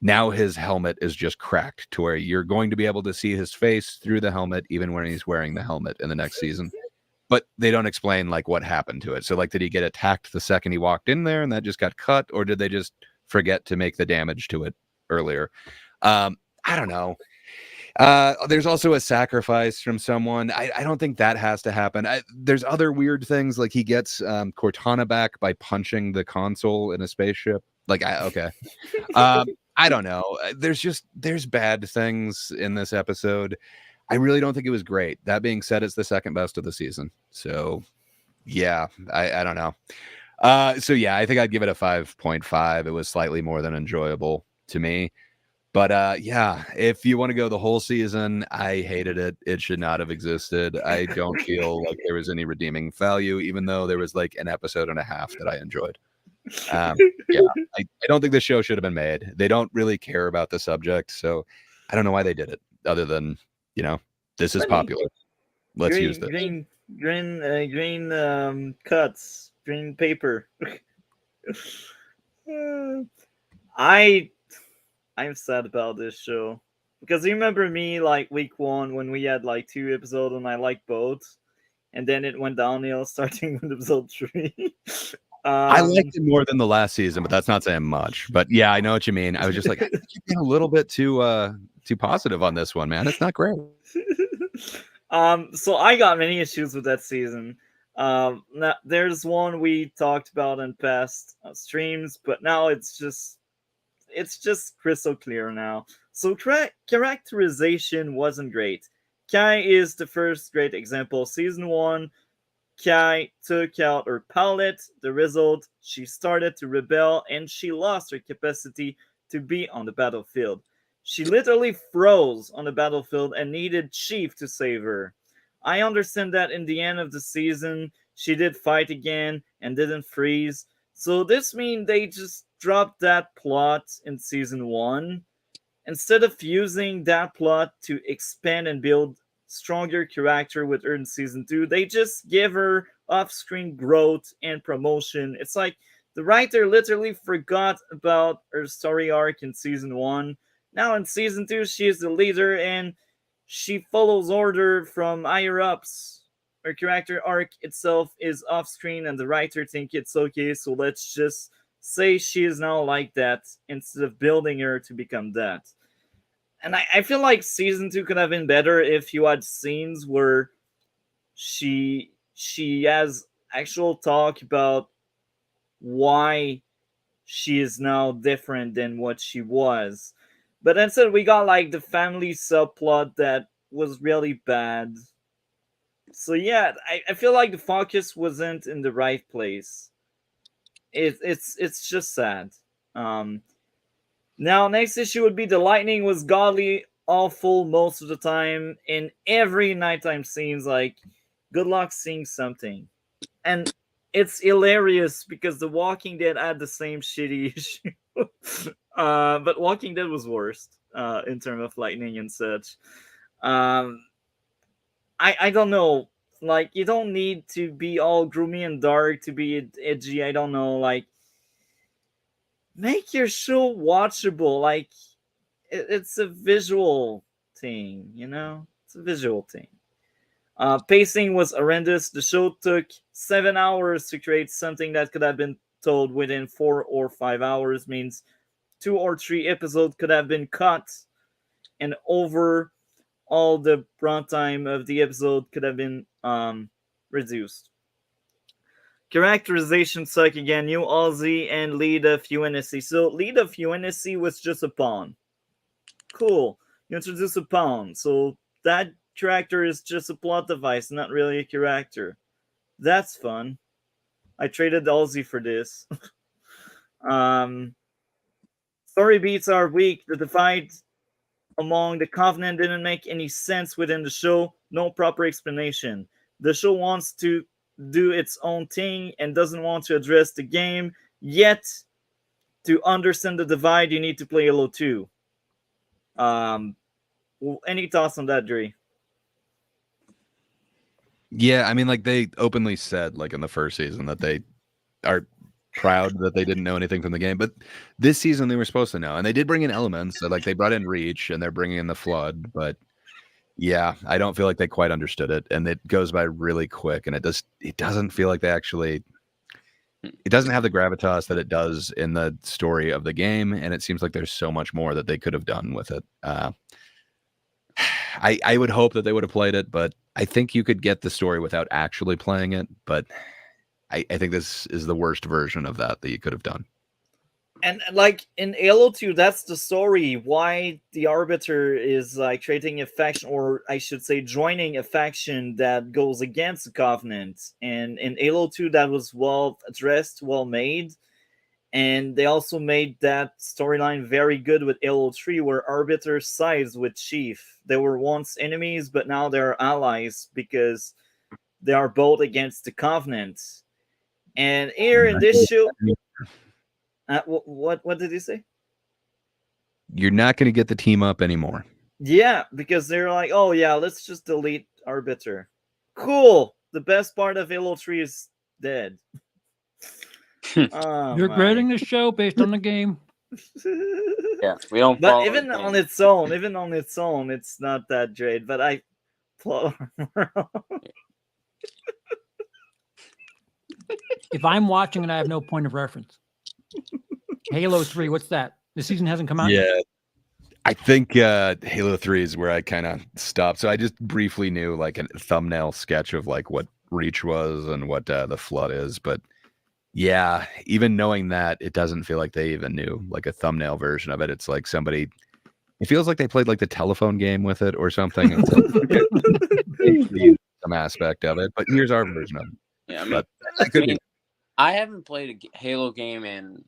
now his helmet is just cracked to where you're going to be able to see his face through the helmet, even when he's wearing the helmet in the next season. But they don't explain like what happened to it. So like, did he get attacked the second he walked in there and that just got cut, or did they just forget to make the damage to it earlier? I don't know. There's also a sacrifice from someone. I don't think that has to happen. There's other weird things, like he gets Cortana back by punching the console in a spaceship. Like, okay. I don't know. There's bad things in this episode. I really don't think it was great. That being said, it's the second best of the season. So yeah, I don't know. So yeah, I think I'd give it a 5.5. It was slightly more than enjoyable to me. But yeah, if you want to go the whole season, I hated it. It should not have existed. I don't feel like there was any redeeming value, even though there was like an episode and a half that I enjoyed. Yeah, I don't think the show should have been made. They don't really care about the subject, so I don't know why they did it, other than, this is popular. Let's use this. Green cuts, green paper. I'm sad about this show, because you remember me like week 1 when we had like 2 episodes and I liked both, and then it went downhill starting with episode 3. I liked it more than the last season, but that's not saying much. But yeah, I know what you mean. I was just like, I think you're being a little bit too positive on this one, man. It's not great. So I got many issues with that season. Now, there's one we talked about in past streams, but now it's just crystal clear now. So characterization wasn't great. Kai is the first great example. Season 1, Kai took out her palette. The result, she started to rebel and she lost her capacity to be on the battlefield. She literally froze on the battlefield and needed Chief to save her. I understand that in the end of the season, she did fight again and didn't freeze. So this means they just dropped that plot in season 1. Instead of using that plot to expand and build stronger character with her in season 2, they just give her off-screen growth and promotion. It's like the writer literally forgot about her story arc in season 1. Now in season 2, she is the leader and she follows order from higher ups. Her character arc itself is off-screen and the writer think it's okay, so let's just say she is now like that instead of building her to become that. And I feel like season 2 could have been better if you had scenes where she has actual talk about why she is now different than what she was. But instead we got like the family subplot that was really bad. So yeah, I feel like the focus wasn't in the right place. It's just sad. Now, next issue would be the lightning was godly awful most of the time. In every nighttime scenes, like, good luck seeing something. And it's hilarious because The Walking Dead had the same shitty issue. But Walking Dead was worst in terms of lightning and such. I don't know. Like, you don't need to be all gloomy and dark to be edgy. I don't know. Like, make your show watchable. Like, it's a visual thing, It's a visual thing. Pacing was horrendous. The show took 7 hours to create something that could have been told within 4 or 5 hours. Means 2 or 3 episodes could have been cut, and over all the runtime of the episode could have been reduced. Characterization suck again. New Aussie and lead of UNSC. So lead of UNSC was just a pawn. Cool. You introduce a pawn. So that character is just a plot device, not really a character. That's fun. I traded Aussie for this. Story beats are weak. The divide among the Covenant didn't make any sense within the show. No proper explanation. The show wants to do its own thing and doesn't want to address the game, yet to understand the divide you need to play Halo 2. Any thoughts on that, Dre? Yeah, I mean, like they openly said, like in the first season, that they are proud that they didn't know anything from the game, but this season they were supposed to know, and they did bring in elements. So, like they brought in Reach, and they're bringing in the Flood, but yeah, I don't feel like they quite understood it, and it goes by really quick, and it doesn't feel like they actually. It doesn't have the gravitas that it does in the story of the game, and it seems like there's so much more that they could have done with it. I would hope that they would have played it, but I think you could get the story without actually playing it. But I think this is the worst version of that you could have done. And like in Halo 2, that's the story. Why the Arbiter is like creating a faction, or I should say, joining a faction that goes against the Covenant. And in Halo 2, that was well addressed, well made. And they also made that storyline very good with Halo 3, where Arbiter sides with Chief. They were once enemies, but now they're allies because they are both against the Covenant. And here in this show, what did he say? You're not going to get the team up anymore. Yeah, because they're like, oh yeah, let's just delete Arbiter. Cool. The best part of Halo 3 is dead. Oh, You're my. grading the show based on the game. Yeah, we don't. But follow even the on game. its own, it's not that great. But I plot armor. If I'm watching and I have no point of reference, Halo 3, what's that? The season hasn't come out yet? Yeah. I think Halo 3 is where I kind of stopped. So I just briefly knew like a thumbnail sketch of like what Reach was and what the Flood is. But yeah, even knowing that, it doesn't feel like they even knew like a thumbnail version of it. It's like somebody, it feels like they played like the telephone game with it or something. It's like, some aspect of it. But here's our version of it. Yeah, I mean, But that could be. I haven't played a Halo game in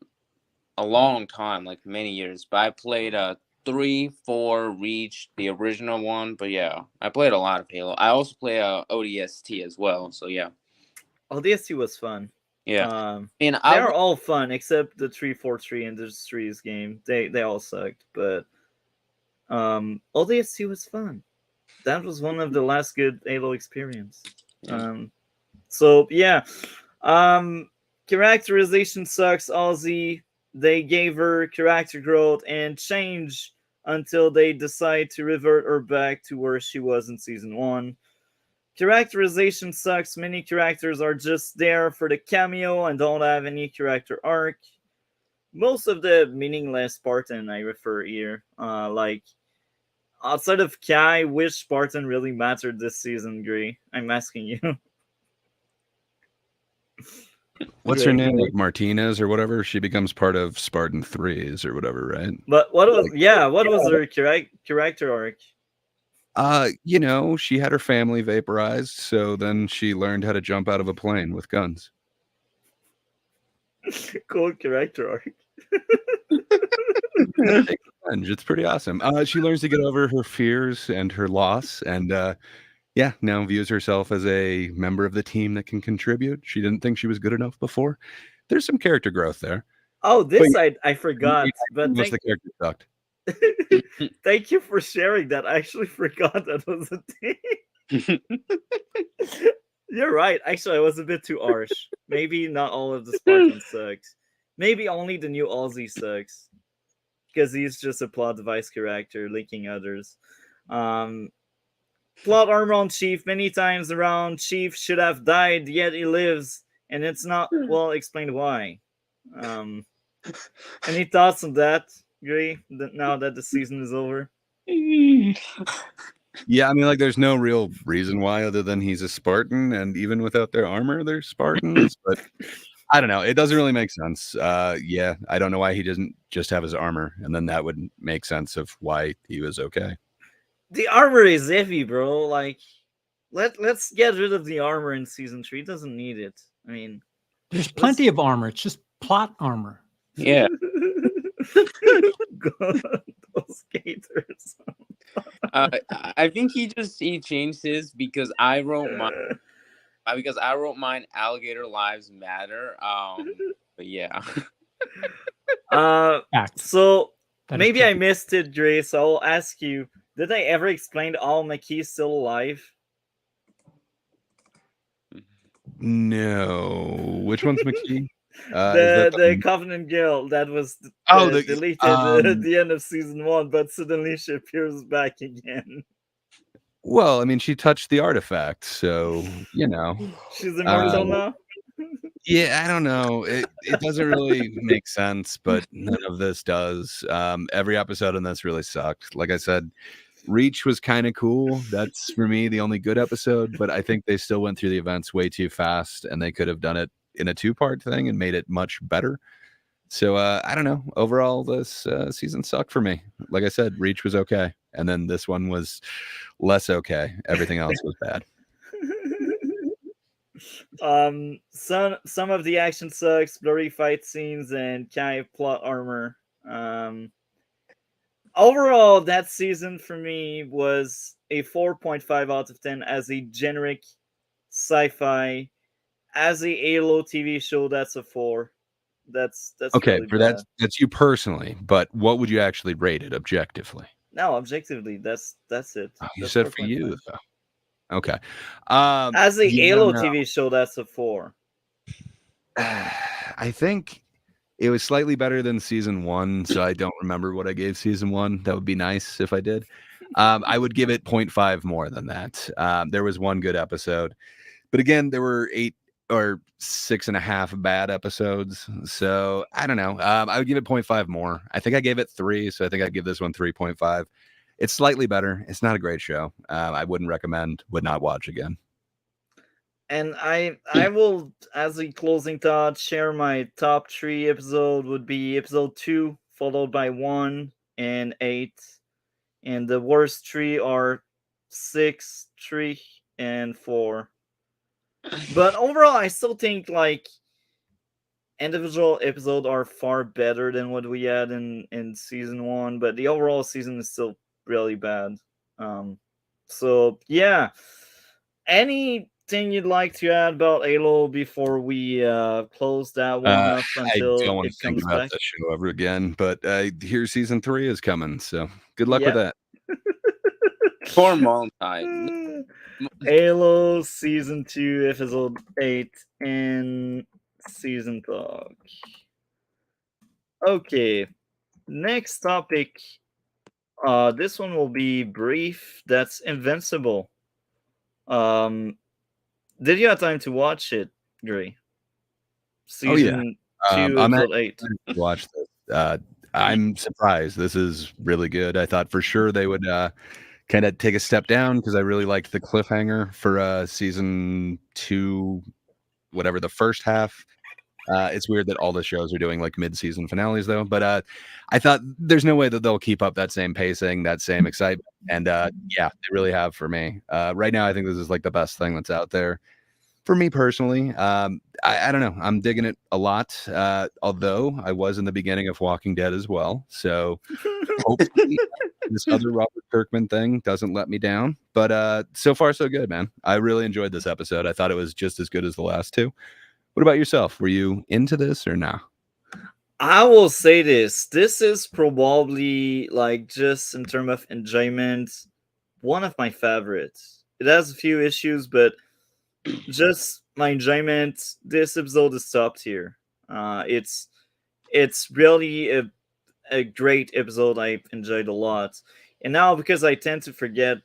a long time, like many years. But I played 3, 4, Reach, the original one. But yeah, I played a lot of Halo. I also play ODST as well. So yeah. ODST was fun. Yeah. They're all fun except the 343 Industries game. They all sucked, but ODST was fun. That was one of the last good Halo experience. Yeah. So yeah. Characterization sucks. Ozzy, they gave her character growth and change until they decide to revert her back to where she was in season 1. Characterization sucks. Many characters are just there for the cameo and don't have any character arc. Most of the meaningless Spartan I refer here, like outside of Kai, which Spartan really mattered this season, Gray? I'm asking you. What's her name? Like Martinez or whatever? She becomes part of Spartan 3s or whatever, right? But what was her character arc? You know, she had her family vaporized, so then she learned how to jump out of a plane with guns. Cool character arc. It's pretty awesome. She learns to get over her fears and her loss, and yeah, now views herself as a member of the team that can contribute. She didn't think she was good enough before. There's some character growth there. Oh, this I forgot. But the character sucked. Thank you for sharing that. I actually forgot that was a thing. You're right. Actually, I was a bit too harsh. Maybe not all of the Spartans sucks. Maybe only the new Aussie sucks. Because he's just a plot device character, linking others. Plot armor on Chief. Many times around, Chief should have died, yet he lives. And it's not well explained why. Any thoughts on that? Agree now that the season is over? Yeah, I mean, like, there's no real reason why other than he's a Spartan, and even without their armor, they're Spartans. But I don't know. It doesn't really make sense. Yeah, I don't know why he doesn't just have his armor, and then that would make sense of why he was okay. The armor is iffy, bro. Like, let's get rid of the armor in season 3. It doesn't need it. I mean, there's plenty of armor. It's just plot armor. Yeah. God, those skaters. I think he changed his because I wrote mine. Alligator lives matter. But yeah. So maybe I missed it, Dre. So I'll ask you: Did they ever explain all McKee's still alive? No. Which one's McKee? Is The that the Covenant Guild that was deleted at the end of season 1, but suddenly she appears back again. Well, I mean, she touched the artifact, so you know. She's immortal now. Yeah, I don't know. It doesn't really make sense, but none of this does. Every episode in this really sucked. Like I said, Reach was kind of cool. That's for me the only good episode, but I think they still went through the events way too fast, and they could have done it in a 2-part thing and made it much better. So I don't know. Overall, this season sucked for me. Like I said, Reach was okay, and then this one was less okay. Everything else was bad. Some of the action sucks, blurry fight scenes, and kind of plot armor. Overall, that season for me was a 4.5 out of 10 as a generic sci-fi. As a Halo TV show, that's a 4. That's okay. really For bad. that's you personally, but what would you actually rate it objectively? No, objectively, that's it. Oh, you That's said for 4.5. you though. Okay. As a yeah, Halo no. TV show, that's a 4. I think it was slightly better than season 1, so I don't remember what I gave season 1. That would be nice if I did. I would give it 0.5 more than that. There was one good episode, but again, there were 8 or 6.5 bad episodes. So I don't know. I would give it 0.5 more. I think I gave it 3, so I think I'd give this one 3.5. It's slightly better. It's not a great show. I wouldn't recommend, would not watch again. And I will, as a closing thought, share my top 3 episode would be episode 2, followed by 1 and 8. And the worst 3 are 6, 3, and 4. But overall, I still think like individual episodes are far better than what we had in season 1, but the overall season is still really bad. So yeah, anything you'd like to add about Halo before we close that one up I until don't want it to think comes about back? this show ever again, but here's season 3 is coming, so good luck with that. Poor multi. Halo season 2, episode 8, and season talk. Okay, next topic. This one will be brief. That's Invincible. Did you have time to watch it, Gray? Season 2, I'm episode 8. Watch this. I'm surprised. This is really good. I thought for sure they would kind of take a step down because I really liked the cliffhanger for season 2, whatever the first half. It's weird that all the shows are doing like mid-season finales though, but I thought there's no way that they'll keep up that same pacing, that same excitement, and yeah, they really have for me. Right now, I think this is like the best thing that's out there for me personally. I don't know. I'm digging it a lot, although I was in the beginning of Walking Dead as well, so hopefully this other Robert Kirkman thing doesn't let me down. But so far, so good, man. I really enjoyed this episode. I thought it was just as good as the last 2. What about yourself? Were you into this or not? I will say this. This is probably, like, just in terms of enjoyment, one of my favorites. It has a few issues, but just my enjoyment, this episode is top tier. It's really a great episode. I enjoyed a lot. And now, because I tend to forget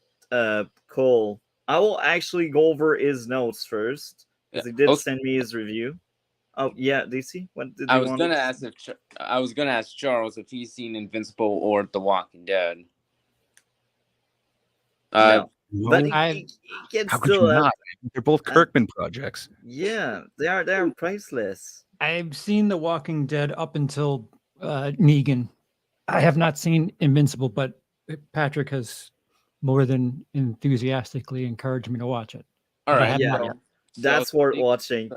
Cole, I will actually go over his notes first, because he did send me his review. Oh yeah, DC. What did I was gonna ask Charles if he's seen Invincible or The Walking Dead. No. But How can could still you not? They're both Kirkman projects. Yeah, they are priceless. I've seen The Walking Dead up until Negan. I have not seen Invincible, but Patrick has more than enthusiastically encouraged me to watch it. All right, yeah, that's worth watching.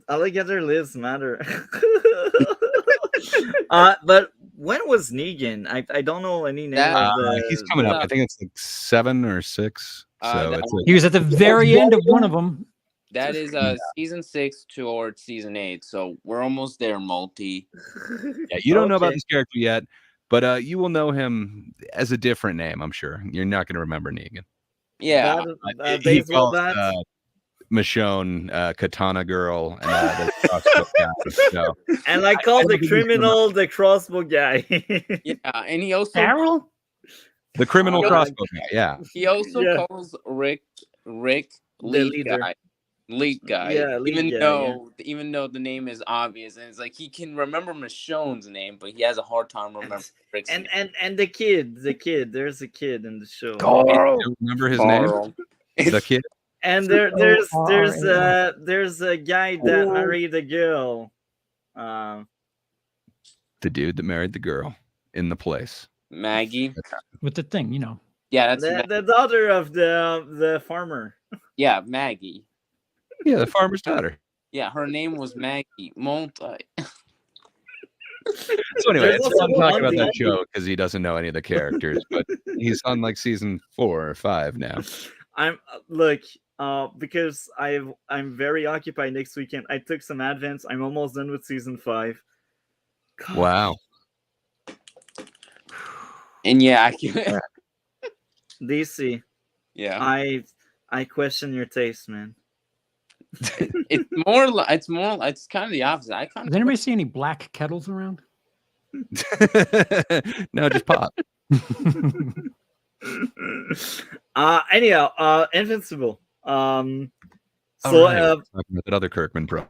Alligator lives matter. But when was Negan? I don't know any name of the... He's coming up. I think it's like 7 or 6. So it's he was at the very end of one of them. That is season 6 towards season 8, so we're almost there, Multi. Yeah, you don't know about this character yet, But you will know him as a different name, I'm sure. You're not going to remember Negan. Yeah. That, He baseball calls bat. Michonne Katana Girl and the crossbow guy. So, And I call the don't think he's gonna criminal the crossbow guy. Yeah, and he also Errol? the criminal Oh, crossbow guy, yeah. Yeah. calls Rick The lead leader. guy. Yeah, lead even guy, though even though the name is obvious, and it's like he can remember Michonne's name, but he has a hard time remembering Rick's name. And the kid, there's a kid in the show. You don't remember his name? Carl. The kid? And there's Carl. a guy that married a girl. The dude that married the girl in the place. Maggie. With the thing, you know. Yeah, that's the daughter of the farmer. yeah, Maggie. Yeah, the farmer's daughter. Yeah, her name was Maggie. Multi. So anyway, There's it's also fun talking about one that show because he doesn't know any of the characters, but he's on like season 4 or 5 now. Because I'm very occupied next weekend. I took some advance. I'm almost done with season 5. God. Wow. And yeah, I can. DC, Yeah, I question your taste, man. it's kind of the opposite. I kind Does anybody see any black kettles around? No, just pop. Anyhow, Invincible. So Talking about that other Kirkman pro.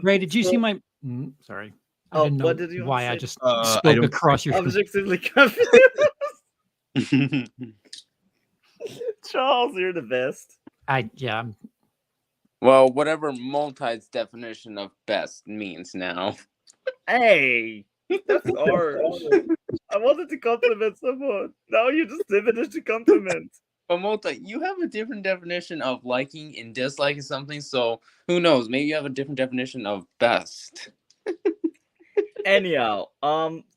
Ray, did you see my? Sorry. I Oh, didn't know what did you why want I to just I spoke don't- across your. objectively confused. Charles, you're the best. Yeah. well, whatever Multi's definition of best means now. Hey, that's harsh. I wanted to compliment someone. Now you just diminished the compliment. But Multi, you have a different definition of liking and disliking something, so who knows? Maybe you have a different definition of best. Anyhow,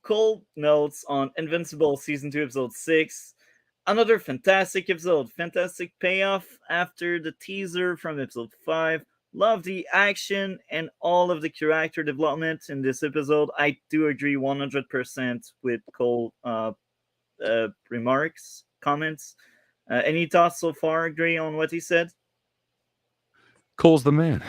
cold notes on Invincible Season 2, Episode 6. Another fantastic episode. Fantastic payoff after the teaser from Episode 5. Love the action and all of the character development in this episode. I do agree 100% with Cole remarks, comments. Any thoughts so far, agree on what he said? Cole's the man.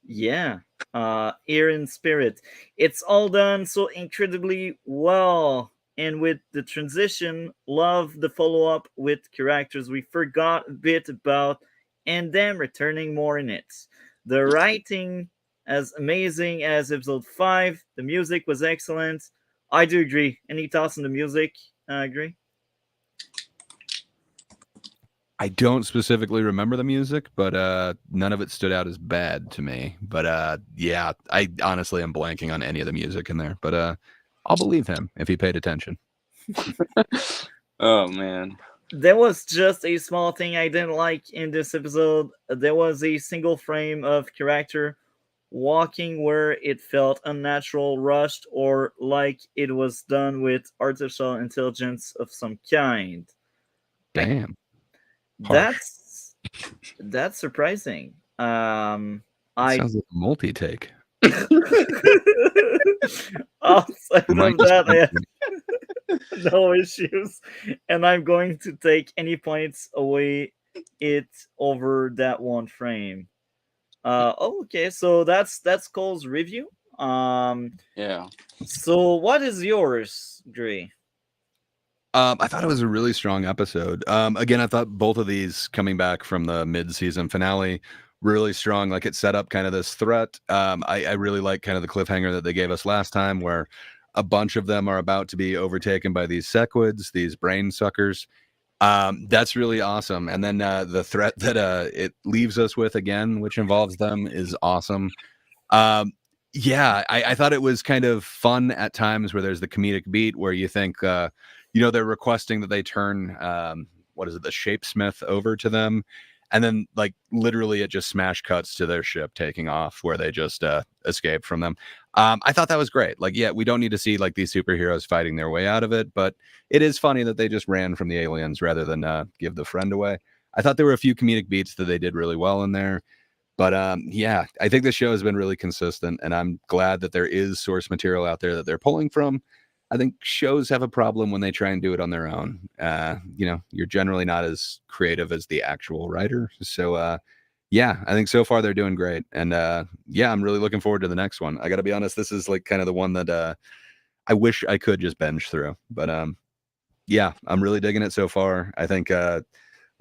Yeah. Air in spirit. It's all done so incredibly well. And with the transition, love the follow-up with characters we forgot a bit about and them returning more in it. The writing as amazing as episode 5. The music was excellent. I do agree. Any thoughts on the music? Agree? I don't specifically remember the music, but none of it stood out as bad to me. But yeah, I honestly am blanking on any of the music in there. But I'll believe him if he paid attention. Oh man. There was just a small thing I didn't like in this episode. There was a single frame of character walking where it felt unnatural, rushed, or like it was done with artificial intelligence of some kind. Damn. Harsh. That's surprising. Sounds like a multi-take. Outside of Mike that, I just- have no issues, and I'm going to take any points away it over that one frame. Okay, so that's Cole's review. Yeah. So what is yours, Gray? I thought it was a really strong episode. Again, I thought both of these coming back from the mid-season finale really strong. Like it set up kind of this threat. I really like kind of the cliffhanger that they gave us last time, where a bunch of them are about to be overtaken by these sequids, these brain suckers. That's really awesome. And then the threat that it leaves us with again, which involves them, is awesome. Yeah, I thought it was kind of fun at times where there's the comedic beat where you think, they're requesting that they turn, the Shapesmith over to them. And then, like, literally it just smash cuts to their ship taking off where they just escaped from them. I thought that was great. Like, yeah, we don't need to see, like, these superheroes fighting their way out of it, but it is funny that they just ran from the aliens rather than give the friend away. I thought there were a few comedic beats that they did really well in there. But yeah, I think the show has been really consistent, and I'm glad that there is source material out there that they're pulling from. I think shows have a problem when they try and do it on their own. You're generally not as creative as the actual writer. So yeah, I think so far they're doing great. And yeah, I'm really looking forward to the next one. I got to be honest, this is like kind of the one that I wish I could just binge through. But yeah, I'm really digging it so far. I think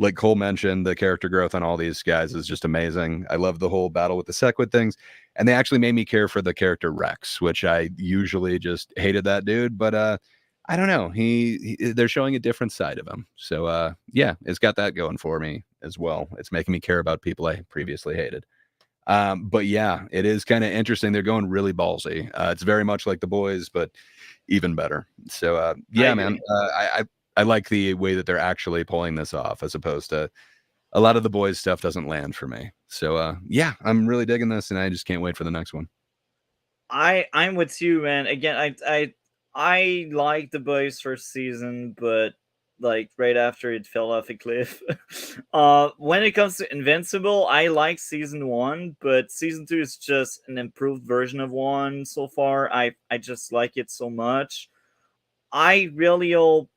like Cole mentioned, the character growth on all these guys is just amazing. I love the whole battle with the Sequid things. And they actually made me care for the character Rex, which I usually just hated that dude. But I don't know. They're showing a different side of him. So yeah, it's got that going for me as well. It's making me care about people I previously hated. But yeah, it is kind of interesting. They're going really ballsy. It's very much like The Boys, but even better. So yeah, man, I like the way that they're actually pulling this off, as opposed to a lot of The Boys stuff doesn't land for me. So yeah, I'm really digging this, and I just can't wait for the next one. I'm with you, man. Again, I like The Boys first season, but like right after it fell off a cliff. When it comes to Invincible, I like season 1, but season 2 is just an improved version of 1 so far. I just like it so much. I really hope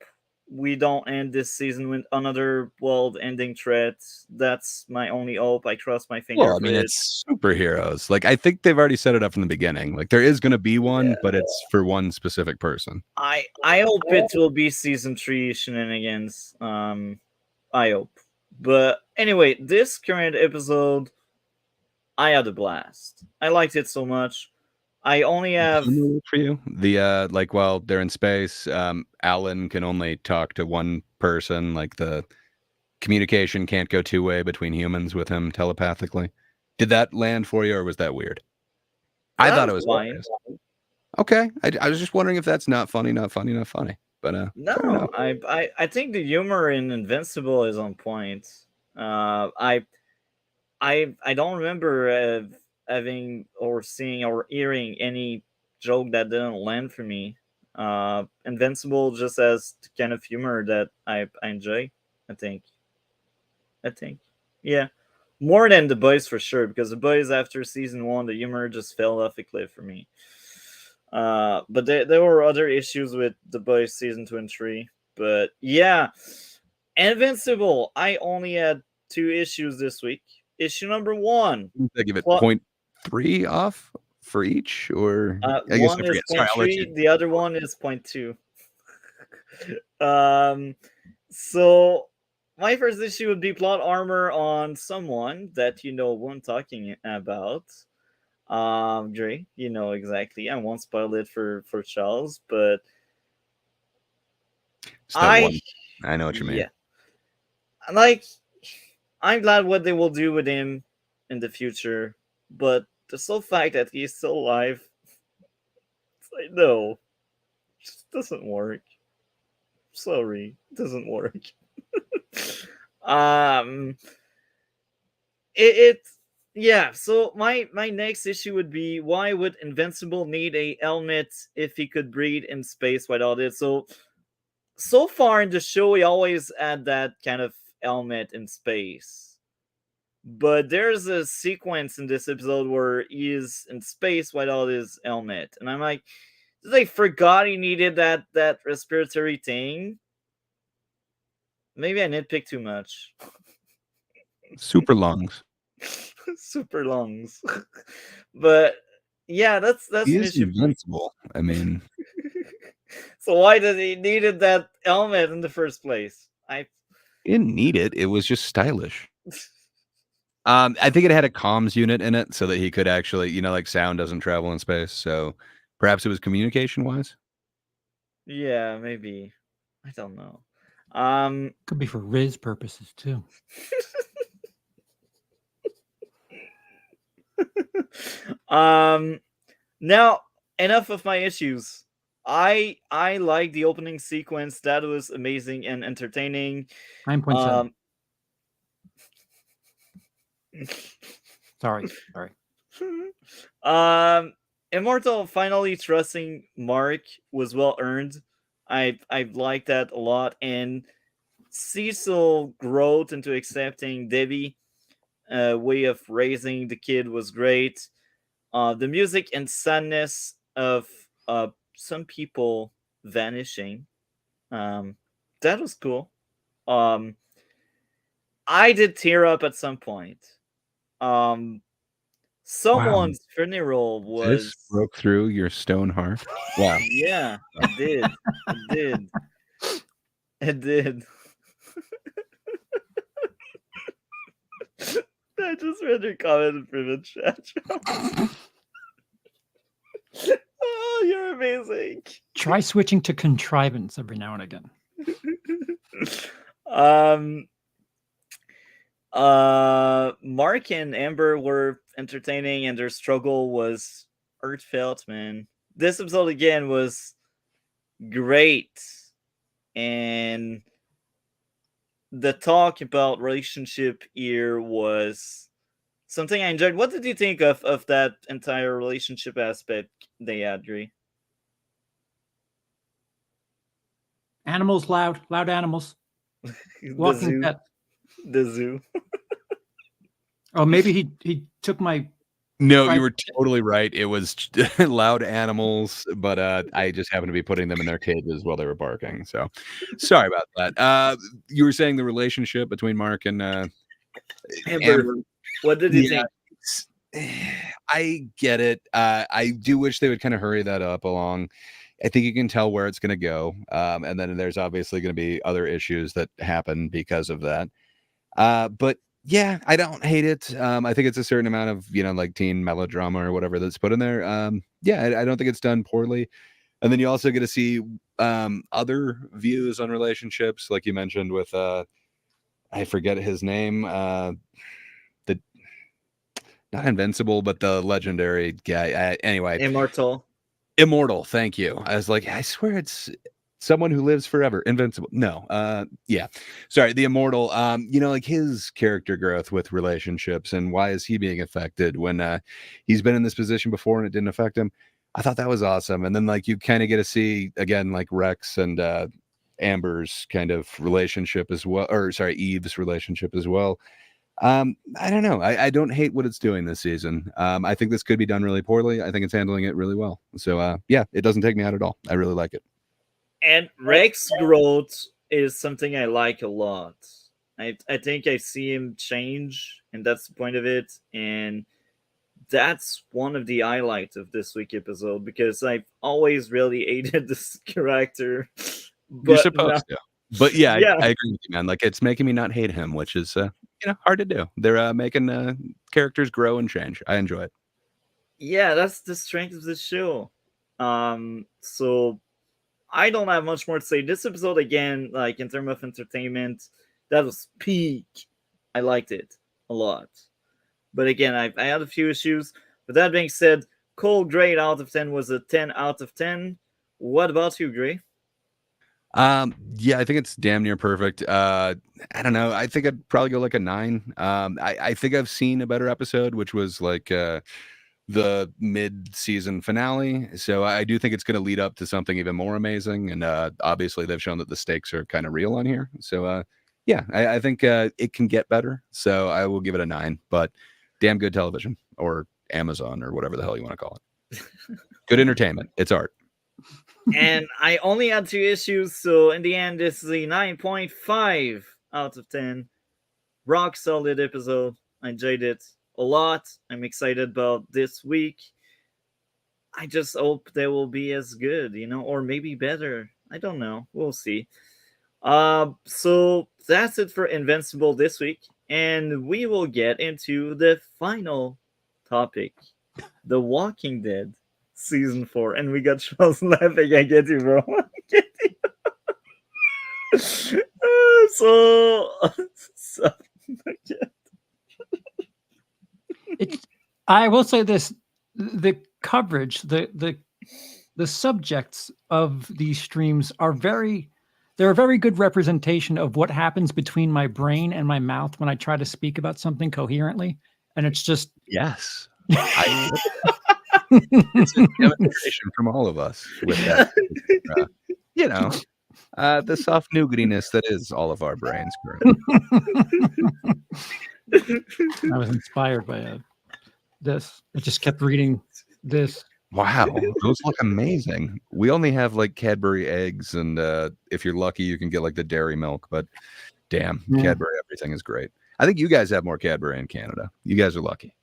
we don't end this season with another world-ending threat. That's my only hope. I cross my finger Well, I for mean, it. it's superheroes. Like, I think they've already set it up from the beginning. Like, there is going to be one, Yeah. but it's for one specific person. I hope it will be season 3 shenanigans. I hope. But anyway, this current episode, I had a blast. I liked it so much. I only have For you, the like while they're in space, Alan can only talk to one person. Like the communication can't go two-way between humans with him telepathically. Did that land for you, or was that weird? I thought it was fine. hilarious. Okay, I was just wondering if that's not funny. But fair enough. No, I think the humor in Invincible is on point. I don't remember having or seeing or hearing any joke that didn't land for me. Invincible just has the kind of humor that I enjoy. I think, yeah, more than The Boys for sure. Because The Boys after season 1, the humor just fell off a cliff for me. But there were other issues with The Boys season 2 and 3. But yeah, Invincible. I only had 2 issues this week. Issue number 1. I give it Well, 0.3 off for each, or I guess one I is forget. Sorry, I'll let 0.3, you. the other one is 0.2. So my first issue would be plot armor on someone that you know who I'm talking about. Dre, you know exactly. I won't spoil it for Charles, but It's that one. I know what you mean. yeah, like I'm glad what they will do with him in the future, but the sole fact that he's still alive, it's like no, it just doesn't work. Sorry, it doesn't work. um, it yeah. So my next issue would be, why would Invincible need a helmet if he could breathe in space without it? So far in the show, he always had that kind of helmet in space. But there's a sequence in this episode where he is in space without his helmet. And I'm like, they forgot he needed that respiratory thing. Maybe I nitpick too much. Super lungs. Super lungs. But yeah, that's He an is issue. invincible. I mean, So why did he needed that helmet in the first place? he didn't need it. It was just stylish. I think it had a comms unit in it so that he could actually, like sound doesn't travel in space. So perhaps it was communication wise. Yeah, maybe. I don't know. Could be for Riz purposes too. Now enough of my issues. I like the opening sequence. That was amazing and entertaining. 9.7. Sorry. Immortal finally trusting Mark was well earned. I like that a lot, and Cecil growth into accepting Debbie. way of raising the kid was great. The music and sadness of some people vanishing, that was cool. I did tear up at some point. Someone's funeral This was broke through your stone heart. Wow. yeah, it did. It did. It did. I just read your comment from the chat. Oh, you're amazing. Try switching to contrivance every now and again. Mark and Amber were entertaining, and their struggle was heartfelt, man. This episode again was great, and the talk about relationship here was something I enjoyed. What did you think of that entire relationship aspect they had, Dre? Animals, loud animals. The Walking zoo. pet. The zoo. Oh, maybe he took my. No, Right. you were totally right. It was loud animals, but I just happened to be putting them in their cages while they were barking. So sorry about that. You were saying the relationship between Mark and Amber. What did you think? I get it. I do wish they would kind of hurry that up along. I think you can tell where it's going to go. And then there's obviously going to be other issues that happen because of that. But yeah, I don't hate it. I think it's a certain amount of, like teen melodrama or whatever that's put in there. Yeah, I don't think it's done poorly. And then you also get to see other views on relationships, like you mentioned with, I forget his name, the not Invincible, but the legendary guy. Anyway, Immortal. Thank you. I was like, I swear it's someone who lives forever. Invincible. No. Yeah. Sorry. The Immortal. Like his character growth with relationships and why is he being affected when he's been in this position before and it didn't affect him. I thought that was awesome. And then like you kind of get to see again, like Rex and Amber's kind of relationship as well, or sorry, Eve's relationship as well. I don't know. I don't hate what it's doing this season. I think this could be done really poorly. I think it's handling it really well. So yeah, it doesn't take me out at all. I really like it. And Rex growth is something I like a lot. I think I see him change, and that's the point of it. And that's one of the highlights of this week episode, because I've always really hated this character. But you're supposed to. But yeah, Yeah. I agree with you, man. Like it's making me not hate him, which is hard to do. They're making characters grow and change. I enjoy it. Yeah, that's the strength of this show. So I don't have much more to say. This episode, again, like in terms of entertainment, that was peak. I liked it a lot. But again, I had a few issues. With that being said, Cole grade out of 10 was a 10 out of 10. What about you, Gray? Yeah, I think it's damn near perfect. I don't know. I think I'd probably go like a 9. I think I've seen a better episode, which was like the mid-season finale. So I do think it's going to lead up to something even more amazing. And obviously they've shown that the stakes are kind of real on here. So yeah, I think it can get better. So I will give it a 9, but damn good television or Amazon or whatever the hell you want to call it. Good entertainment. It's art. And I only had 2 issues. So in the end, this is a 9.5 out of 10. Rock solid episode. I enjoyed it a lot. I'm excited about this week. I just hope they will be as good, or maybe better. I don't know. We'll see. So that's it for Invincible this week, and we will get into the final topic, The Walking Dead Season 4. And we got Charles laughing. I get you, bro. I get you. So I will say this: the coverage, the subjects of these streams are they're a very good representation of what happens between my brain and my mouth when I try to speak about something coherently, and it's just yes. It's a demonstration from all of us with that, the soft nougatiness that is all of our brains currently. I was inspired by this. I just kept reading this. Wow, those look amazing. We only have like Cadbury eggs, and if you're lucky, you can get like the dairy milk. But damn, Yeah. Cadbury everything is great. I think you guys have more Cadbury in Canada. You guys are lucky.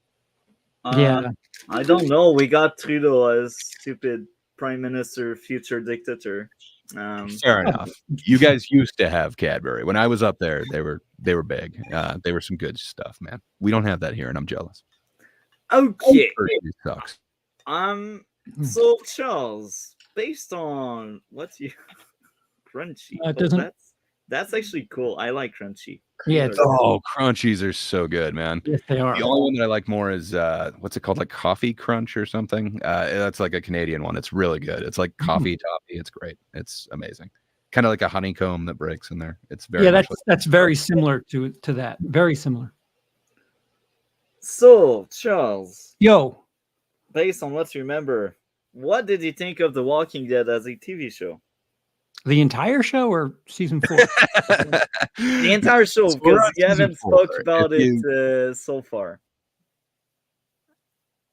Yeah. I don't know. We got Trudeau as stupid prime minister, future dictator. Fair enough. You guys used to have Cadbury. When I was up there, they were big. They were some good stuff, man. We don't have that here, and I'm jealous. Okay. Hershey's sucks. So Charles, based on what you crunchy, It doesn't. that's actually cool. I like crunchy. Yeah, Those it's- are- Oh, crunchies are so good, man. Yes, they are. The only one that I like more is what's it called, like Coffee Crunch or something. That's like a Canadian one. It's really good. It's like coffee toffee. It's great. It's amazing. Kind of like a honeycomb that breaks in there. It's very Yeah, much that's very similar to that. Very similar. So Charles, Yo, based on what you remember, what did you think of The Walking Dead as a TV show? the entire show or season 4? The entire show, So we're because on you haven't season 4. spoke about If it so far.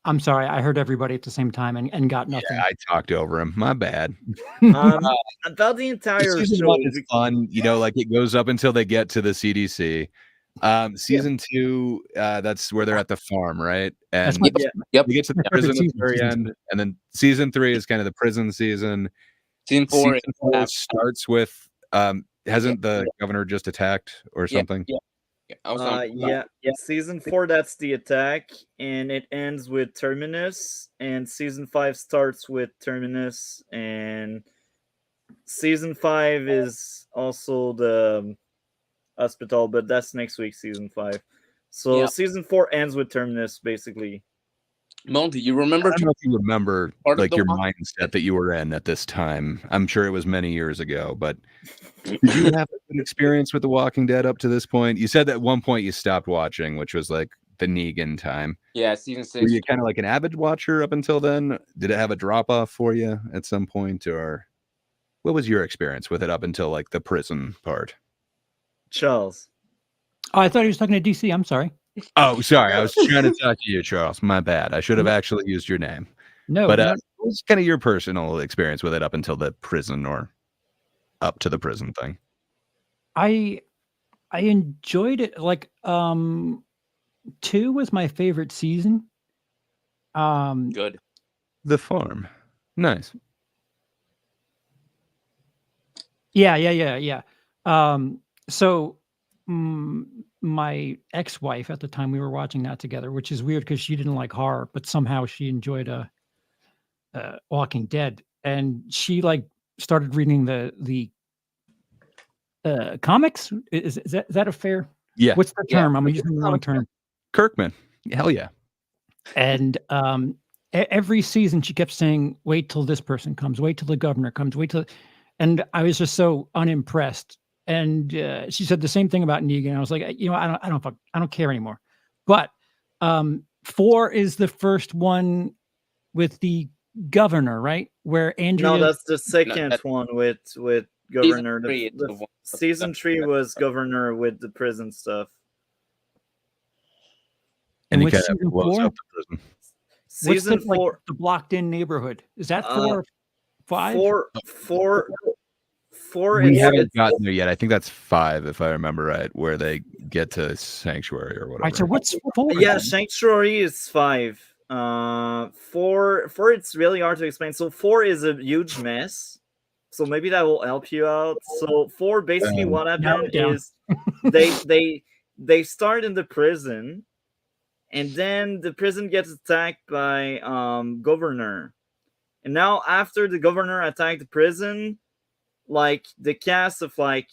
I'm sorry, I heard everybody at the same time and got nothing. Yeah, I talked over him. My bad. About the entire Season show, 1 is fun, like it goes up until they get to the CDC. Season 2, that's where they're at the farm, right? That's And my- Yep. we get to the Perfect prison at the season, very season end, and then season 3 is kind of the prison season. Season 4. Season 4 starts with hasn't the governor just attacked or something? Yeah. I was on. yeah. Season 4, that's the attack, and it ends with Terminus. And season 5 starts with Terminus, and season 5 is also the hospital, but that's next week. Season 5. So Yeah. season 4 ends with Terminus, basically. Monty, you I remember? don't know if you remember Part of like the your Walking mindset that you were in at this time. I'm sure it was many years ago, but did you have a good experience with The Walking Dead up to this point? You said that at one point you stopped watching, which was like the Negan time. Yeah, season Were 6. you kind of like an avid watcher up until then? Did it have a drop off for you at some point, or what was your experience with it up until like the prison part? Charles. Oh, I thought he was talking to DC. I'm sorry. Oh, sorry, I was trying to talk to you, Charles. My bad. I should have actually used your name. No, But no, what was kind of your personal experience with it up until the prison or up to the prison thing? I enjoyed it. Like 2 was my favorite season. Good. The farm. Nice. Yeah. So my ex-wife at the time, we were watching that together, which is weird because she didn't like horror, but somehow she enjoyed Walking Dead, and she like started reading the comics. Is that a fair? Yeah. What's the Yeah. term? I'm using the wrong term. Kirkman. Hell yeah. And every season she kept saying, "Wait till this person comes. Wait till the governor comes. Wait till," and I was just so unimpressed. And she said the same thing about Negan. I was like, I don't care anymore. But 4 is the first one with the governor, right? Where Andrea. No, that's the second that's- one with governor. three is the one with Season the- 3 was governor with the prison stuff. And he what's kind of season blows 4? up the prison. What's Season the, 4, the blocked-in neighborhood? Is that 4, 5? four We is haven't gotten there yet. I think that's 5, if I remember right, where they get to Sanctuary or whatever. All right. So what's 4? yeah, then? Sanctuary is 5. 4 it's really hard to explain. So 4 is a huge mess. So maybe that will help you out. So 4, basically what narrow happened it down. is they start in the prison, and then the prison gets attacked by governor. And now after the governor attacked the prison, like the cast of like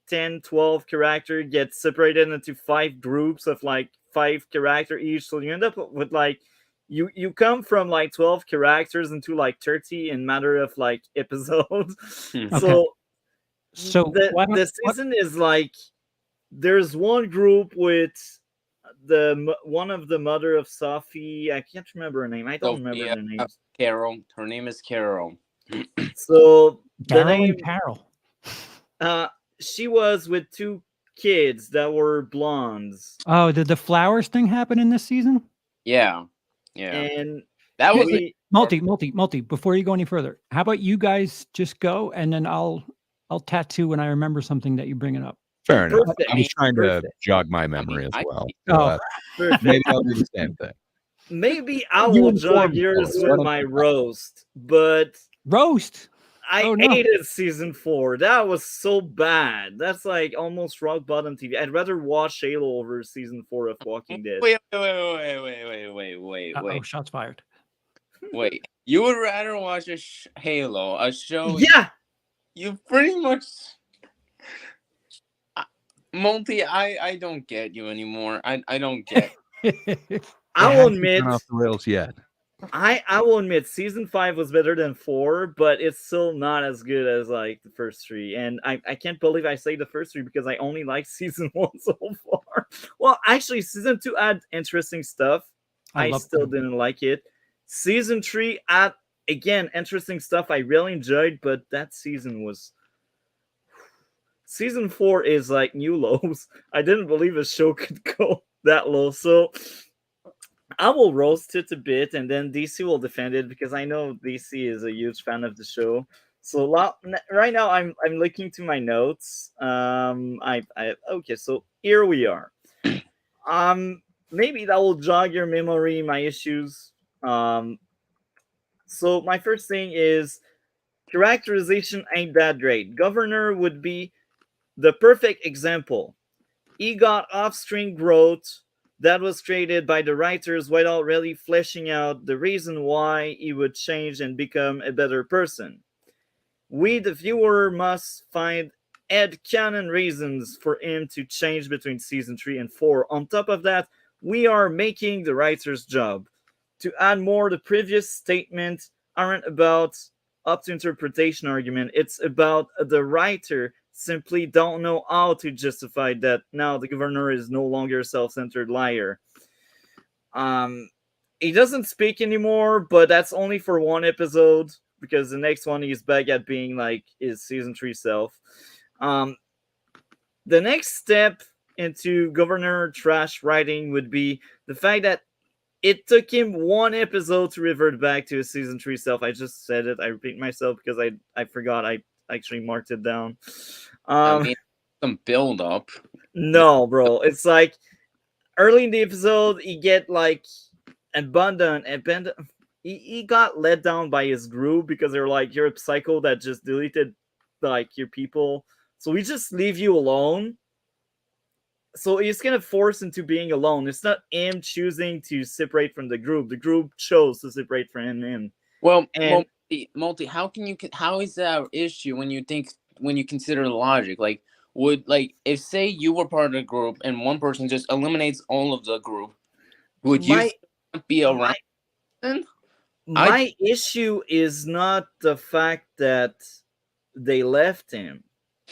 10, 12 characters gets separated into 5 groups of like 5 characters each. So you end up with like you come from like 12 characters into like 30 in matter of like episodes. Okay. So the season is like there's one group with one of the mother of Sophie. I can't remember her name. I don't remember her name. Carol. Her name is Carol. So the Carol name and Carol. she was with 2 kids that were blondes, Oh, did the flowers thing happen in this season? Yeah. and That was we, Multi. Before you go any further, how about you guys just go, and then I'll tattoo when I remember something that you bring it up. Fair enough. perfect. I was trying to Perfect. jog my memory as I- well. Oh. So, Perfect. maybe I'll do the same thing. Maybe I You will inform jog me, yours Phyllis. with my roast, but Roast. I Oh, no. hated season 4. That was so bad. That's like almost rock bottom TV. I'd rather watch Halo over season 4 of Walking Dead. Wait. Oh, shots fired. Wait. You would rather watch Halo, a show Yeah, you pretty much. Multi, I don't get you anymore. I don't get. I will Hasn't admit. gone off the rails yet. I will admit season 5 was better than 4, but it's still not as good as like the first 3. And I can't believe I say the first 3 because I only like season 1 so far. Well, actually, season 2 had interesting stuff. I I love still them. didn't like it. Season 3 had again interesting stuff I really enjoyed, but that season was. Season 4 is like new lows. I didn't believe a show could go that low. So I will roast it a bit, and then DC will defend it because I know DC is a huge fan of the show. So right now, I'm looking to my notes. Okay, so here we are. Maybe that will jog your memory, my issues. So my first thing is characterization ain't that great. Governor would be the perfect example. He got off-screen growth that was created by the writers without really fleshing out the reason why he would change and become a better person. We, the viewer, must find headcanon reasons for him to change between season 3 and 4. On top of that, we are making the writer's job. To add more, the previous statements aren't about up to interpretation argument. It's about the writer simply don't know how to justify that now the governor is no longer a self-centered liar. He doesn't speak anymore, but that's only for one episode because the next one he's back at being like his season 3 self. The next step into governor trash writing would be the fact that it took him one episode to revert back to his season 3 self. I just said it. I repeat myself because I forgot. I actually marked it down. I mean, some build up. No, bro. It's like early in the episode, he get like abandoned. He got let down by his group because they're like, you're a psycho that just deleted like your people. So we just leave you alone. So he's kind of forced into being alone. It's not him choosing to separate from the group. The group chose to separate from him. Well, And multi. How is that an issue when you consider the logic? Like, would like if say you were part of the group and one person just eliminates all of the group, would you still be around? My issue is not the fact that they left him.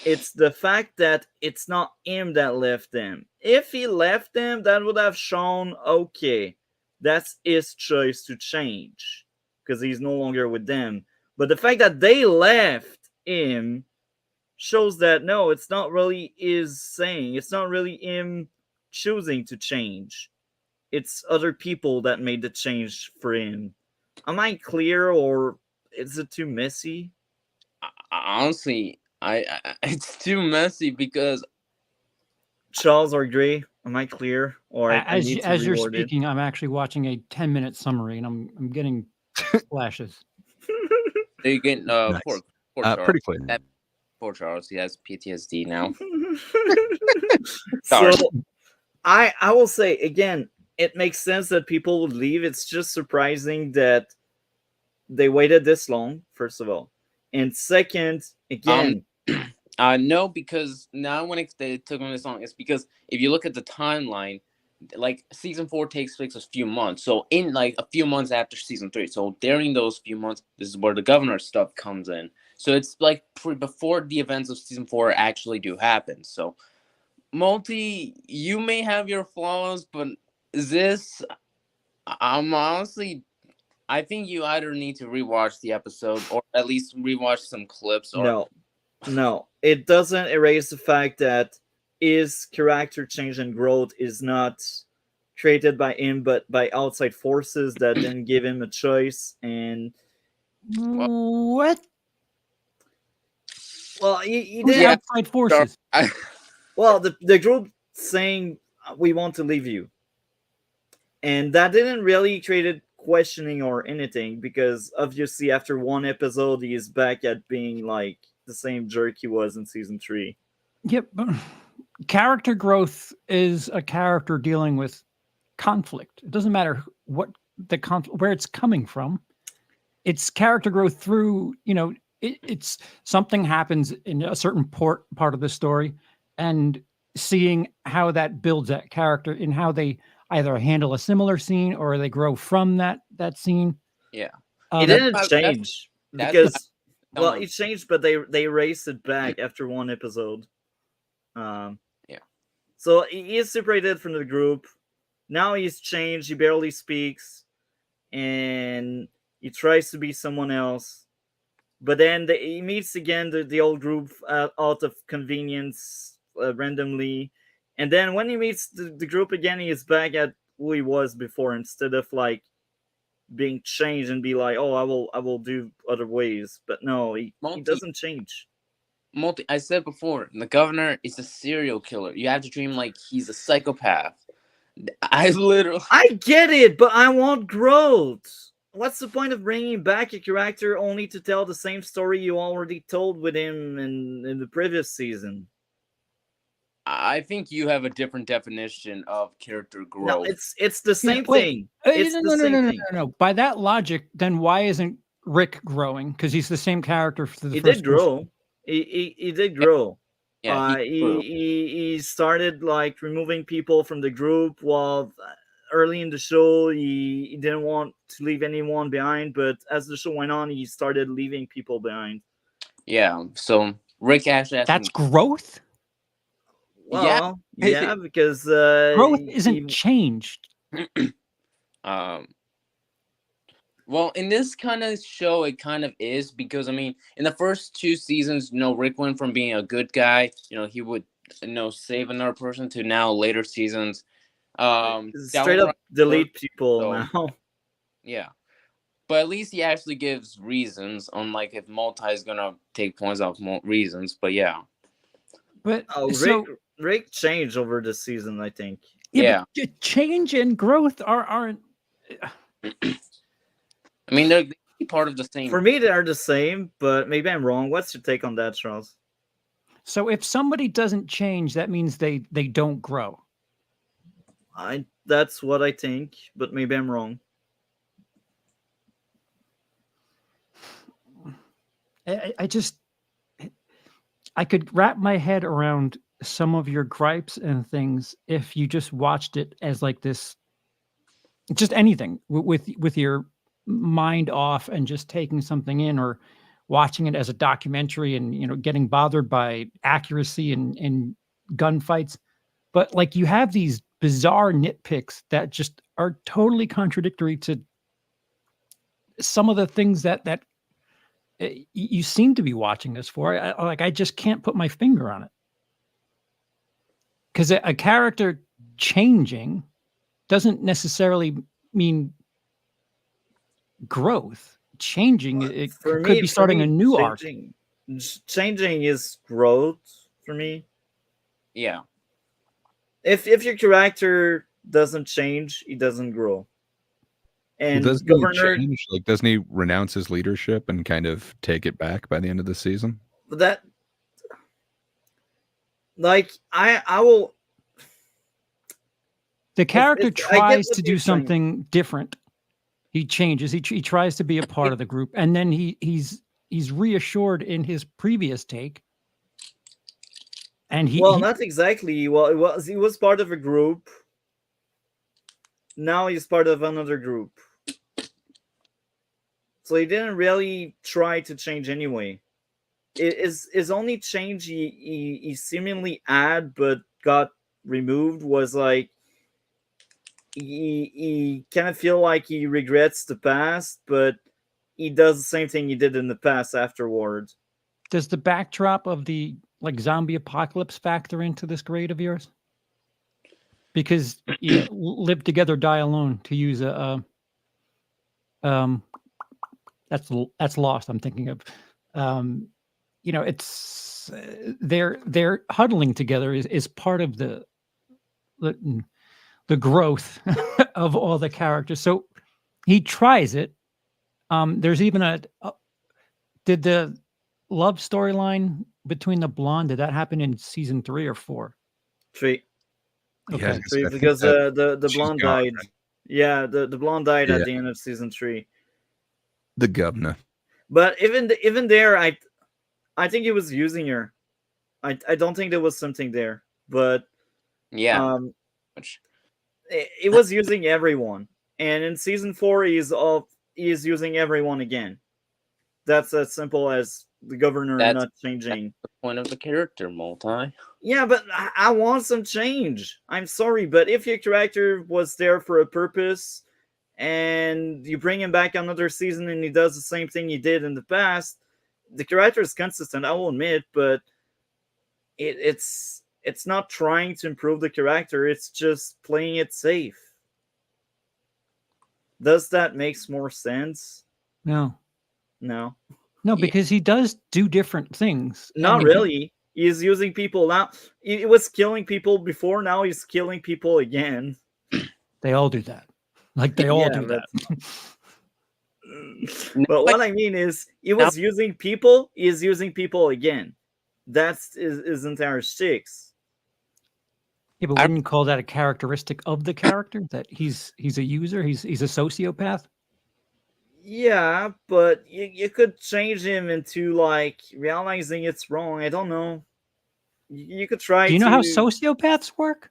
It's the fact that it's not him that left them. If he left them, that would have shown, okay, that's his choice to change because he's no longer with them. But the fact that they left him shows that no, it's not really his saying. It's not really him choosing to change. It's other people that made the change for him. Am I clear, or is it too messy? Honestly, I it's too messy because Charles or Gray, am I clear? Or I need to as you're reword it? speaking, I'm actually watching a 10-minute summary, and I'm getting flashes. they get Nice. poor Charles. Pretty clear. Poor Charles, he has PTSD now. So Sorry. I will say again, it makes sense that people would leave. It's just surprising that they waited this long, first of all. And second, again, No, because now when they took on this long, it's because if you look at the timeline, like season 4 takes place a few months. So in like a few months after season 3. So during those few months, this is where the governor stuff comes in. So it's like before the events of season 4 actually do happen. So multi, you may have your flaws, but this, I'm honestly, I think you either need to rewatch the episode or at least rewatch some clips. Or no, it doesn't erase the fact that his character change and growth is not created by him, but by outside forces that didn't give him a choice. And What? well, he Who's didn't. Yeah. outside forces? Well, the group saying we want to leave you, and that didn't really create questioning or anything, because obviously after one episode he is back at being like the same jerk he was in season 3. Yep. Character growth is a character dealing with conflict. It doesn't matter what the where it's coming from. It's character growth through, it's something happens in a certain part of the story, and seeing how that builds that character and how they either handle a similar scene or they grow from that scene. Yeah. It didn't change that's because what- it changed, but they erased it back after one episode. Yeah. So he is separated from the group. Now he's changed. He barely speaks, and he tries to be someone else. But then he meets again the old group out of convenience randomly, and then when he meets the group again, he is back at who he was before, instead of like being changed and be like, oh, I will do other ways. But no, he doesn't change. I said before, the governor is a serial killer. You have to treat him like he's a psychopath. I get it, but I want growth. What's the point of bringing back a character only to tell the same story you already told with him in the previous season? I think you have a different definition of character growth. No, it's the same thing. It's the same thing. No. By that logic, then why isn't Rick growing? Because he's the same character for the He first did grow. He did grow. Yeah, he started like removing people from the group, while early in the show he didn't want to leave anyone behind, but as the show went on he started leaving people behind. Yeah, so Rick actually has That's growth? Well, yeah, because growth isn't changed. Well, in this kind of show, it kind of is, because I mean, in the first 2 seasons, Rick went from being a good guy, he would, save another person, to now later seasons, straight up delete people now. Yeah, but at least he actually gives reasons, unlike if Multi is gonna take points off reasons. But yeah, but Rick changed over the season, I think. Yeah. But change and growth aren't. I mean, they're part of the same. For me, they are the same, but maybe I'm wrong. What's your take on that, Charles? So if somebody doesn't change, that means they don't grow. That's what I think, but maybe I'm wrong. I could wrap my head around some of your gripes and things if you just watched it as like this, just anything with your mind off and just taking something in, or watching it as a documentary and getting bothered by accuracy and gunfights. But like, you have these bizarre nitpicks that just are totally contradictory to some of the things that you seem to be watching this for. I just can't put my finger on it, because a character changing doesn't necessarily mean growth. Changing, it could be starting a new arc. Changing is growth for me. Yeah. If your character doesn't change, he doesn't grow. And doesn't Governor, he change? Like, doesn't he renounce his leadership and kind of take it back by the end of the season? That, like, I will. The character tries to do something different. He changes. He tries to be a part of the group, and then he's reassured in his previous take. And not exactly. Well, he was part of a group. Now he's part of another group. So he didn't really try to change anyway. His only change he seemingly had but got removed was like he kind of feel like he regrets the past, but he does the same thing he did in the past afterwards. Does the backdrop of the like zombie apocalypse factor into this grade of yours? Because you live together, die alone, to use a that's Lost. I'm thinking of, it's they're huddling together is part of the growth of all the characters. So he tries it. There's even did the love storyline between the blonde, did that happen in season 3 or 4? 3. Yeah, Okay. 3 because the she's blonde gone, died. Yeah, the blonde died Yeah. at the end of season 3. the governor. But even there, I think he was using her. I don't think there was something there, but Yeah. it was using everyone. And in season 4, he is using everyone again. That's as simple as the governor not changing. That's the point of the character, Multi. Yeah, but I want some change. I'm sorry, but if your character was there for a purpose and you bring him back another season and he does the same thing he did in the past, the character is consistent, I will admit, but it's not trying to improve the character, it's just playing it safe. Does that makes more sense? No, No. because he does do different things. I Not mean, really. He's using people now. He was killing people before, now he's killing people again. They all do that. Like they all Yeah, do that. But what I mean is, he was using people, he is using people again. That's his entire sticks. Yeah, but wouldn't you call that a characteristic of the character? That he's a user, he's a sociopath? Yeah, but you could change him into like realizing it's wrong. I don't know. You could try. Do you know how sociopaths work?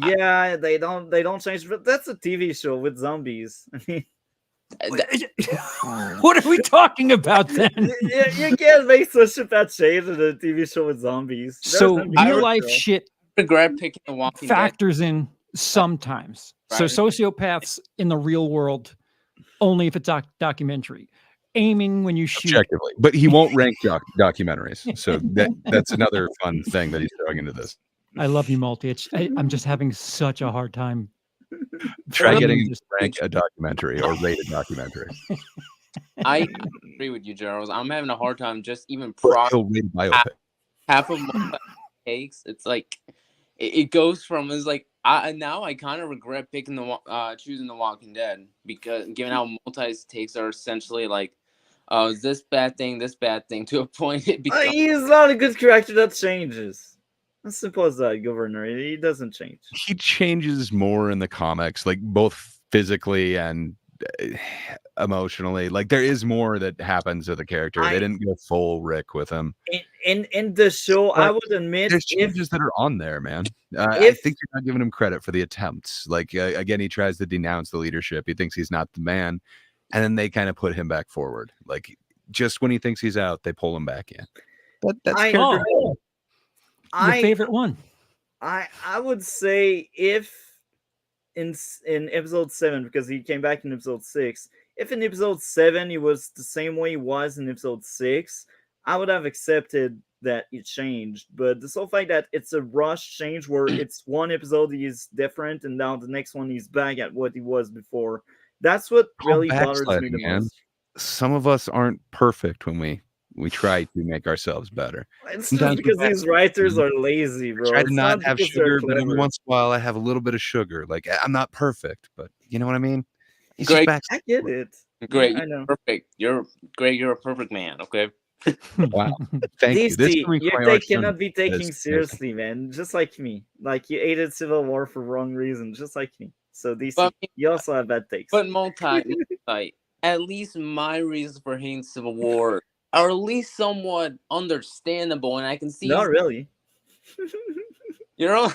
Yeah, they don't change. But that's a TV show with zombies. I mean, what are we talking about then? you can't make sociopath change in a TV show with zombies. So real life shit regret picking the Walking factors in sometimes. Right. So sociopaths in the real world, only if it's documentary. Aiming when you shoot. Objectively, but he won't rank documentaries. So that's another fun thing that he's throwing into this. I love you, Multi. I'm just having such a hard time. Try getting him to rank a documentary or rate a documentary. I agree with you, Gerald. I'm having a hard time just even He'll rate a biopic. half of my takes. It's like it goes from like now I kind of regret picking choosing The Walking Dead, because given how Multi's takes are essentially like, this bad thing, to a point it becomes. He's not a good character that changes. As simple as that, Governor. He doesn't change. He changes more in the comics, like both physically and emotionally. Like there is more that happens to the character. They didn't go full Rick with him. In the show, I would admit there's changes that are on there, man. I think you're not giving him credit for the attempts. Like again, he tries to denounce the leadership. He thinks he's not the man, and then they kind of put him back forward. Like just when he thinks he's out, they pull him back in. That's character. Your favorite one? I would say if in episode 7, because he came back in episode 6. If in episode 7 he was the same way he was in episode 6, I would have accepted that it changed. But the sole fact that it's a rush change where it's one episode he's different and now the next one he's back at what he was before, that's what really bothers me the most. Some of us aren't perfect when we try to make ourselves better. It's just because these writers are lazy, bro. I try to not have sugar, but every once in a while I have a little bit of sugar. Like I'm not perfect, but you know what I mean? Great. I get it. Great. Yeah, I know. Perfect. You're great. You're a perfect man. Okay. Wow. Thank you. They cannot be taken seriously, man. Just like me. Like you hated Civil War for wrong reasons, just like me. So DC, you also have bad takes. But at least my reasons for hating Civil War are at least somewhat understandable, and I can see. Not really. You know,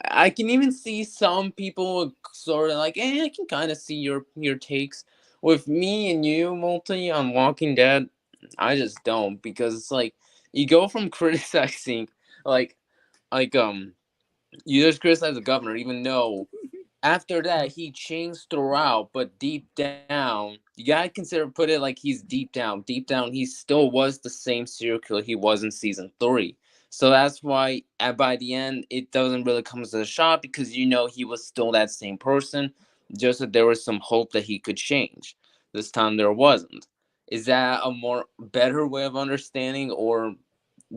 I can even see some people sort of like, I can kind of see your takes. With me and you, Multi, on Walking Dead, I just don't, because it's like you go from criticizing you just criticize the governor, even though after that, he changed throughout, but deep down, you gotta consider put it like he's deep down. Deep down, he still was the same serial killer he was in season 3. So that's why by the end, it doesn't really come as a shock because you know he was still that same person, just that there was some hope that he could change. This time there wasn't. Is that a more better way of understanding, or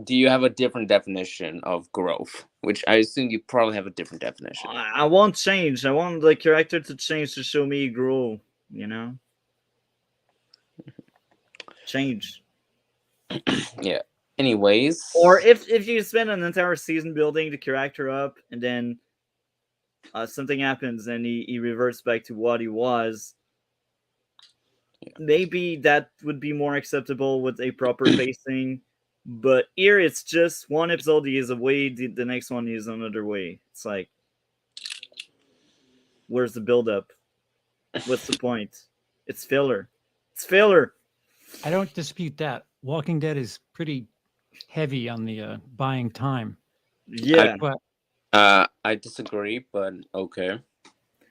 do you have a different definition of growth? Which I assume you probably have a different definition. I want change. I want the character to change to show me grow. You know, change. Yeah. Anyways, Or if you spend an entire season building the character up and then something happens and he reverts back to what he was, maybe that would be more acceptable with a proper pacing. But here it's just one episode is a way, the next one is another way. It's like, where's the build up? What's the point? It's filler. It's filler. I don't dispute that. Walking Dead is pretty heavy on the buying time. Yeah. But I disagree, but okay.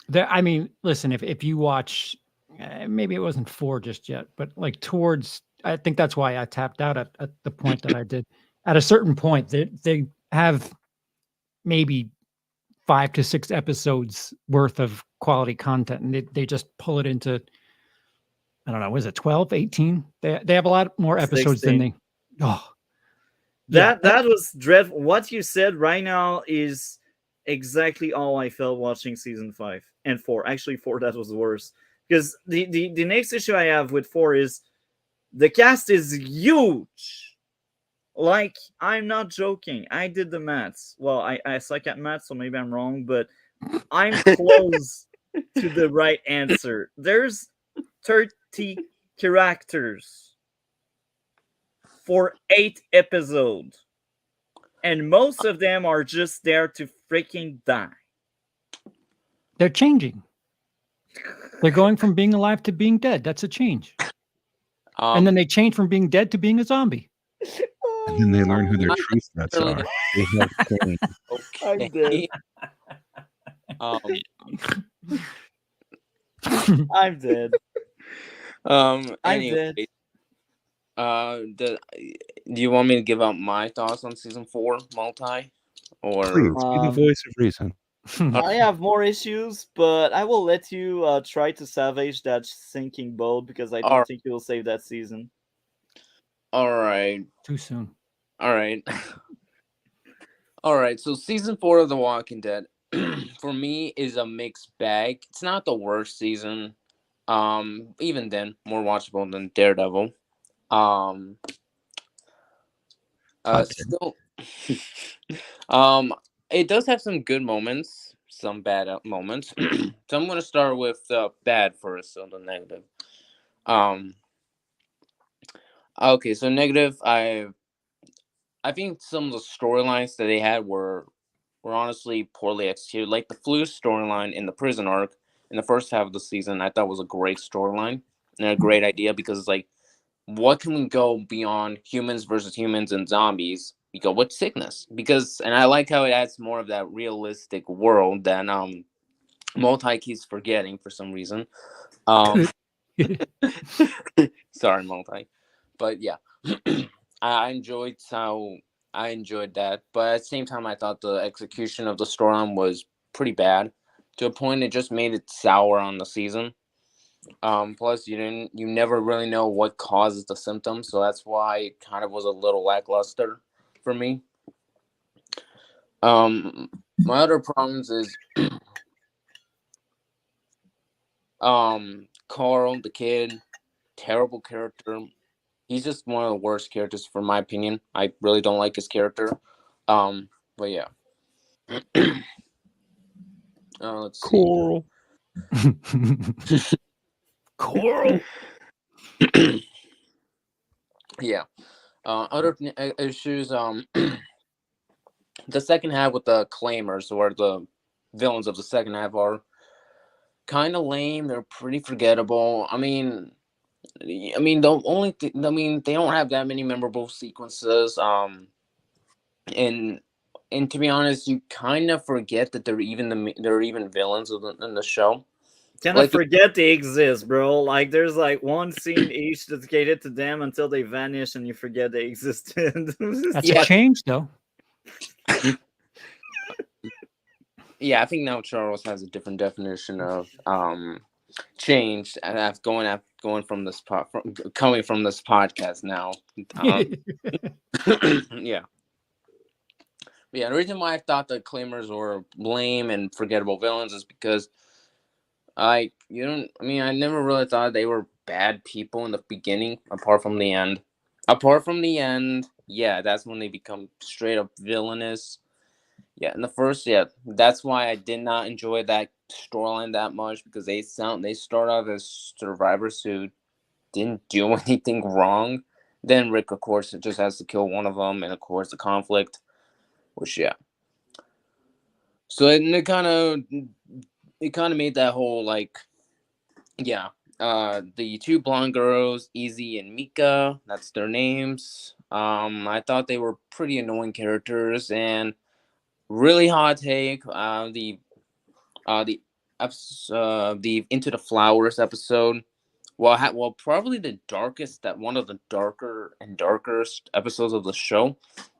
there, I mean, listen, if you watch, maybe it wasn't 4 just yet, but like towards, I think that's why I tapped out at the point that I did. At a certain point, they have maybe 5 to 6 episodes worth of quality content, and they just pull it into, I don't know, was it 12, 18? They have a lot more episodes 16. than they. Oh, That was dreadful. What you said right now is exactly all I felt watching season 5 and 4. Actually, 4 that was worse because the next issue I have with 4 is the cast is huge. Like, I'm not joking. I did the maths. Well, I suck at maths, so maybe I'm wrong, but I'm close to the right answer. There's 30 characters for 8 episodes. And most of them are just there to freaking die. they're changing. They're going from being alive to being dead. That's a change. And then they change from being dead to being a zombie. And then they learn who their Not true threats necessarily are. They have changed. okay. I'm dead. I'm Anyway, dead. do you want me to give out my thoughts on season 4 multi, or Please, be the voice of reason. I have more issues, but I will let you try to salvage that sinking boat because I don't Alright. think you will save that season. all right, Too soon. all right, all right. So season 4 of The Walking Dead for me is a mixed bag. It's not the worst season. Even then, more watchable than Daredevil. Still, it does have some good moments, some bad moments. So I'm gonna start with the bad first, so the negative. Okay, so negative. I think some of the storylines that they had were honestly poorly executed. Like the flu storyline in the prison arc in the first half of the season, I thought was a great storyline and a great idea because it's like, what can we go beyond humans versus humans and zombies? We go with sickness because, and I like how it adds more of that realistic world that Multi keeps forgetting for some reason. Sorry, Multi, but yeah, I enjoyed that, but at the same time, I thought the execution of the storyline was pretty bad to a point it just made it sour on the season. Plus, you never really know what causes the symptoms, so that's why it kind of was a little lackluster for me. My other problems is Carl, the kid, terrible character. He's just one of the worst characters, for my opinion. I really don't like his character. But yeah. Let's see. Coral. Coral. Yeah. Other issues. The second half with the claimers, or the villains of the second half, are kind of lame. They're pretty forgettable. I mean, the only they don't have that many memorable sequences. And And to be honest, you kind of forget that they're even villains in the show. Kind of Like, forget they exist, bro. Like there's like one scene each dedicated to them until they vanish and you forget they existed. That's Yeah. a change, though. yeah, I think now Charles has a different definition of change, and that's going from this coming from this podcast now. Yeah. But yeah, the reason why I thought the Claimers were lame and forgettable villains is because I never really thought they were bad people in the beginning, apart from the end. Yeah, that's when they become straight up villainous. Yeah, in the first, yeah, that's why I did not enjoy that storyline that much, because they start off as survivors who didn't do anything wrong. Then Rick, of course, just has to kill one of them, and of course the conflict, which yeah. So it kind of made that whole like, yeah, the two blonde girls, Easy and Mika, that's their names. I thought they were pretty annoying characters, and really hot take. The Into the Flowers episode. Well, probably one of the darker and darkest episodes of the show.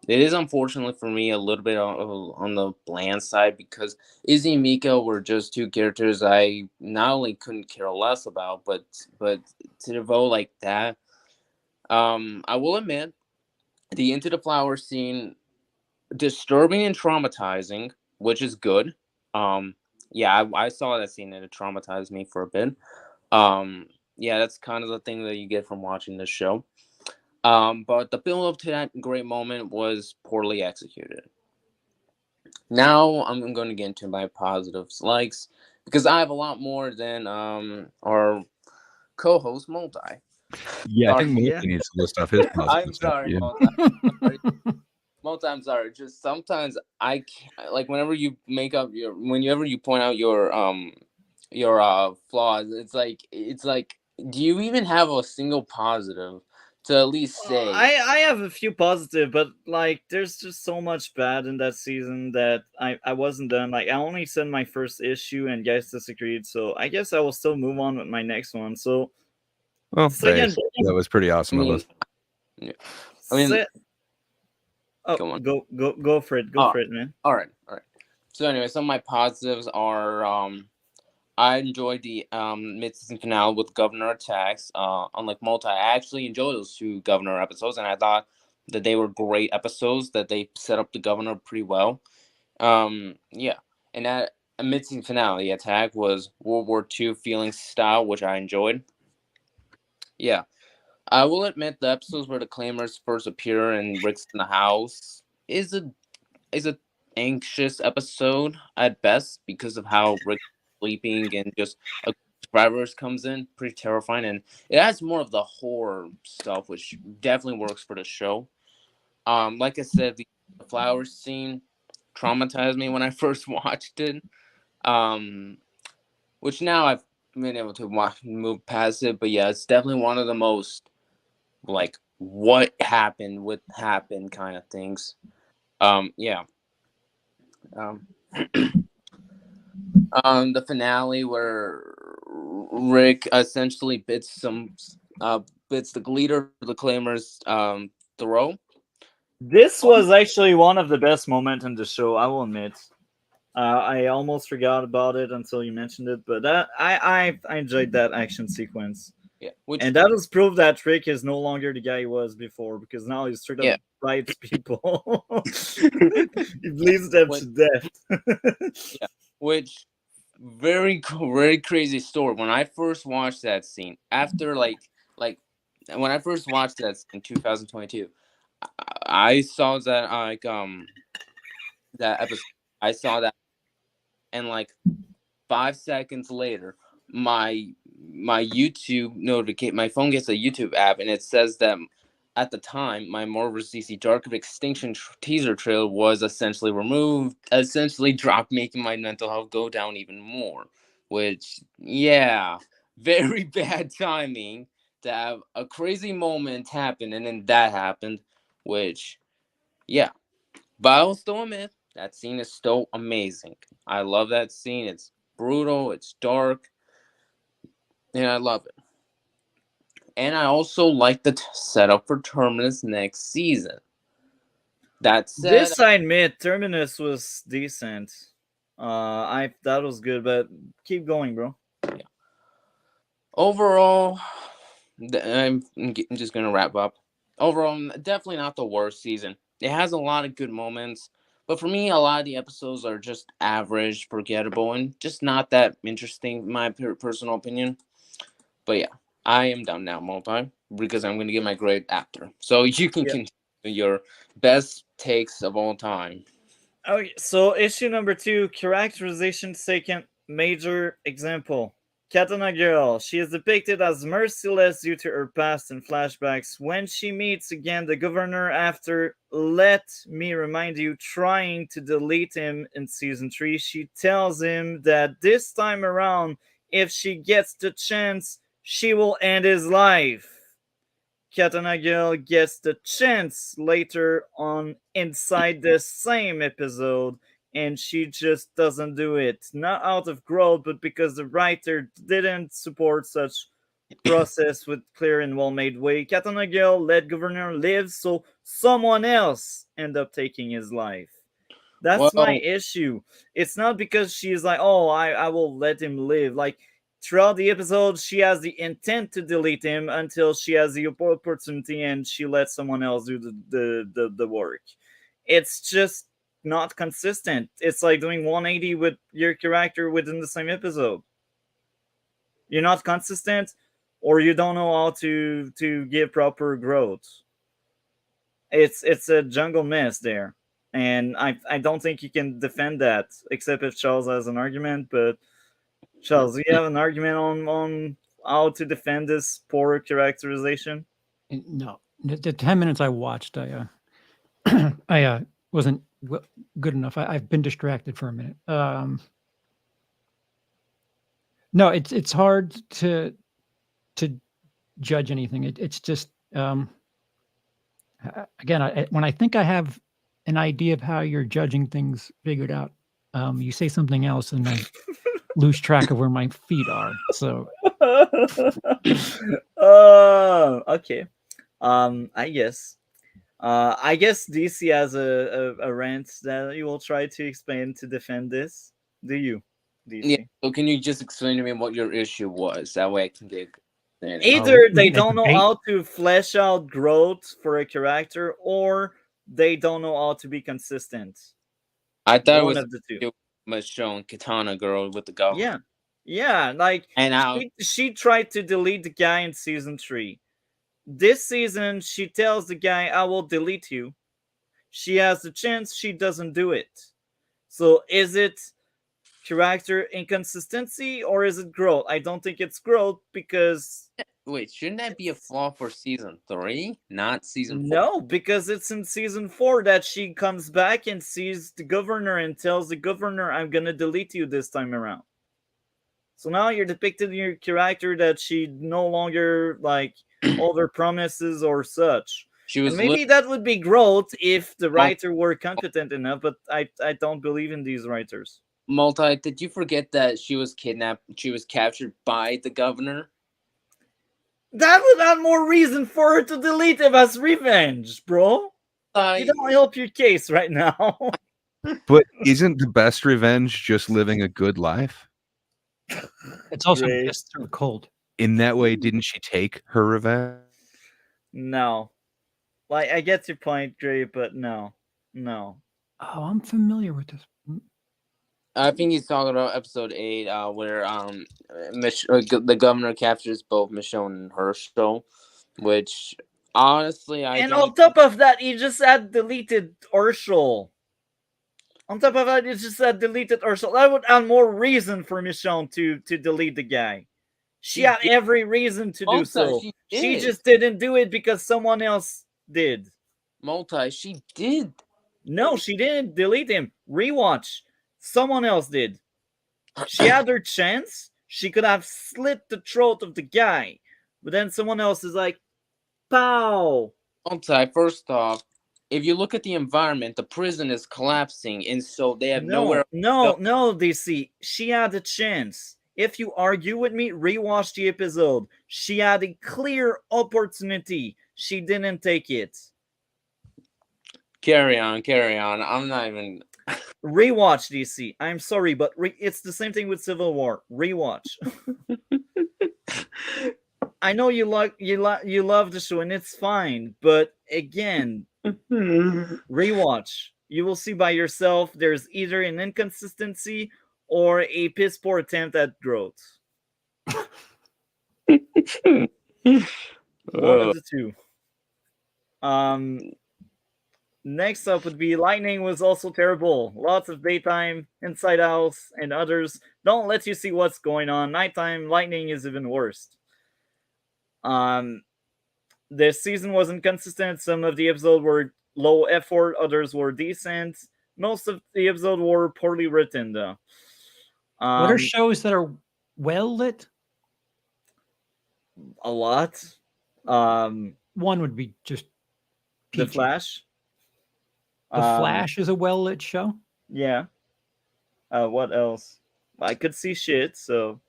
It is unfortunately for me a little bit on the bland side, because Izzy and Mika were just two characters I not only couldn't care less about, but to devote like that. I will admit, the Into the Flowers scene, disturbing and traumatizing, which is good. Yeah, I saw that scene and it traumatized me for a bit. Yeah, that's kind of the thing that you get from watching this show. But the build up to that great moment was poorly executed. Now I'm going to get into my positives, likes, because I have a lot more than our co-host Multi. Yeah, I think Multi Yeah. needs to list off his positives. I'm after sorry, you. Multi. Multi, I'm sorry. Just sometimes I can't, like, whenever you point out your flaws, it's like, do you even have a single positive to at least say? I have a few positive, but like there's just so much bad in that season that I wasn't done. Like I only sent my first issue and guys disagreed, so I guess I will still move on with my next one. So Well, second, thanks. That was pretty awesome I of mean, us. yeah. I mean, se- go on. go for it, go for it, man. All right. So anyway, some of my positives are I enjoyed the mid-season finale with Governor attacks. Unlike Multi, I actually enjoyed those two Governor episodes, and I thought that they were great episodes, that they set up the Governor pretty well. Yeah, and that mid-season finale attack was World War II feeling style, which I enjoyed. Yeah, I will admit the episodes where the Claimers first appear and Rick's in the house is a anxious episode at best, because of how Rick sleeping and just a survivors comes in, pretty terrifying, and it adds more of the horror stuff, which definitely works for the show. Like I said, the flowers scene traumatized me when I first watched it. Which now I've been able to move past it, but yeah, it's definitely one of the most like what happened kind of things. Yeah. The finale where Rick essentially bits the leader of the Claimers throw. This was actually one of the best moments in the show, I will admit. I almost forgot about it until you mentioned it, but I enjoyed that action sequence. Yeah, And that was proof that Rick is no longer the guy he was before, because now he's straight up bites people. He bleeds them to death. Yeah, which very crazy story. When I first watched that scene, after like when I first watched that in 2022, I saw that that episode. I saw that, and like 5 seconds later, my YouTube my phone gets a YouTube app, and it says that at the time my Marvel's DC Dark of Extinction teaser trailer was essentially removed, essentially dropped, making my mental health go down even more. Which, yeah, very bad timing to have a crazy moment happen, and then that happened. Which, yeah, but I will still admit That scene is still amazing. I love that scene. It's brutal, it's dark, and I love it. And I also like the setup for Terminus next season. That said, This I admit, Terminus was decent. That was good, but keep going, bro. overall, I'm just gonna wrap up. Overall, definitely not the worst season. It has a lot of good moments, but for me, a lot of the episodes are just average, forgettable, and just not that interesting, in my personal opinion. But yeah, I am done now, Multi, because I'm going to get my grade after. So you can Yep. continue your best takes of all time. Okay, so issue number 2, characterization second major example. Katana Girl. She is depicted as merciless due to her past and flashbacks. When she meets again the governor after, let me remind you, trying to delete him in season 3, she tells him that this time around, if she gets the chance, she will end his life. Katana Girl gets the chance later on inside the same episode, and she just doesn't do it. Not out of growth, but because the writer didn't support such process with clear and well-made way. Katana Girl let Governor live, so someone else end up taking his life. That's my Well, issue. It's not because she's like, oh, I will let him live. Like, throughout the episode, she has the intent to delete him until she has the opportunity and she lets someone else do the work. It's just not consistent. It's like doing 180 with your character within the same episode. You're not consistent, or you don't know how to give proper growth. It's a jungle mess there. And I don't think you can defend that, except if Charles has an argument. But Charles, do you have an argument on how to defend this poor characterization? No, the 10 minutes I watched, I wasn't good enough. I've been distracted for a minute. No, it's hard to judge anything. It's just again, when I think I have an idea of how you're judging things figured out, you say something else, and I lose track of where my feet are. So Okay. I guess. I guess DC has a rant that you will try to explain to defend this. Do you, DC? yeah. So can you just explain to me what your issue was? That way I can get. Either they a don't know debate? how to flesh out growth for a character, or they don't know how to be consistent. I thought it One was of the two. Michonne Katana Girl with the government. Yeah. Like And now she tried to delete the guy in season 3. This season, she tells the guy, "I will delete you." She has the chance, she doesn't do it. So is it character inconsistency or is it growth? I don't think it's growth because wait, shouldn't that be a flaw for season 3, not season 4? no, because it's in season 4 that she comes back and sees the governor and tells the governor, "I'm gonna delete you this time around." So now you're depicting your character that she no longer like over promises or such. She was And maybe that would be growth if the writer were competent enough, but I don't believe in these writers. Multi. Did you forget that she was kidnapped? She was captured by the governor. That would have more reason for her to delete him as revenge, bro. You don't help your case right now. But isn't the best revenge just living a good life? It's also Great. just through cold. In that way, didn't she take her revenge? No. Like, I get your point, Gray, but no. Oh, I'm familiar with this. I think he's talking about episode 8, where the governor captures both Michonne and Herschel, which honestly And on top of that, he just had deleted Urshel. On top of that, he just had deleted Urshel. That would add more reason for Michonne to delete the guy. She had every reason to do so. She just didn't do it because someone else did. She did. No, she didn't delete him. Rewatch. Someone else did. She had her chance. She could have slit the throat of the guy. But then someone else is like, pow. First off, if you look at the environment, the prison is collapsing, and so they have nowhere. No, DC. She had a chance. If you argue with me, rewatch the episode. She had a clear opportunity. She didn't take it. Carry on. I'm not even. Rewatch DC. I'm sorry, but it's the same thing with Civil War. Rewatch. I know you love the show, and it's fine. But again, rewatch. You will see by yourself. There's either an inconsistency or a piss poor attempt at growth. One of the two. Next up would be Lightning was also terrible. Lots of daytime, Inside House, and others don't let you see what's going on. Nighttime, Lightning is even worse. The season was inconsistent. Some of the episodes were low effort, others were decent. Most of the episodes were poorly written, though. What are shows that are well lit? A lot. One would be just The PG. Flash. The Flash is a well lit show. Yeah. What else? I could see shit, so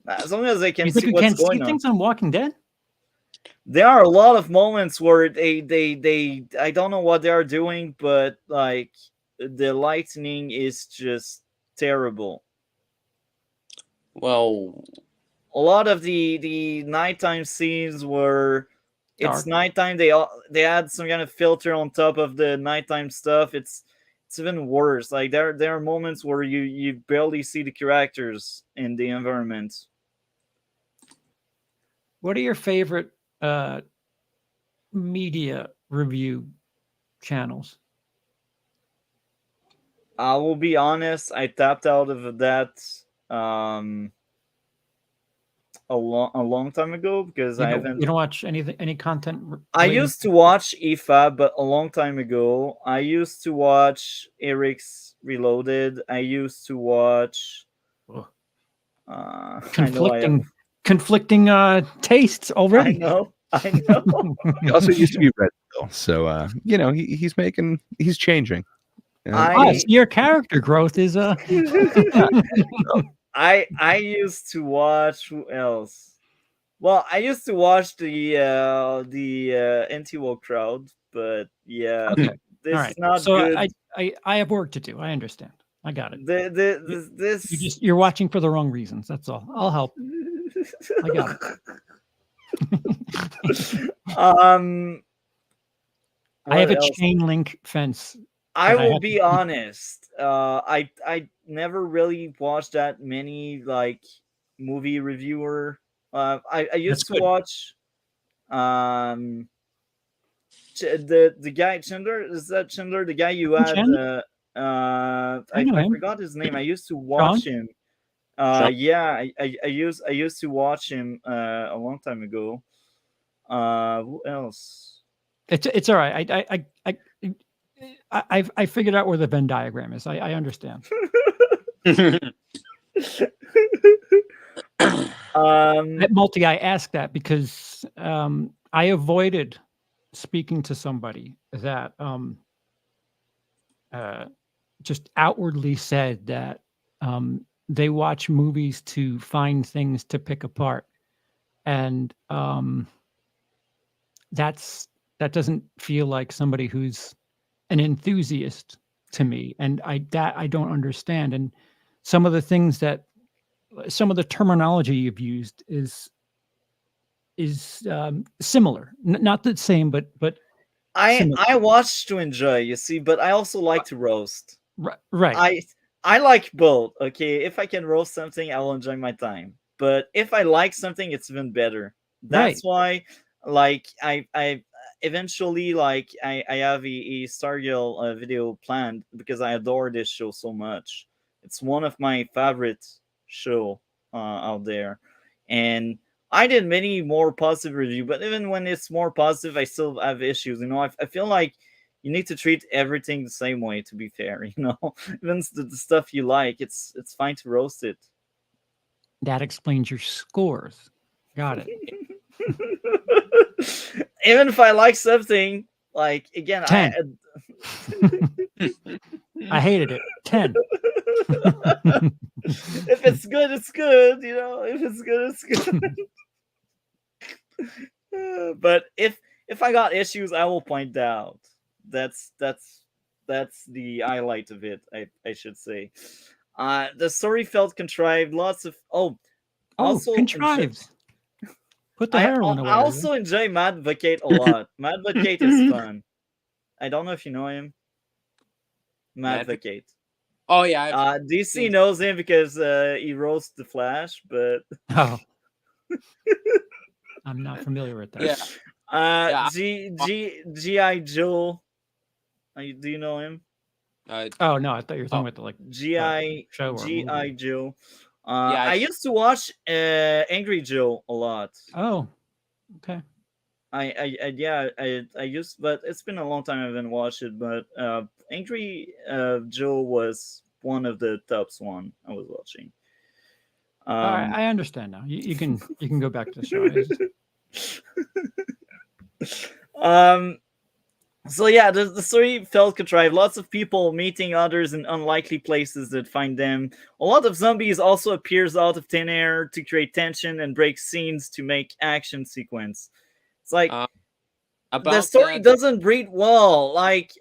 as long as I can You think see you what's can't see going on. things on Walking Dead? There are a lot of moments where they I don't know what they are doing, but like the lightning is just terrible. Well, A lot of the nighttime scenes were it's Dark. nighttime. They add some kind of filter on top of the nighttime stuff. It's even worse. Like there are moments where you barely see the characters in the environment. What are your favorite media review channels? I will be honest. I tapped out of that a long time ago because I haven't. You don't watch any content. I related used to watch IFA, but a long time ago. I used to watch Eric's Reloaded. I used to watch. Ugh. I conflicting tastes already. I know. He also used to be RedBlue, so you know he's changing. So your character growth is I used to watch who else? Well, I used to watch the anti-woke crowd, but yeah, Okay. this All right. is not So good. I have work to do. I understand. I got it. This You're watching for the wrong reasons. That's all. I'll help. I got it. I have a else? chain link fence. I will be honest. I never really watched that many like movie reviewer. I used to watch the guy Chandler. Is that Chandler? The guy you had I forgot his name. I used to watch him. Yeah, I used to watch him a long time ago. Who else? It's all right. I figured out where the Venn diagram is. I understand. Multi, I asked that because I avoided speaking to somebody that just outwardly said that they watch movies to find things to pick apart, and that doesn't feel like somebody who's an enthusiast to me, and I don't understand. And some of the terminology you've used is similar, not the same, but I watch to enjoy, you see, but I also like to roast. Right. I like both. Okay, if I can roast something, I will enjoy my time. But if I like something, it's even better. That's why, like, I eventually, like, I have a Stargirl video planned because I adore this show so much. It's one of my favorite show out there, and I did many more positive reviews. But even when it's more positive, I still have issues. You know, I feel like you need to treat everything the same way. To be fair, you know, even the stuff you like, it's fine to roast it. That explains your scores. Got it. Even if I like something, Like again, 10. I hated it. 10. if it's good, it's good. You know, if it's good, it's good. But if I got issues, I will point out. That's that's that's the highlight of it. I should say. The story felt contrived. Lots of also contrives. Put the heroin away. I also enjoy Mad Advocate a lot. Mad Advocate is fun. I don't know if you know him. Mad Advocate. Oh yeah. DC knows him because he roasts the Flash, but I'm not familiar with that. Yeah. G.I. Joe. Do you know him? Oh no, I thought you were talking about the like G.I. show or G.I. Joe. Yeah, I used to watch Angry Joe a lot. Oh, okay. I used, but it's been a long time I haven't watched it. But Angry Joe was one of the tops one I was watching. I understand now. You can go back to the show. So yeah, the story felt contrived. Lots of people meeting others in unlikely places that find them. A lot of zombies also appears out of thin air to create tension and break scenes to make action sequence. It's like the story doesn't breathe well. Like,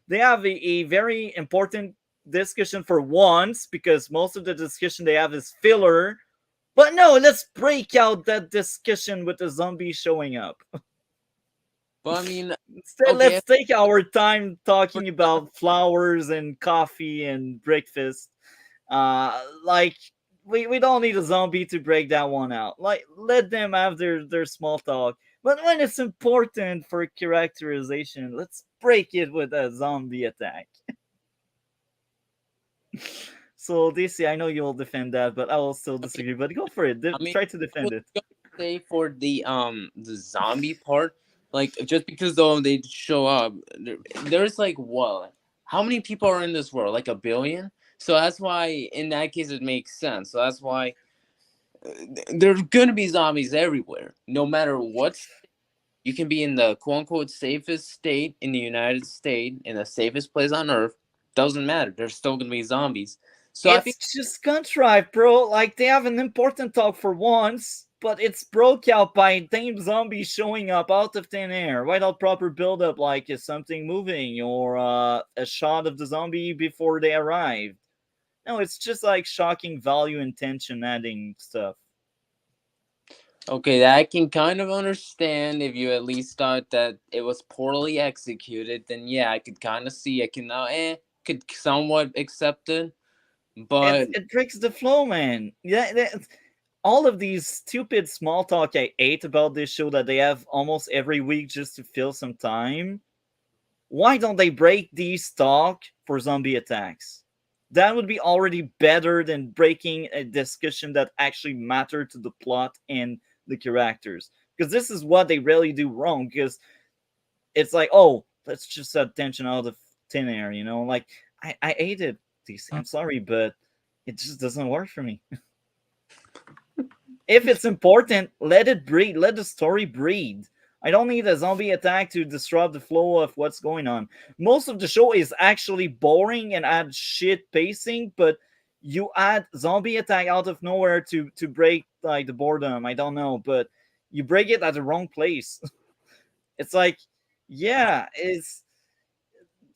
they have a very important discussion for once because most of the discussion they have is filler. But no, let's break out that discussion with the zombie showing up. Well, I mean, instead, let's take our time talking about flowers and coffee and breakfast. Like we don't need a zombie to break that one out. Like, let them have their small talk. But when it's important for characterization, let's break it with a zombie attack. So DC, I know you'll defend that, but I will still disagree. But go for it. Try to defend it. Say for the zombie part, like just because though they show up, there's like what? How many people are in this world? Like 1 billion. So that's why in that case it makes sense. So that's why there's gonna be zombies everywhere, no matter what. You can be in the quote unquote safest state in the United States, in the safest place on Earth. Doesn't matter. There's still gonna be zombies. So it's I think just contrived, bro. Like they have an important talk for once, but it's broke out by damn zombies showing up out of thin air without proper build up, like is something moving or a shot of the zombie before they arrive. No, it's just like shocking value and tension adding stuff. Okay, that I can kind of understand if you at least thought that it was poorly executed. Then yeah, I could kind of see. I can could somewhat accept it, but it breaks the flow, man. Yeah, all of these stupid small talk I ate about this show that they have almost every week just to fill some time. Why don't they break these talk for zombie attacks? That would be already better than breaking a discussion that actually mattered to the plot and the characters. Because this is what they really do wrong. Because it's like, let's just set tension out of thin air, you know? Like, I ate it. I'm sorry, but it just doesn't work for me. If it's important, let it breathe. Let the story breathe. I don't need a zombie attack to disrupt the flow of what's going on. Most of the show is actually boring and add shit pacing, but you add zombie attack out of nowhere to break like the boredom. I don't know, but you break it at the wrong place. It's like, yeah,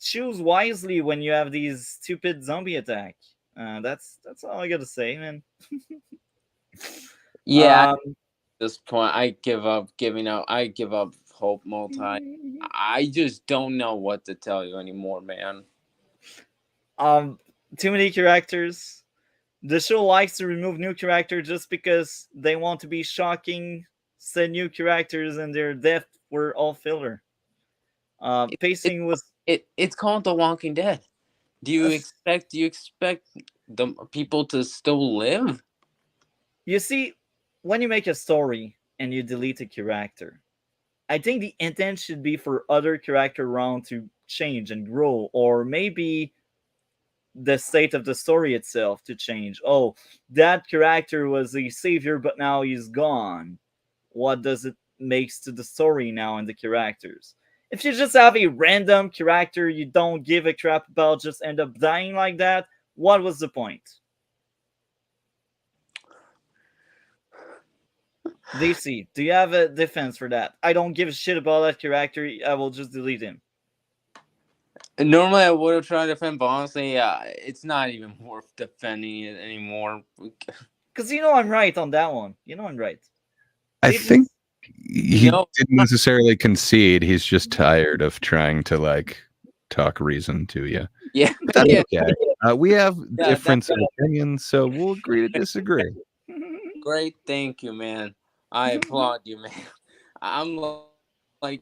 choose wisely when you have these stupid zombie attack. That's all I gotta say, man. Yeah, at this point, I give up giving up. I give up hope multi. I just don't know what to tell you anymore, man. Too many characters. The show likes to remove new characters just because they want to be shocking. Said new characters and their death were all filler. Pacing was. It's called The Walking Dead. Do you expect the people to still live? You see, when you make a story and you delete a character, I think the intent should be for other character around to change and grow, or maybe the state of the story itself to change. Oh, that character was a savior, but now he's gone. What does it makes to the story now and the characters? If you just have a random character you don't give a crap about, just end up dying like that, what was the point? DC, do you have a defense for that? I don't give a shit about that character. I will just delete him. Normally, I would have tried to defend, but honestly, it's not even worth defending it anymore. Because I'm right on that one. I'm right. I They think just- he didn't necessarily concede. He's just tired of trying to like talk reason to you. Yeah, That's yeah. okay. We have Yeah, difference of opinions, so we'll agree to disagree. Great, thank you, man. I applaud you, man. I'm like,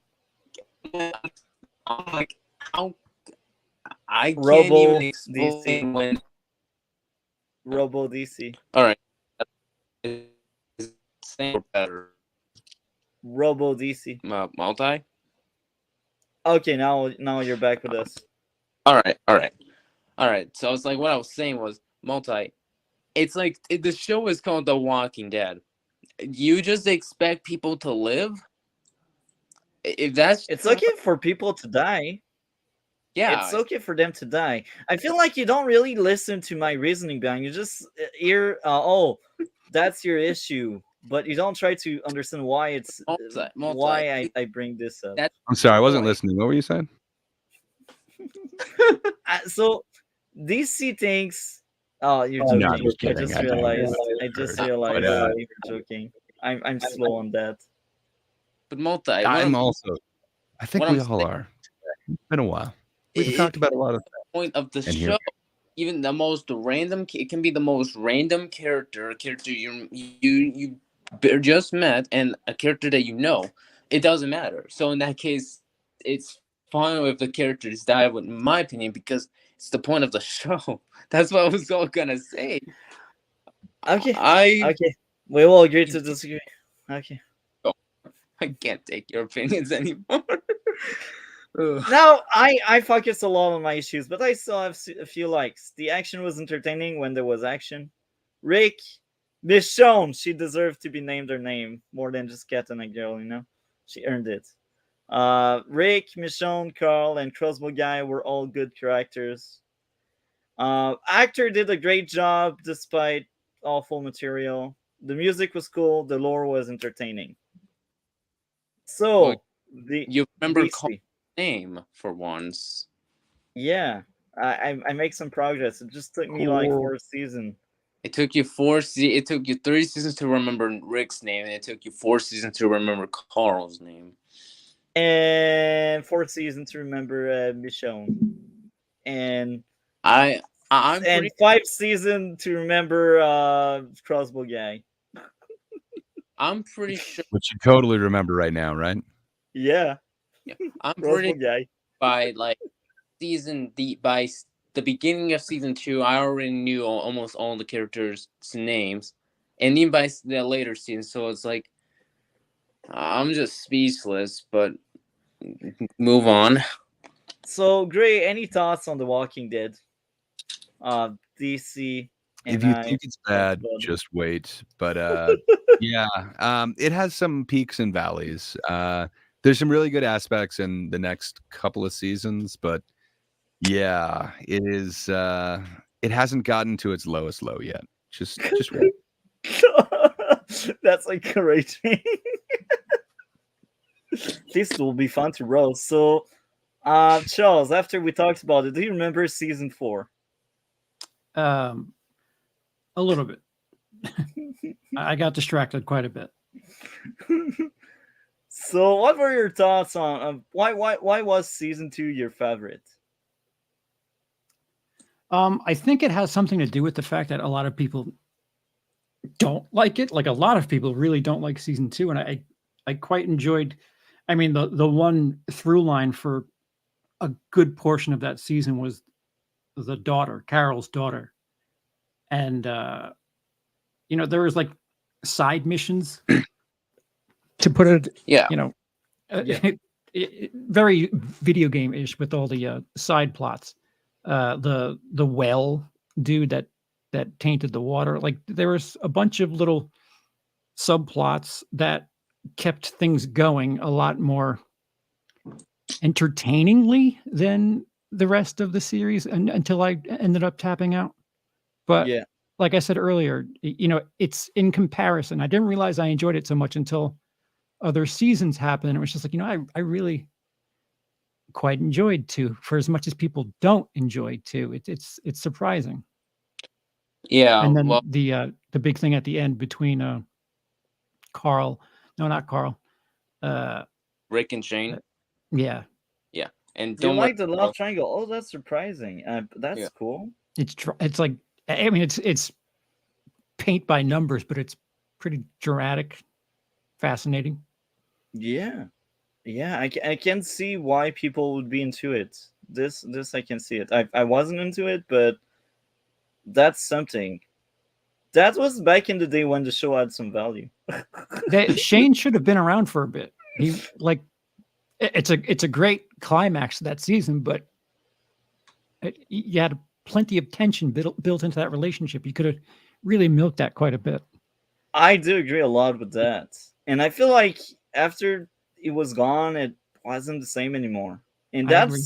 how I can't Robo even DC. explain when. Robo DC. All right, same or better. Robo DC. Multi. Okay, now you're back with us. All right. So it's like what I was saying was multi. It's like the show is called The Walking Dead. You just expect people to live. If that's It's okay for people to die. yeah, It's okay for them to die. I feel like you don't really listen to my reasoning behind. You just hear, oh, that's your issue, but you don't try to understand why it's multi. why I bring this up. I'm sorry, I wasn't Boy. listening. What were you saying? So DC thinks. Oh, you're No, joking. I'm just I kidding. just I know. realized. I just realized But, you're joking. I'm slow on that. But multi. I'm also. I think what we I'm all saying- are. It's been a while. We've It- talked about a lot of. point of the And here- show. Even the most random, it can be the most random character you just met, and a character that you know. It doesn't matter. So in that case, it's fine if the characters die, in my opinion, because it's the point of the show. That's what I was all gonna say. Okay. I Okay. We will agree to disagree. Okay. can't take your opinions anymore. Ugh. Now I focus a lot on my issues, but I still have a few likes. The action was entertaining when there was action. Rick, Michonne, she deserved to be named her name more than just cat and a girl. She earned it. Rick, Michonne, Carl, and Crossbow Guy were all good characters. Actor did a great job despite awful material. The music was cool. The lore was entertaining. So Well, the You remember DC. Carl's name for once. Yeah, I make some progress. It just took me like 4 seasons. It took you it took you 3 seasons to remember Rick's name, and it took you 4 seasons to remember Carl's name. And 4 seasons to remember Michonne. And I'm and pretty 5 seasons to remember Crossbow Guy. I'm pretty sure Which you totally remember right now, right? Yeah, I'm Crossbow pretty Guy. by like by the beginning of season 2, I already knew almost all the characters' names, and even by the later seasons. So it's like I'm just speechless. But move on. So Gray, any thoughts on The Walking Dead? DC. If And you I think it's bad, about it. just wait. But yeah, it has some peaks and valleys. There's some really good aspects in the next couple of seasons, but yeah, it is. It hasn't gotten to its lowest low yet. Just wait. That's encouraging. This will be fun to roast. So, Charles, after we talked about it, do you remember season 4? A little bit. I got distracted quite a bit. So, what were your thoughts on why was season 2 your favorite? I think it has something to do with the fact that a lot of people don't like it. Like a lot of people really don't like season 2, and I quite enjoyed. I mean, the one through line for a good portion of that season was the daughter, Carol's daughter, and there was like side missions, to put it, Yeah. Yeah. Very video game-ish with all the side plots. The well dude that tainted the water. Like there was a bunch of little subplots that kept things going a lot more entertainingly than the rest of the series until I ended up tapping out. But Yeah. like I said earlier, it's in comparison. I didn't realize I enjoyed it so much until other seasons happened. And it was just like, I really quite enjoyed 2 for as much as people don't enjoy 2. It's surprising. Yeah, And then well, the big thing at the end between Carl, no, not Carl. Rick and Shane. Yeah, Yeah, and Do you don't like the worry, love triangle? Oh, that's surprising. That's Yeah. cool. it's like, I mean, it's paint by numbers, but it's pretty dramatic, fascinating. Yeah. Yeah, I can see why people would be into it. This I can see it. I wasn't into it, but that's something. That was back in the day when the show had some value. Shane should have been around for a bit. He like it's a great climax of that season, but you had plenty of tension built into that relationship. You could have really milked that quite a bit. I do agree a lot with that. And I feel like after it was gone, it wasn't the same anymore. And I agree.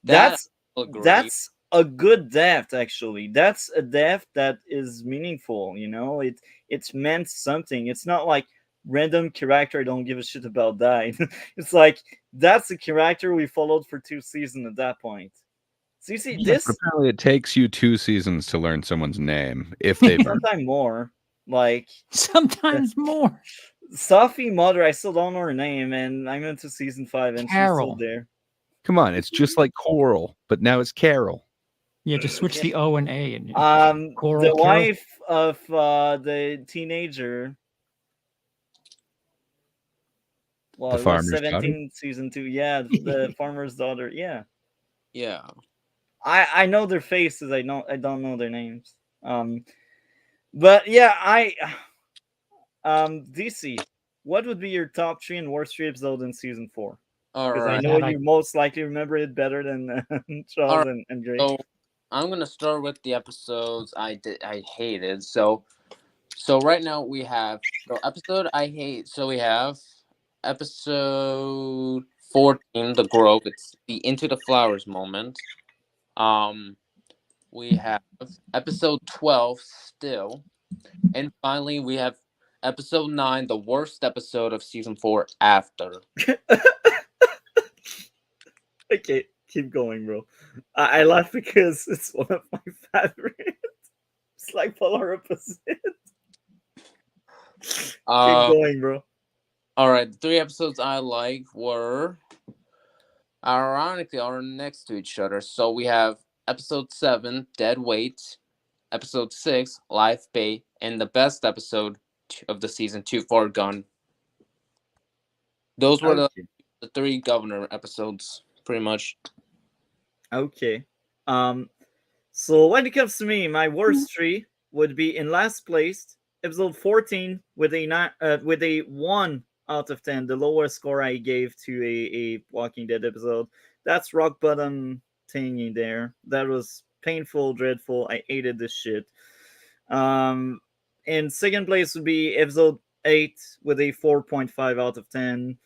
that's agree. that's a good death actually. That's a death that is meaningful, it's meant something. It's not like random character I don't give a shit about that. It's like that's a character we followed for 2 seasons at that point. So you see Yeah, But apparently, it takes you 2 seasons to learn someone's name if they've earned. sometime more. Like sometimes more. Sophie Mother, I still don't know her name, and I'm into season 5, and she's Carol. still there. Come on, it's just like Coral, but now it's Carol. Yeah, just switch the O and A and Coral, The Carol. wife of the teenager. Well, The it was farmer's 17 season 2. Yeah, the farmer's daughter. Yeah, Yeah. I know their faces. I don't know their names. But yeah, DC. What would be your top 3 and worst 3 episode in season 4? All Because I right. know That you most likely remember it better than Charles and Gray. So I'm gonna start with the episodes I hated. So right now we have episode I hate. So we have episode 14, The Grove. It's the Into the Flowers moment. We have episode 12, Still, and finally we have episode 9, the worst episode of season 4, After. Okay, keep going, bro. I laugh because it's one of my favorites. It's like polar opposite. Keep going, bro. All right, the 3 episodes I like were ironically are next to each other. So we have episode 7, Dead Weight, episode 6, Life Bait, and the best episode of the season, 2, For Gun. Those were Okay. the 3 governor episodes, pretty much. Okay. So when it comes to me, my worst 3 would be in last place, episode 14 with a 1 out of 10, the lowest score I gave to a Walking Dead episode. That's rock bottom thingy there. That was painful, dreadful. I hated this shit. In second place would be episode 8 with a 4.5 out of 10,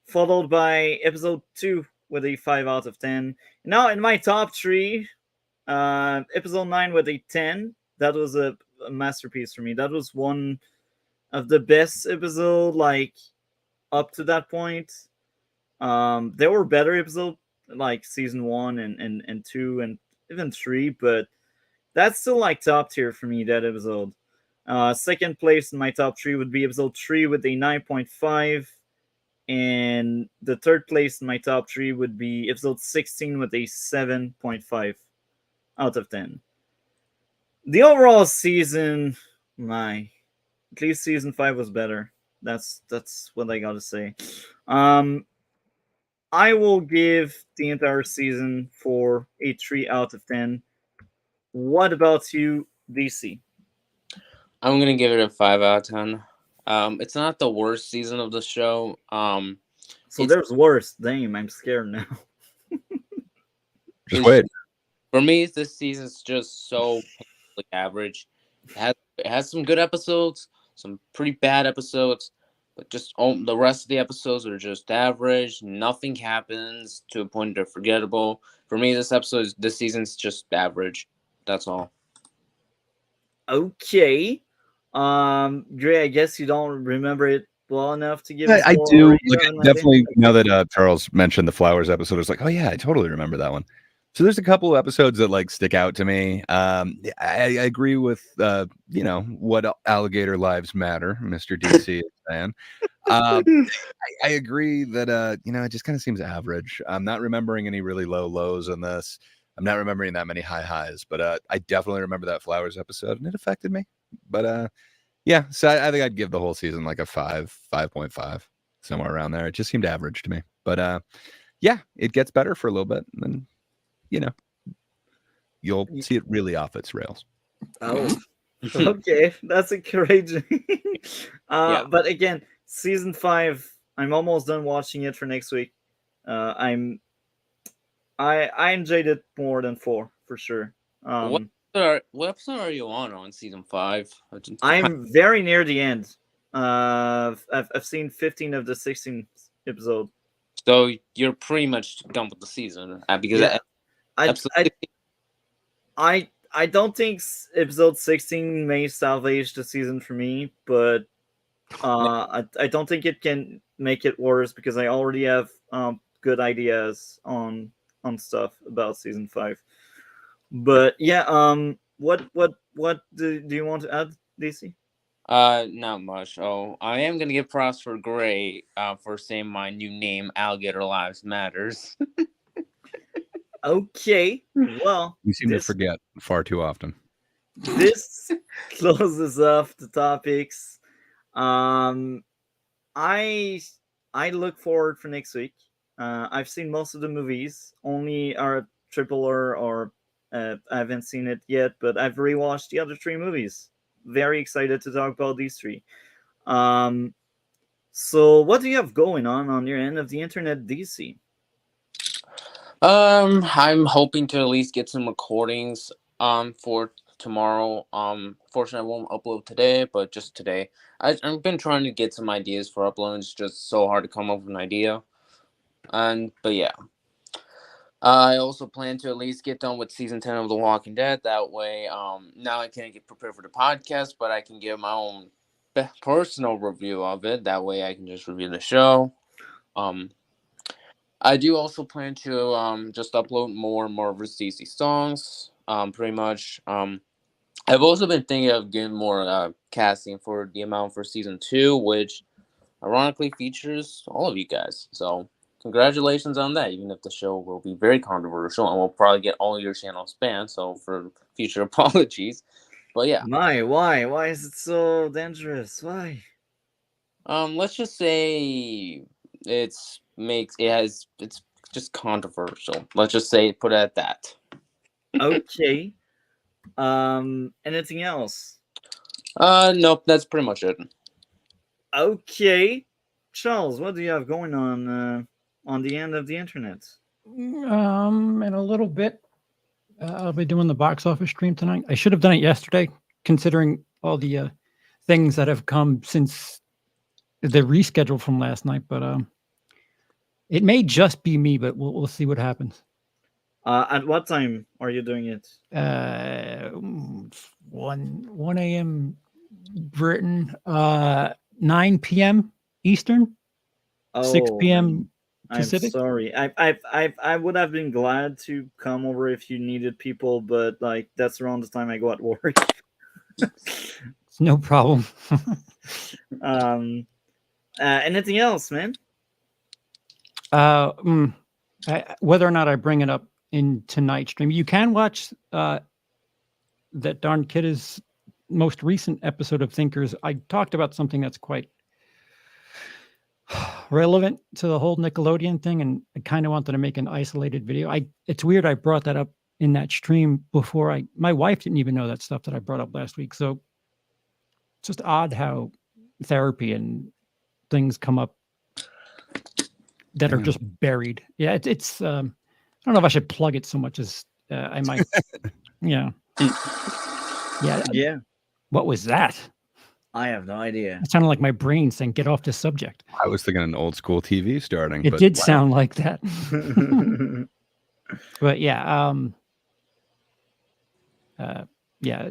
followed by episode 2 with a 5 out of 10. Now in my top 3, episode 9 with a 10. That was a masterpiece for me. That was one of the best episodes, like, up to that point. There were better episodes, like season 1 and 2 and even 3, but that's still like top tier for me, that episode. Second place in my top 3 would be episode 3 with a 9.5. And the third place in my top 3 would be episode 16 with a 7.5 out of 10. The overall season, at least season 5 was better. That's what I gotta say. I will give the entire season for a 3 out of 10. What about you, DC? I'm gonna give it a 5 out of 10. It's not the worst season of the show. So there's worse. Damn, I'm scared now. Just wait. For me, this season's just so painfully average. It has some good episodes, some pretty bad episodes, But just the rest of the episodes are just average. Nothing happens to a point they're forgettable. For me, this season's just average. That's all. Okay. Dre, I guess you don't remember it well enough to give a I score, do. or you Like, have an idea? definitely, now that Charles mentioned the Flowers episode, I was like, oh yeah, I totally remember that one. So there's a couple episodes that like stick out to me. I agree with what alligator lives matter, Mr. DC is saying. I agree that it just kind of seems average. I'm not remembering any really low lows in this. I'm not remembering that many high highs, but I definitely remember that Flowers episode, and it affected me. But yeah, so I think I'd give the whole season like a 5.5, somewhere around there. It just seemed average to me. But yeah, it gets better for a little bit, and then you'll see it really off its rails. Oh, okay, that's encouraging. Yeah. But again, season 5, I'm almost done watching it for next week. I enjoyed it more than 4 for sure. What episode are you on season 5? I'm very near the end. I've seen 15 of the 16 episode. So you're pretty much done with the season because Yeah. episode I don't think episode 16 may salvage the season for me, but I don't think it can make it worse because I already have good ideas on stuff about season 5. But yeah, what do you want to add, DC? Not much. Oh, I am gonna give props for Gray for saying my new name, Alligator Lives Matters. Okay, well, You seem to forget far too often. This closes off the topics. I look forward for next week. I've seen most of the movies, only our triple or I haven't seen it yet, but I've rewatched the other 3 movies. Very excited to talk about these 3. So what do you have going on your end of the internet, DC? I'm hoping to at least get some recordings for tomorrow. Fortunately, I won't upload today, but just today. I've been trying to get some ideas for uploading. It's just so hard to come up with an idea. But yeah. I also plan to at least get done with season 10 of The Walking Dead. That way, now I can't get prepared for the podcast, but I can give my own personal review of it. That way I can just review the show. I do also plan to just upload more and more of DC songs. Pretty much. I've also been thinking of getting more casting for the amount for season 2, which ironically features all of you guys. So congratulations on that, even if the show will be very controversial and will probably get all your channels banned. So for future apologies. But yeah. Why is it so dangerous? Why? Let's just say it's just controversial. Let's just say put it at that. Okay. Anything else? Nope, that's pretty much it. Okay. Charles, what do you have going on the end of the internet? In a little bit, I'll be doing the box office stream tonight. I should have done it yesterday, considering all the things that have come since the reschedule from last night. But it may just be me, but we'll see what happens. At what time are you doing it? 1 a.m. Britain, 9 p.m. Eastern, 6 p.m. Pacific. I'm sorry. I would have been glad to come over if you needed people, but like that's around the time I go at work. It's no problem. Anything else, man? Whether or not I bring it up in tonight's stream, you can watch that darn kid's most recent episode of Thinkers. I talked about something that's quite relevant to the whole Nickelodeon thing, and I kind of wanted to make an isolated video. It's weird I brought that up in that stream before my wife didn't even know that stuff that I brought up last week. So it's just odd how therapy and things come up that are just buried. Yeah, it's I don't know if I should plug it so much as I might. Yeah. Yeah. What was that? I have no idea. It sounded like my brain saying, "Get off the subject." I was thinking an old school TV starting. It but did wow. sound like that. But yeah,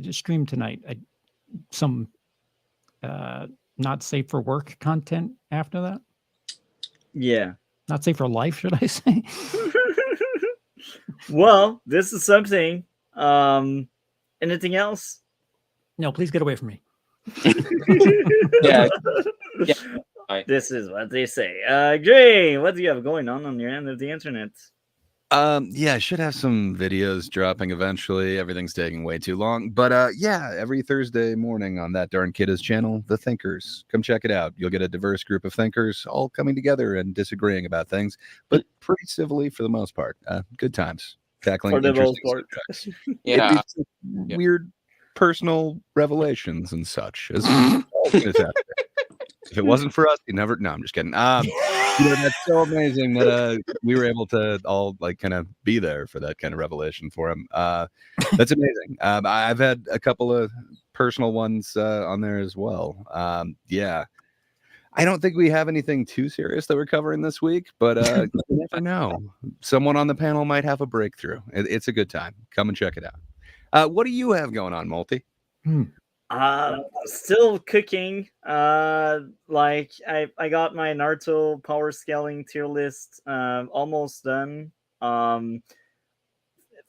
just stream tonight. Some not safe for work content after that. Yeah. Not safe for life, should I say? Well, this is something. Anything else? No, please get away from me. Yeah. Yeah. Right. This is what they say. Gray, what do you have going on your end of the internet? Yeah, I should have some videos dropping eventually. Everything's taking way too long. But yeah, every Thursday morning on that darn kidda's channel, The Thinkers. Come check it out. You'll get a diverse group of thinkers all coming together and disagreeing about things, but pretty civilly for the most part. Good times. Tackling For the most interesting part. subjects. Yeah. It's weird personal revelations and such. As if it wasn't for us, you never. No, I'm just kidding. That's so amazing that we were able to all kind of be there for that kind of revelation for him. That's amazing. I've had a couple of personal ones on there as well. Yeah. I don't think we have anything too serious that we're covering this week, but you never know. Someone on the panel might have a breakthrough. It's a good time. Come and check it out. What do you have going on, Multi? Still cooking. Like I got my Naruto power scaling tier list almost done.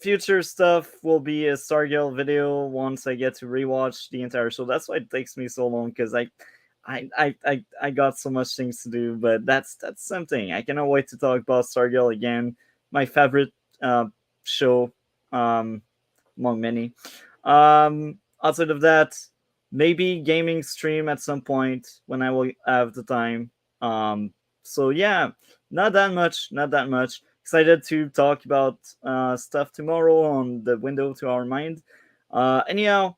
Future stuff will be a Stargate video once I get to rewatch the entire show. That's why it takes me so long, because I got so much things to do, but that's something. I cannot wait to talk about Stargate again. My favorite show among many. Outside of that, maybe gaming stream at some point when I will have the time. So yeah, not that much. Excited to talk about stuff tomorrow on the Window to Our Mind. Anyhow,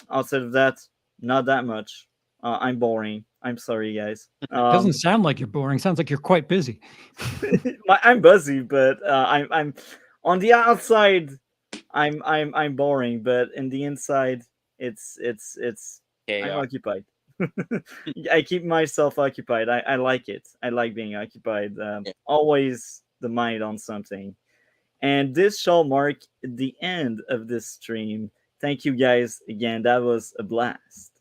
outside of that, not that much. I'm boring. I'm sorry, guys. Doesn't sound like you're boring. Sounds like you're quite busy. I'm busy, but I'm on the outside. I'm boring, but in the inside, it's Yeah. I'm occupied. I keep myself occupied. I like it. I like being occupied. Always the mind on something. And this shall mark the end of this stream. Thank you guys again. That was a blast.